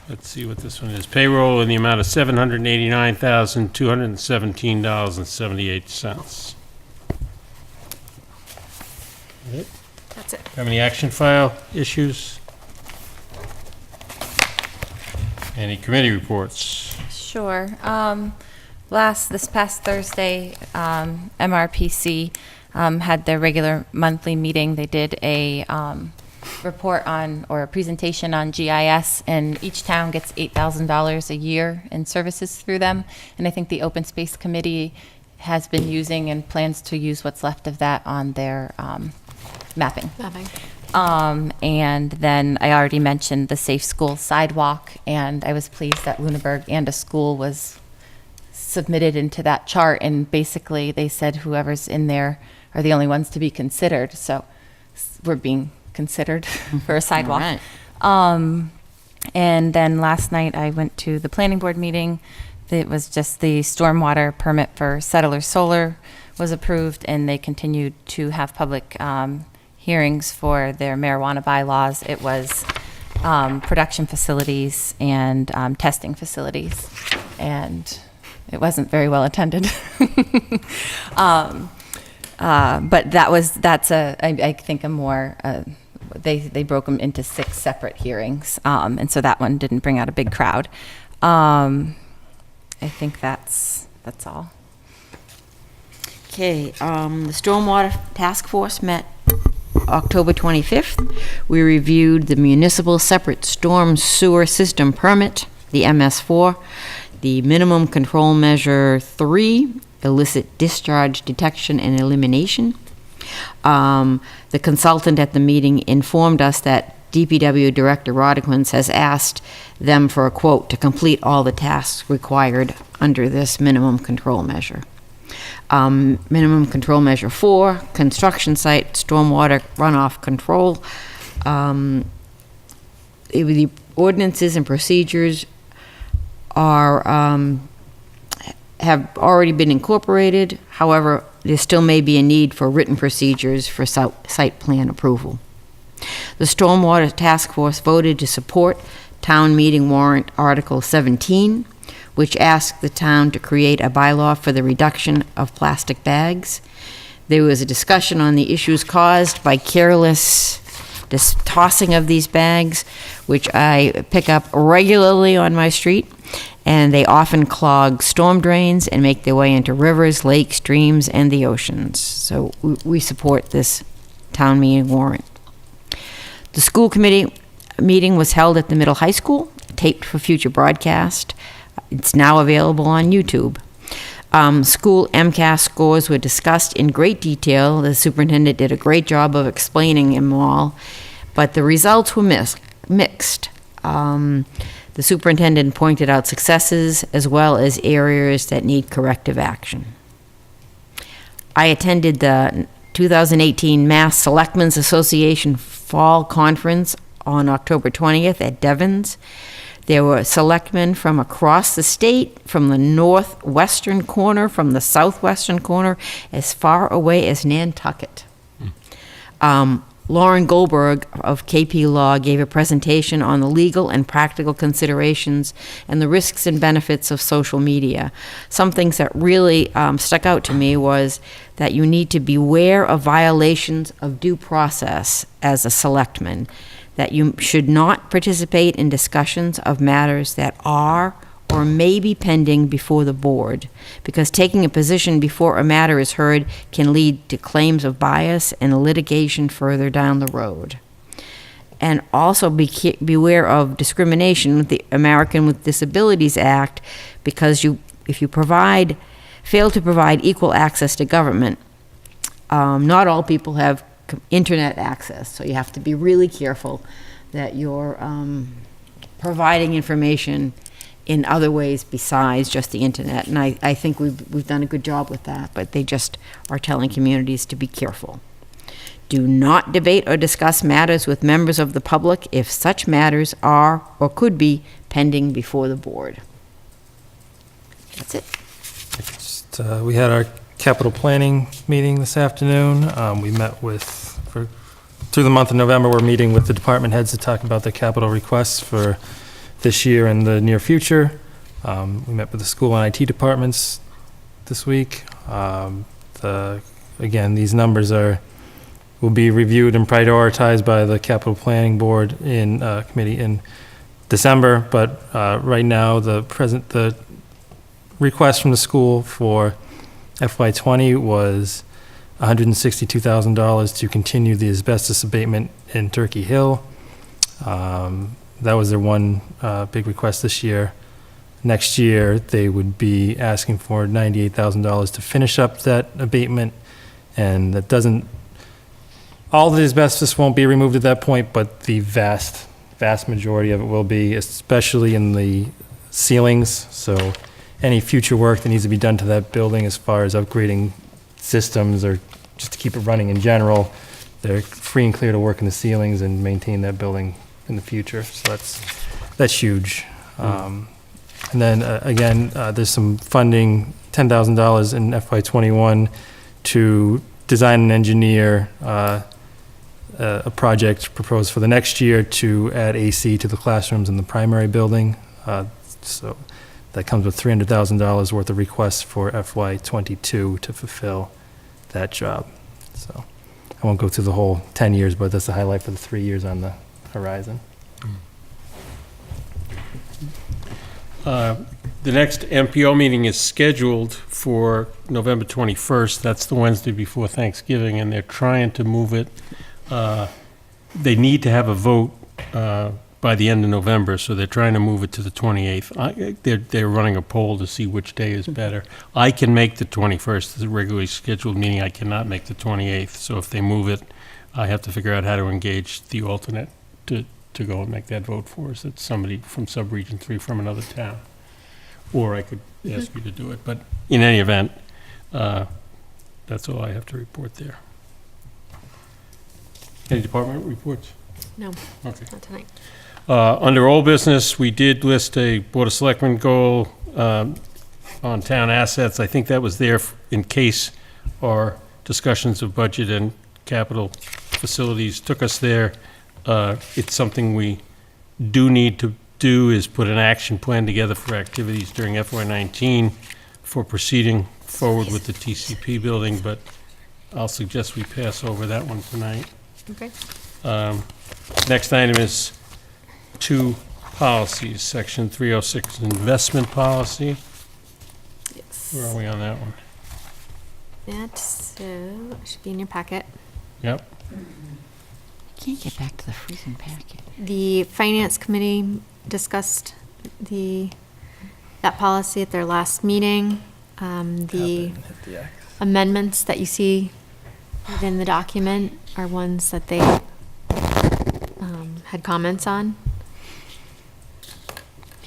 Let's see what this one is. Payroll in the amount of $789,217.78. That's it. Have any action file issues? Any committee reports? Sure. This past Thursday, MRPC had their regular monthly meeting. They did a report on, or a presentation on GIS, and each town gets $8,000 a year in services through them. And I think the Open Space Committee has been using and plans to use what's left of that on their mapping. And then I already mentioned the Safe School Sidewalk, and I was pleased that Lunenburg and a school was submitted into that chart, and basically they said whoever's in there are the only ones to be considered, so we're being considered for a sidewalk. All right. And then last night I went to the planning board meeting. It was just the stormwater permit for Settler Solar was approved, and they continued to have public hearings for their marijuana bylaws. It was production facilities and testing facilities, and it wasn't very well attended. But that's I think a more, they broke them into 6 separate hearings, and so that one didn't bring out a big crowd. I think that's all. Okay, the Stormwater Task Force met October 25th. We reviewed the municipal separate storm sewer system permit, the MS4, the minimum control measure 3, illicit discharge detection and elimination. The consultant at the meeting informed us that DPW Director Rodquins has asked them for a quote to complete all the tasks required under this minimum control measure. Minimum control measure 4, construction site stormwater runoff control. The ordinances and procedures have already been incorporated. However, there still may be a need for written procedures for site plan approval. The Stormwater Task Force voted to support town meeting warrant Article 17, which asked the town to create a bylaw for the reduction of plastic bags. There was a discussion on the issues caused by careless tossing of these bags, which I pick up regularly on my street, and they often clog storm drains and make their way into rivers, lakes, streams, and the oceans. So we support this town meeting warrant. The school committee meeting was held at the middle high school, taped for future broadcast. It's now available on YouTube. School MCAS scores were discussed in great detail. The superintendent did a great job of explaining them all, but the results were mixed. The superintendent pointed out successes as well as areas that need corrective action. I attended the 2018 Mass Selectmen's Association Fall Conference on October 20th at Devon's. There were selectmen from across the state, from the northwestern corner, from the southwestern corner, as far away as Nantucket. Lauren Goldberg of KP Law gave a presentation on the legal and practical considerations and the risks and benefits of social media. Some things that really stuck out to me was that you need to beware of violations of due process as a selectman, that you should not participate in discussions of matters that are or may be pending before the board, because taking a position before a matter is heard can lead to claims of bias and litigation further down the road. And also beware of discrimination with the American with Disabilities Act, because if you fail to provide equal access to government, not all people have internet access, so you have to be really careful that you're providing information in other ways besides just the internet. And I think we've done a good job with that, but they just are telling communities to be careful. Do not debate or discuss matters with members of the public if such matters are or could be pending before the board. That's it. We had our capital planning meeting this afternoon. We met through the month of November, we're meeting with the department heads to talk about their capital requests for this year and the near future. We met with the school and IT departments this week. Again, these numbers will be reviewed and prioritized by the capital planning board committee in December. But right now, the request from the school for FY20 was $162,000 to continue the asbestos abatement in Turkey Hill. That was their one big request this year. Next year, they would be asking for $98,000 to finish up that abatement, and that doesn't, all the asbestos won't be removed at that point, but the vast majority of it will be, especially in the ceilings. So any future work that needs to be done to that building as far as upgrading systems or just to keep it running in general, they're free and clear to work in the ceilings and maintain that building in the future. So that's huge. And then again, there's some funding, $10,000 in FY21 to design and engineer a project proposed for the next year to add AC to the classrooms in the primary building. So that comes with $300,000 worth of requests for FY22 to fulfill that job. So I won't go through the whole 10 years, but that's the highlight for the 3 years on the horizon. The next MPO meeting is scheduled for November 21st. That's the Wednesday before Thanksgiving, and they're trying to move it. They need to have a vote by the end of November, so they're trying to move it to the 28th. They're running a poll to see which day is better. I can make the 21st, the regularly scheduled meeting. I cannot make the 28th, so if they move it, I have to figure out how to engage the alternate to go and make that vote for us. It's somebody from Subregion 3 from another town. Or I could ask you to do it, but in any event, that's all I have to report there. Any department reports? No, Okay. not tonight. Under old business, we did list a Board of Selectmen goal on town assets. I think that was there in case our discussions of budget and capital facilities took us there. It's something we do need to do, is put an action plan together for activities during FY19 for proceeding forward with the TCP building, but I'll suggest we pass over that one tonight. Okay. Next item is 2 policies, Section 306 investment policy. Yes. Where are we on that one? That should be in your packet. Yep. Can't get back to the freezing packet. The Finance Committee discussed that policy at their last meeting. The amendments that you see within the document are ones that they had comments on.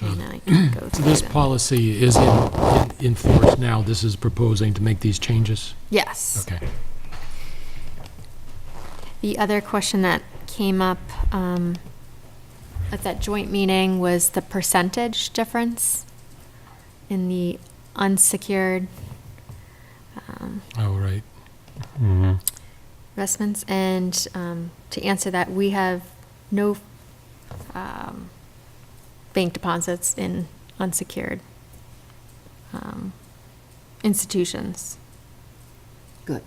And I can go through This them. policy is in force now. This is proposing to make these changes? Yes. Okay. The other question that came up at that joint meeting was the percentage difference in the unsecured Oh, right. investments. And to answer that, we have no bank deposits in unsecured institutions. Good.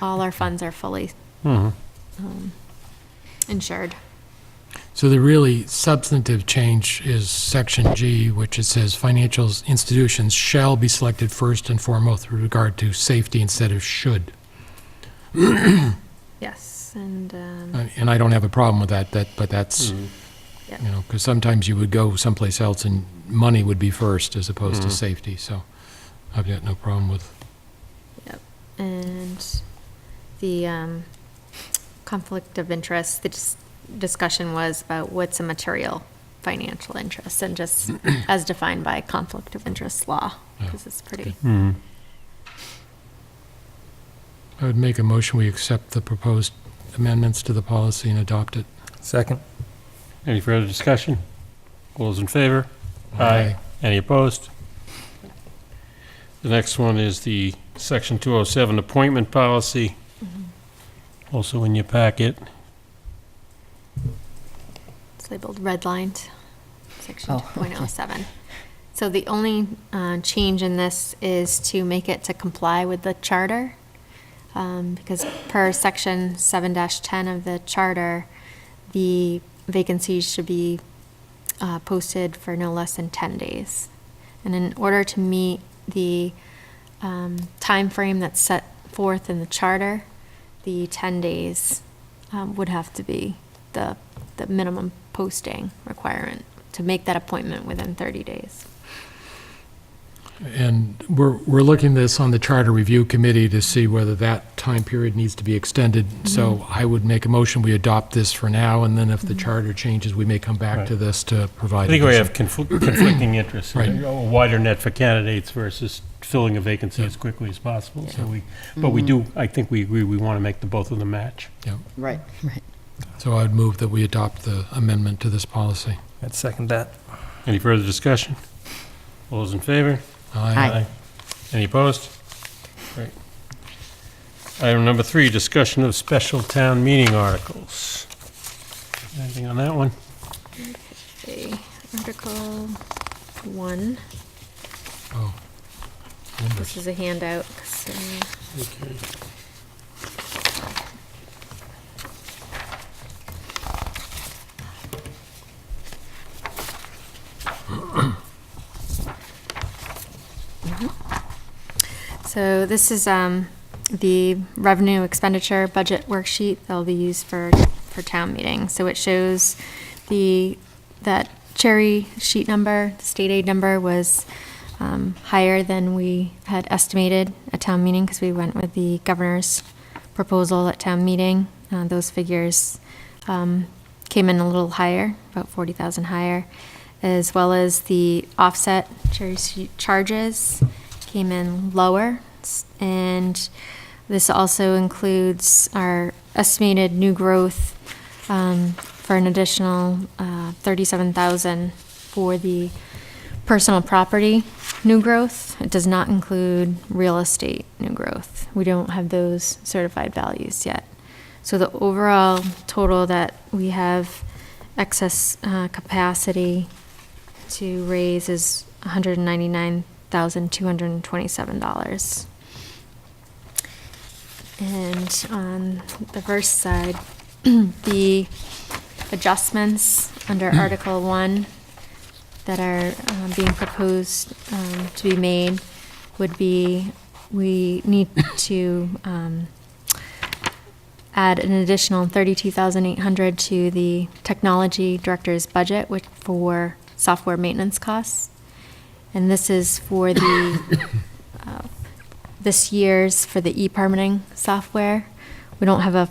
All our funds are fully insured. So the really substantive change is Section G, which it says financial institutions shall be selected first and foremost with regard to safety instead of should. Yes, and And I don't have a problem with that, but that's, Yep. you know, because sometimes you would go someplace else and money would be first as opposed to safety, so I've got no problem with. Yep, and the conflict of interest, the discussion was about what's a material financial interest, and just as defined by conflict of interest law, because it's pretty. I would make a motion, we accept the proposed amendments to the policy and adopt it. Second. Any further discussion? All those in favor? Aye. Any opposed? The next one is the Section 207 appointment policy, also in your packet. It's labeled redlined, section Oh, 2.07. So the only change in this is to make it to comply with the charter, because per section 7-10 of the charter, the vacancies should be posted for no less than 10 days. And in order to meet the time frame that's set forth in the charter, the 10 days would have to be the minimum posting requirement to make that appointment within 30 days. And we're looking this on the Charter Review Committee to see whether that time period needs to be extended. So I would make a motion, we adopt this for now, and then if the charter changes, we may come back to this to provide. I think we have additional- conflicting interests. Right. A wider net for candidates versus filling a vacancy as quickly as possible. So but we do, I think we agree, we want to make the both of them match. Right, right. So I would move that we adopt the amendment to this policy. I'd second that. Any further discussion? All those in favor? Aye. Any opposed? Great. Item number 3, discussion of special town meeting articles. Anything on that one? Okay, Article 1, Oh. this is a handout, so So this is the revenue expenditure budget worksheet that'll be used for town meeting. So it shows that cherry sheet number, the state aid number was higher than we had estimated at town meeting because we went with the governor's proposal at town meeting. Those figures came came in a little higher, about 40,000 higher, as well as the offset charges came in lower. And this also includes our estimated new growth for an additional 37,000 for the personal property new growth. It does not include real estate new growth. We don't have those certified values yet. So the overall total that we have excess capacity to raise is $199,227. And on the first side, the adjustments under Article 1 that are being proposed to be made would be, we need to add an additional $32,800 to the technology director's budget for software maintenance costs. And this is for the this year's for the e-permitting software. We don't have a,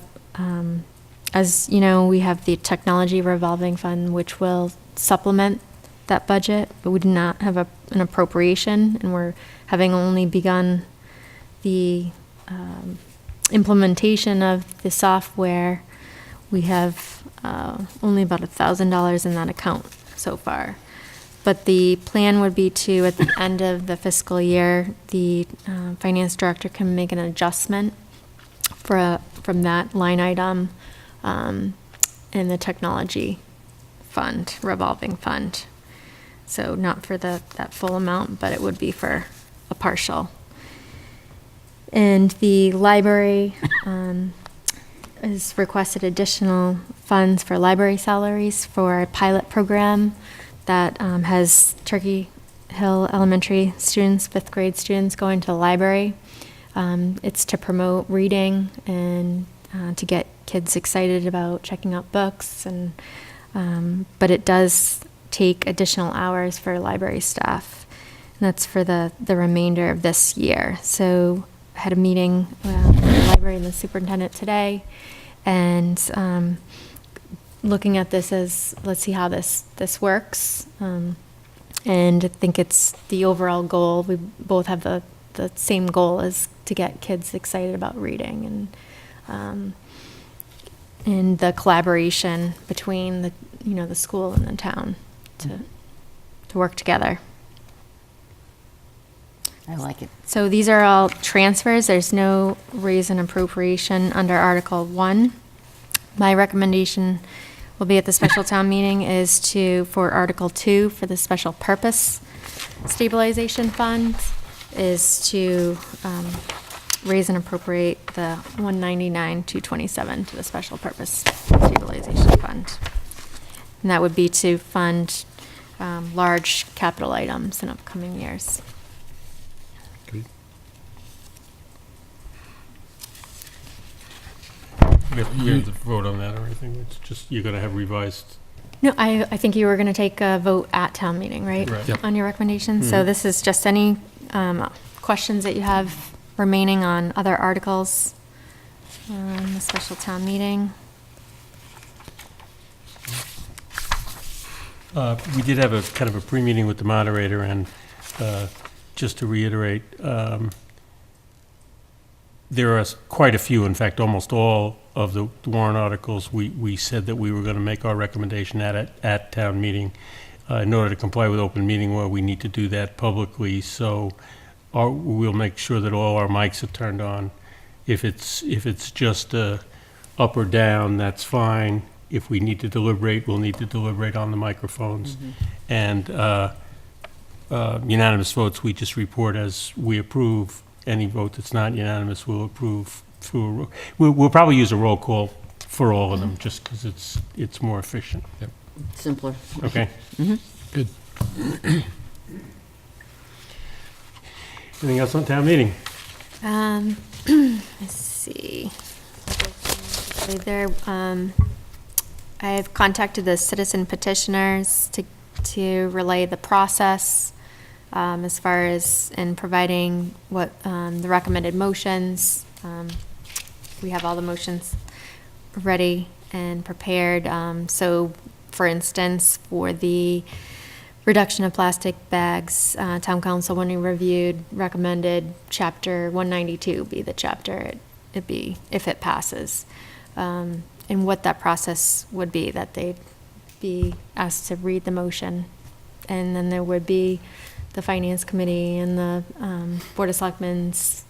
as you know, we have the technology revolving fund, which will supplement that budget, but we do not have an appropriation, and we're having only begun the implementation of the software. We have only about $1,000 in that account so far. But the plan would be to, at the end of the fiscal year, the finance director can make an adjustment from that line item in the technology fund, revolving fund. So not for that full amount, but it would be for a partial. And the library has requested additional funds for library salaries for a pilot program that has Turkey Hill Elementary students, 5th grade students, going to the library. It's to promote reading and to get kids excited about checking out books, and but it does take additional hours for library staff. And that's for the remainder of this year. So I had a meeting with the library and the superintendent today, and looking at this as, let's see how this works. And I think it's the overall goal. We both have the same goal, is to get kids excited about reading, and the collaboration between the school and the town to work together. I like it. So these are all transfers. There's no raise and appropriation under Article 1. My recommendation will be at the special town meeting is for Article 2, for the special purpose stabilization fund, is to raise and appropriate the $199,227 to the special purpose stabilization fund. And that would be to fund large capital items in upcoming years. We have to vote on that or anything? It's just, you're going to have revised? No, I think you were going to take a vote at town meeting, right? Right. Yep. On your recommendation. So this is just any questions that you have remaining on other articles on the special town meeting. We did have a kind of a pre-meeting with the moderator, and just to reiterate, there are quite a few, in fact, almost all of the warrant articles, we said that we were going to make our recommendation at town meeting. In order to comply with open meeting law, we need to do that publicly, so we'll make sure that all our mics are turned on. If it's just up or down, that's fine. If we need to deliberate, we'll need to deliberate on the microphones. And unanimous votes, we just report as we approve. Any vote that's not unanimous, we'll approve through we'll probably use a roll call for all of them, just because it's more efficient. Yep. Simpler. Okay. Good. Anything else on town meeting? Let's see. I've contacted the citizen petitioners to relay the process as far as in providing what the recommended motions. We have all the motions ready and prepared. So, for instance, for the reduction of plastic bags, town council, when we reviewed, recommended chapter 192 be the chapter it be if it passes. And what that process would be, that they'd be asked to read the motion. And then there would be the finance committee and the Board of Selectmen's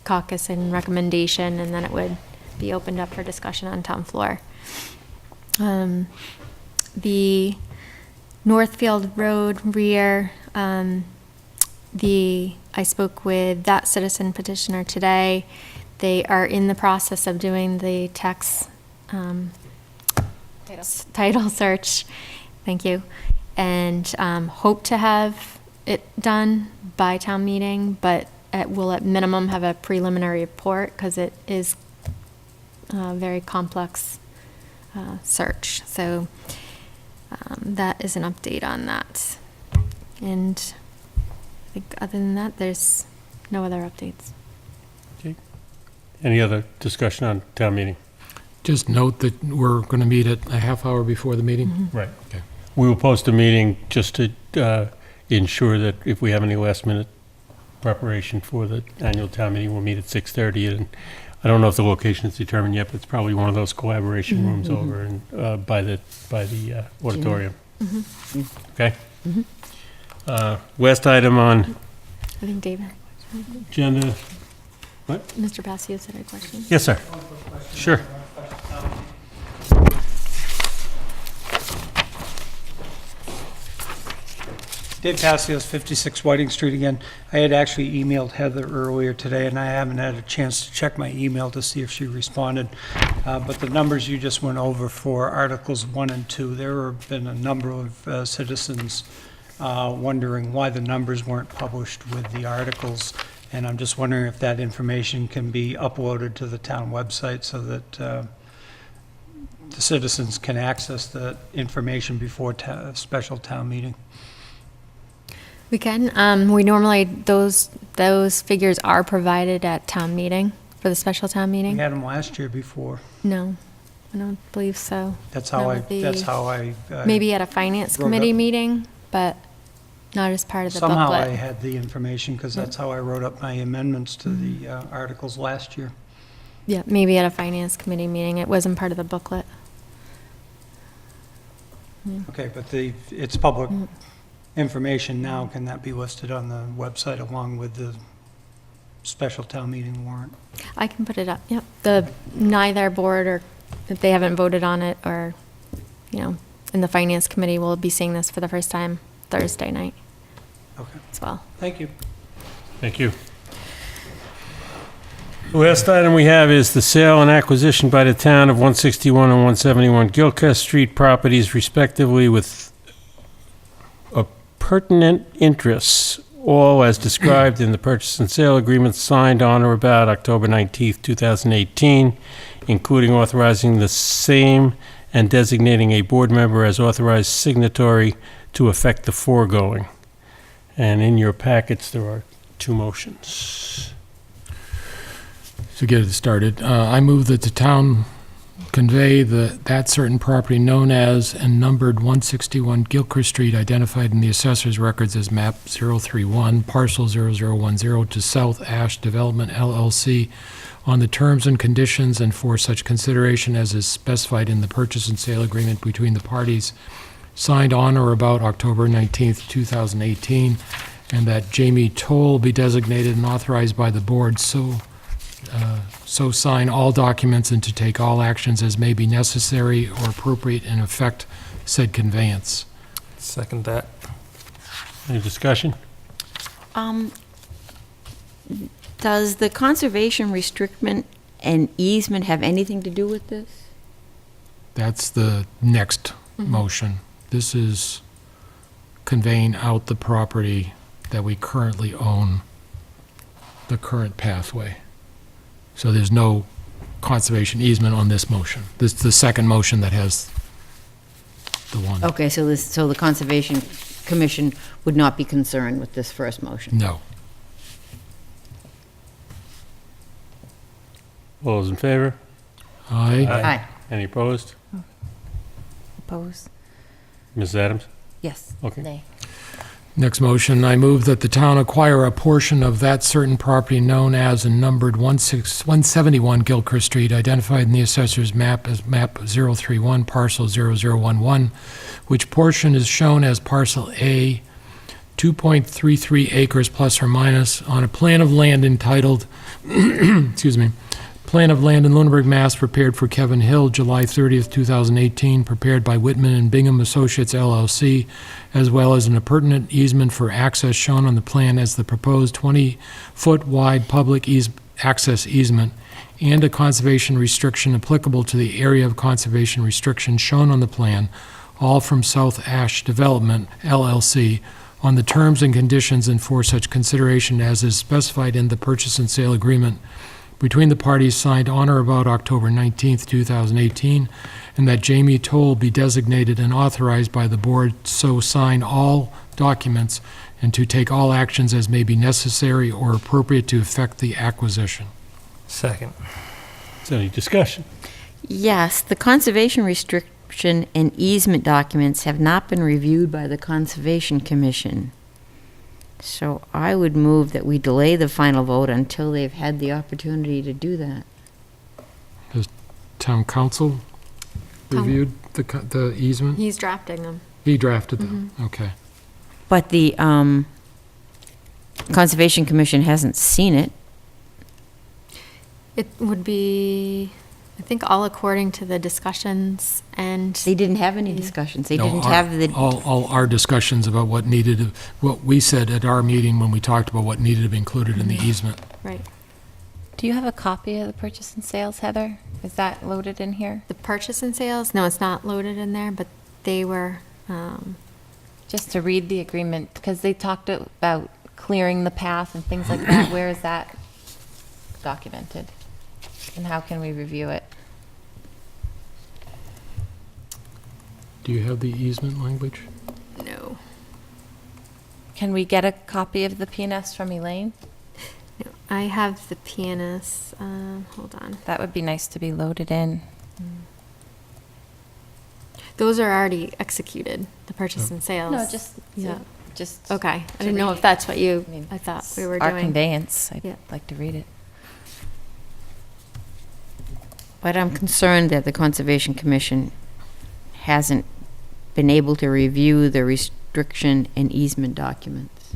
caucus and recommendation, and then it would be opened up for discussion on town floor. The Northfield Road rear, I spoke with that citizen petitioner today. They are in the process of doing the tax title search. Thank you. And hope to have it done by town meeting, but it will at minimum have a preliminary report because it is a very complex search. So that is an update on that. And I think other than that, there's no other updates. Okay. Any other discussion on town meeting? Just note that we're going to meet at a half hour before the meeting. Mm-hmm. Right. Okay. We will post a meeting just to ensure that if we have any last-minute preparation for the annual town meeting, we'll meet at 6:30. And I don't know if the location is determined yet, but it's probably one of those collaboration rooms over in, by the auditorium. Okay? Last item on I think David. agenda. What? Mr. Passio said a question. Yes, sir. Sure. Dave Passios, 56 Whiting Street again. I had actually emailed Heather earlier today, and I haven't had a chance to check my email to see if she responded. But the numbers you just went over for Articles 1 and 2, there have been a number of citizens wondering why the numbers weren't published with the articles. And I'm just wondering if that information can be uploaded to the town website so that the citizens can access the information before special town meeting. We can. We normally, those figures are provided at town meeting, for the special town We meeting. had them last year before. No, I don't believe so. That's how Not with I. Maybe at a finance wrote committee up- meeting, but not as part of the Somehow I booklet. had the information because that's how I wrote up my amendments to the articles last year. Yeah, maybe at a finance committee meeting. It wasn't part of the booklet. Okay, but it's public information now. Can that be listed on the website along with the special town meeting warrant? I can put it up, yep. Neither board, or if they haven't voted on it, or, in the finance committee, will be seeing this for the first time Thursday night Okay, as well. thank you. Thank you. The last item we have is the sale and acquisition by the town of 161 and 171 Gilchrist Street properties respectively with pertinent interests, all as described in the purchase and sale agreement signed on or about October 19th, 2018, including authorizing the same and designating a board member as authorized signatory to effect the foregoing. And in your packets, there are two motions. To get it started, I move that the town convey that certain property known as and numbered 161 Gilchrist Street, identified in the assessor's records as map 031, parcel 0010, to South Ash Development LLC on the terms and conditions and for such consideration as is specified in the purchase and sale agreement between the parties signed on or about October 19th, 2018, and that Jamie Toll be designated and authorized by the board so sign all documents and to take all actions as may be necessary or appropriate and effect said conveyance. Second that. Any discussion? Does the conservation restriction and easement have anything to do with this? That's the next motion. This is conveying out the property that we currently own, the current pathway. So there's no conservation easement on this motion. This is the second motion that has the one. Okay, so the Conservation Commission would not be concerned with this first motion? No. All those in favor? Aye. Aye. Any opposed? Oppose? Mrs. Adams? Yes. Okay. Nay. Next motion, I move that the town acquire a portion of that certain property known as and numbered 171 Gilchrist Street, identified in the assessor's map as map 031, parcel 0011, which portion is shown as parcel A, 2.33 acres plus or minus, on a plan of land entitled, excuse me, Plan of Land in Lunenburg, Mass., prepared for Kevin Hill, July 30th, 2018, prepared by Whitman and Bingham Associates LLC, as well as an appurtenant easement for access shown on the plan as the proposed 20-foot wide public access easement, and a conservation restriction applicable to the area of conservation restriction shown on the plan, all from South Ash Development LLC, on the terms and conditions and for such consideration as is specified in the purchase and sale agreement between the parties signed on or about October 19th, 2018, and that Jamie Toll be designated and authorized by the board so sign all documents and to take all actions as may be necessary or appropriate to effect the acquisition. Second. Is there any discussion? Yes, the conservation restriction and easement documents have not been reviewed by the Conservation Commission. So I would move that we delay the final vote until they've had the opportunity to do that. Town council reviewed the easement? He's drafting them. He drafted them, okay. But the Conservation Commission hasn't seen it. It would be, I think, all according to the discussions, and They didn't have any discussions. They No, didn't our- have the, All our discussions about what needed, what we said at our meeting when we talked about what needed to be included in the easement. right. Do you have a copy of the purchase and sales, Heather? Is that loaded in here? The purchase and sales, no, it's not loaded in there, but they were, Just to read the agreement, because they talked about clearing the path and things like that. Where is that documented? And how can we review it? Do you have the easement language? no. Can we get a copy of the PNS from Elaine? No, I have the pianist, hold on. That would be nice to be loaded in. Those are already executed, the purchase and sales. No, just, Yeah. just. Okay, I to didn't know read if that's what you, I mean, I thought it's we were our doing. conveyance. I'd Yeah. like to read it. but I'm concerned that the Conservation Commission hasn't been able to review the restriction and easement documents.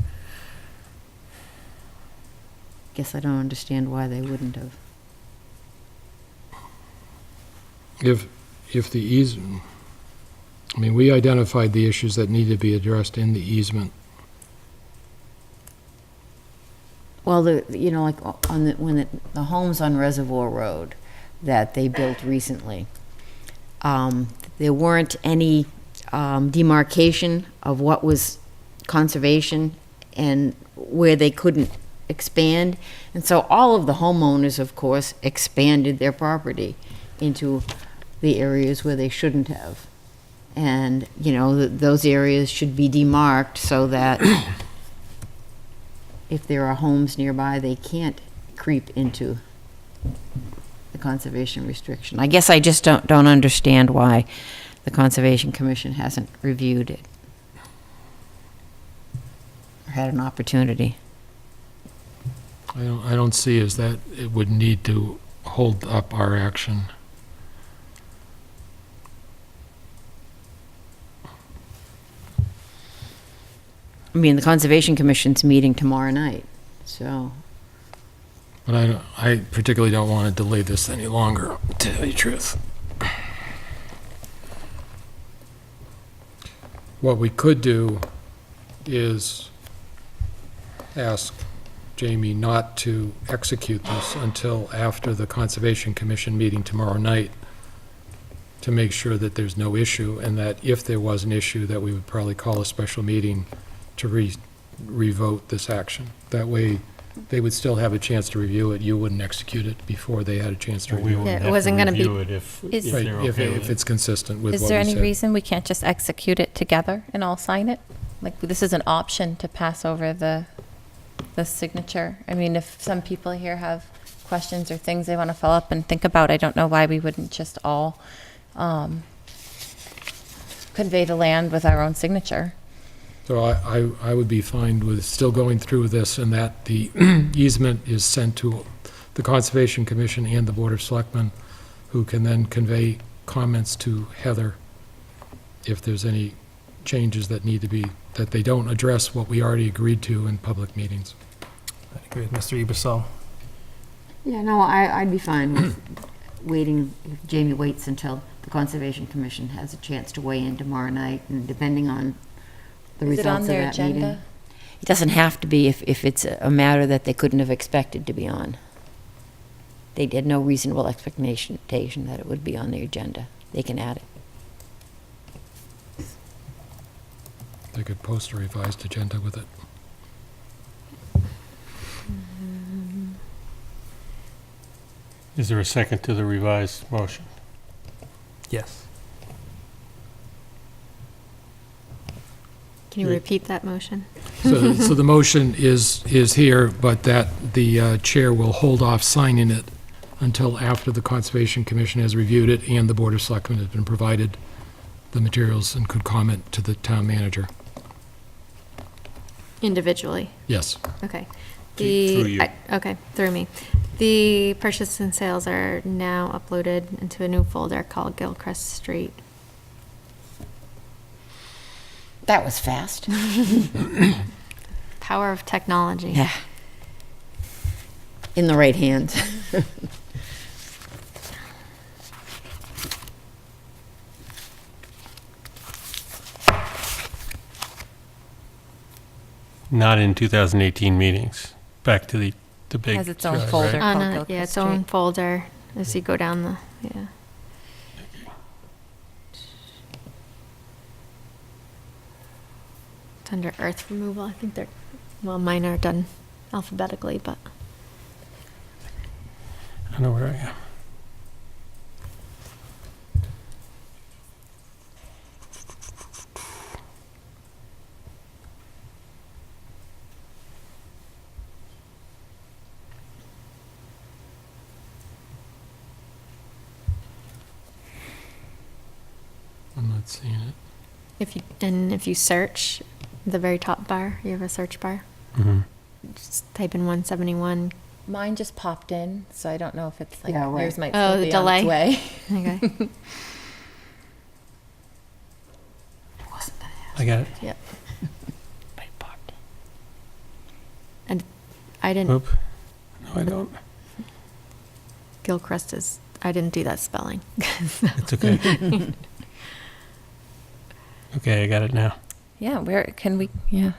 Guess I don't understand why they wouldn't have. If the easement, I mean, we identified the issues that need to be addressed in the easement. Well, like on the homes on Reservoir Road that they built recently, there weren't any demarcation of what was conservation and where they couldn't expand. And so all of the homeowners, of course, expanded their property into the areas where they shouldn't have. And, those areas should be demarked so that if there are homes nearby, they can't creep into the conservation restriction. I guess I just don't understand why the Conservation Commission hasn't reviewed it or had an opportunity. I don't see is that it would need to hold up our action. I mean, the Conservation Commission's meeting tomorrow night, so. But I particularly don't want to delay this any longer, to tell you the truth. What we could do is ask Jamie not to execute this until after the Conservation Commission meeting tomorrow night, to make sure that there's no issue, and that if there was an issue, that we would probably call a special meeting to revote this action. That way, they would still have a chance to review it. You wouldn't execute it before they had a chance to We review it. wouldn't it have wasn't to gonna be- review it if Is- if Right, they're if okay with if it. it's consistent with what we Is said. there any reason we can't just execute it together and all sign it? Like, this is an option to pass over the signature. I mean, if some people here have questions or things they want to follow up and think about, I don't know why we wouldn't just all convey the land with our own signature. So I would be fine with still going through this, and that the easement is sent to the Conservation Commission and the Board of Selectmen, who can then convey comments to Heather if there's any changes that need to be, that they don't address what we already agreed to in public meetings. I agree with Mr. Ebersol. Yeah, no, I'd be fine with waiting, if Jamie waits until the Conservation Commission has a chance to weigh in tomorrow night, and depending on the Is it on results of their that meeting. agenda? It doesn't have to be if it's a matter that they couldn't have expected to be on. They had no reasonable expectation that it would be on the agenda. They can add it. They could post a revised agenda with it. Is there a second to the revised motion? Yes. Can you repeat that motion? So the motion is here, but that the chair will hold off signing it until after the Conservation Commission has reviewed it and the Board of Selectmen has been provided the materials and could comment to the town manager. Individually? Yes. Okay. Through you. Okay, through me. The purchase and sales are now uploaded into a new folder called Gilchrist Street. That was fast. Power of technology. Yeah. In the right hands. Not in 2018 meetings. Back to the big. Has its own right? folder. On called a, Gilchrist yeah, its own Street. folder as you go down the, yeah. It's under earth removal. I think they're, well, mine are done alphabetically, but I know where I am. I'm not seeing it. if you search, the very top bar, you have a search bar. Mhm. Just type in 171. Mine just popped in, so I don't know if it's like, Yeah, right. yours might Oh, still the be on its delay. way. Okay. I got it. Yep. And I didn't, Oop. No, I don't. Gilchrist is, I didn't do that spelling. It's okay. Okay, I got it now. Yeah, where can we, yeah.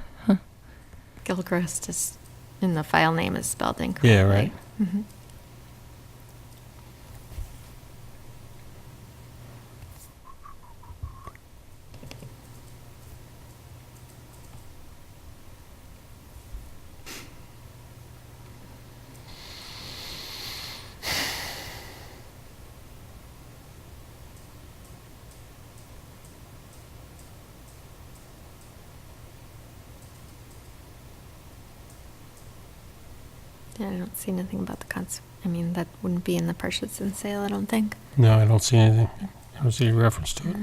Gilchrist is, in the file name is spelled incorrectly. Yeah, right. Mhm. Yeah, I don't see anything about I mean, that wouldn't be in the purchase and sale, I don't think. No, I don't see anything. I don't see a reference to it.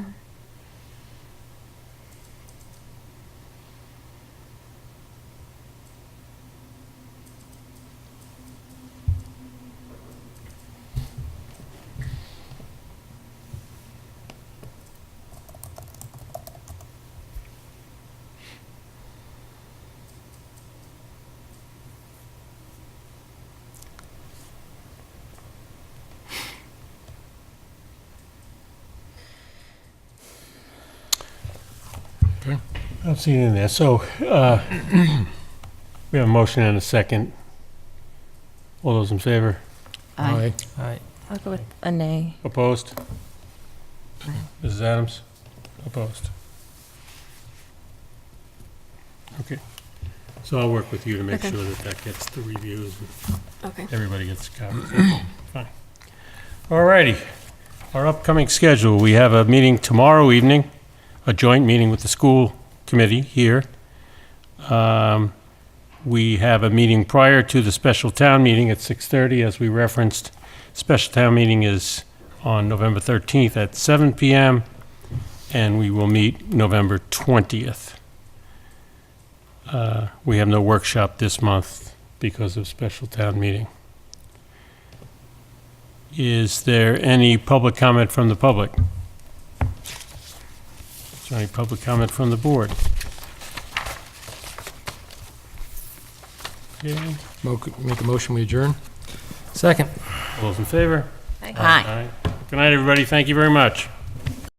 Okay. I don't see anything there. So, we have a motion and a second. All those in favor? Aye. All right. I'll go with a nay. Opposed? Mrs. Adams? Opposed? Okay. So I'll work with you to make Okay. sure that that gets the reviews and Okay. everybody gets a copy. Fine. All righty. Our upcoming schedule, we have a meeting tomorrow evening, a joint meeting with the school committee here. we have a meeting prior to the special town meeting at 6:30, as we referenced. Special town meeting is on November 13th at 7 PM, and we will meet November 20th. We have no workshop this month because of special town meeting. Is there any public comment from the public? Is there any public comment from the board? Okay, Make a motion, we adjourn? Second. all those in favor? Aye. Good night, everybody. Thank you very much.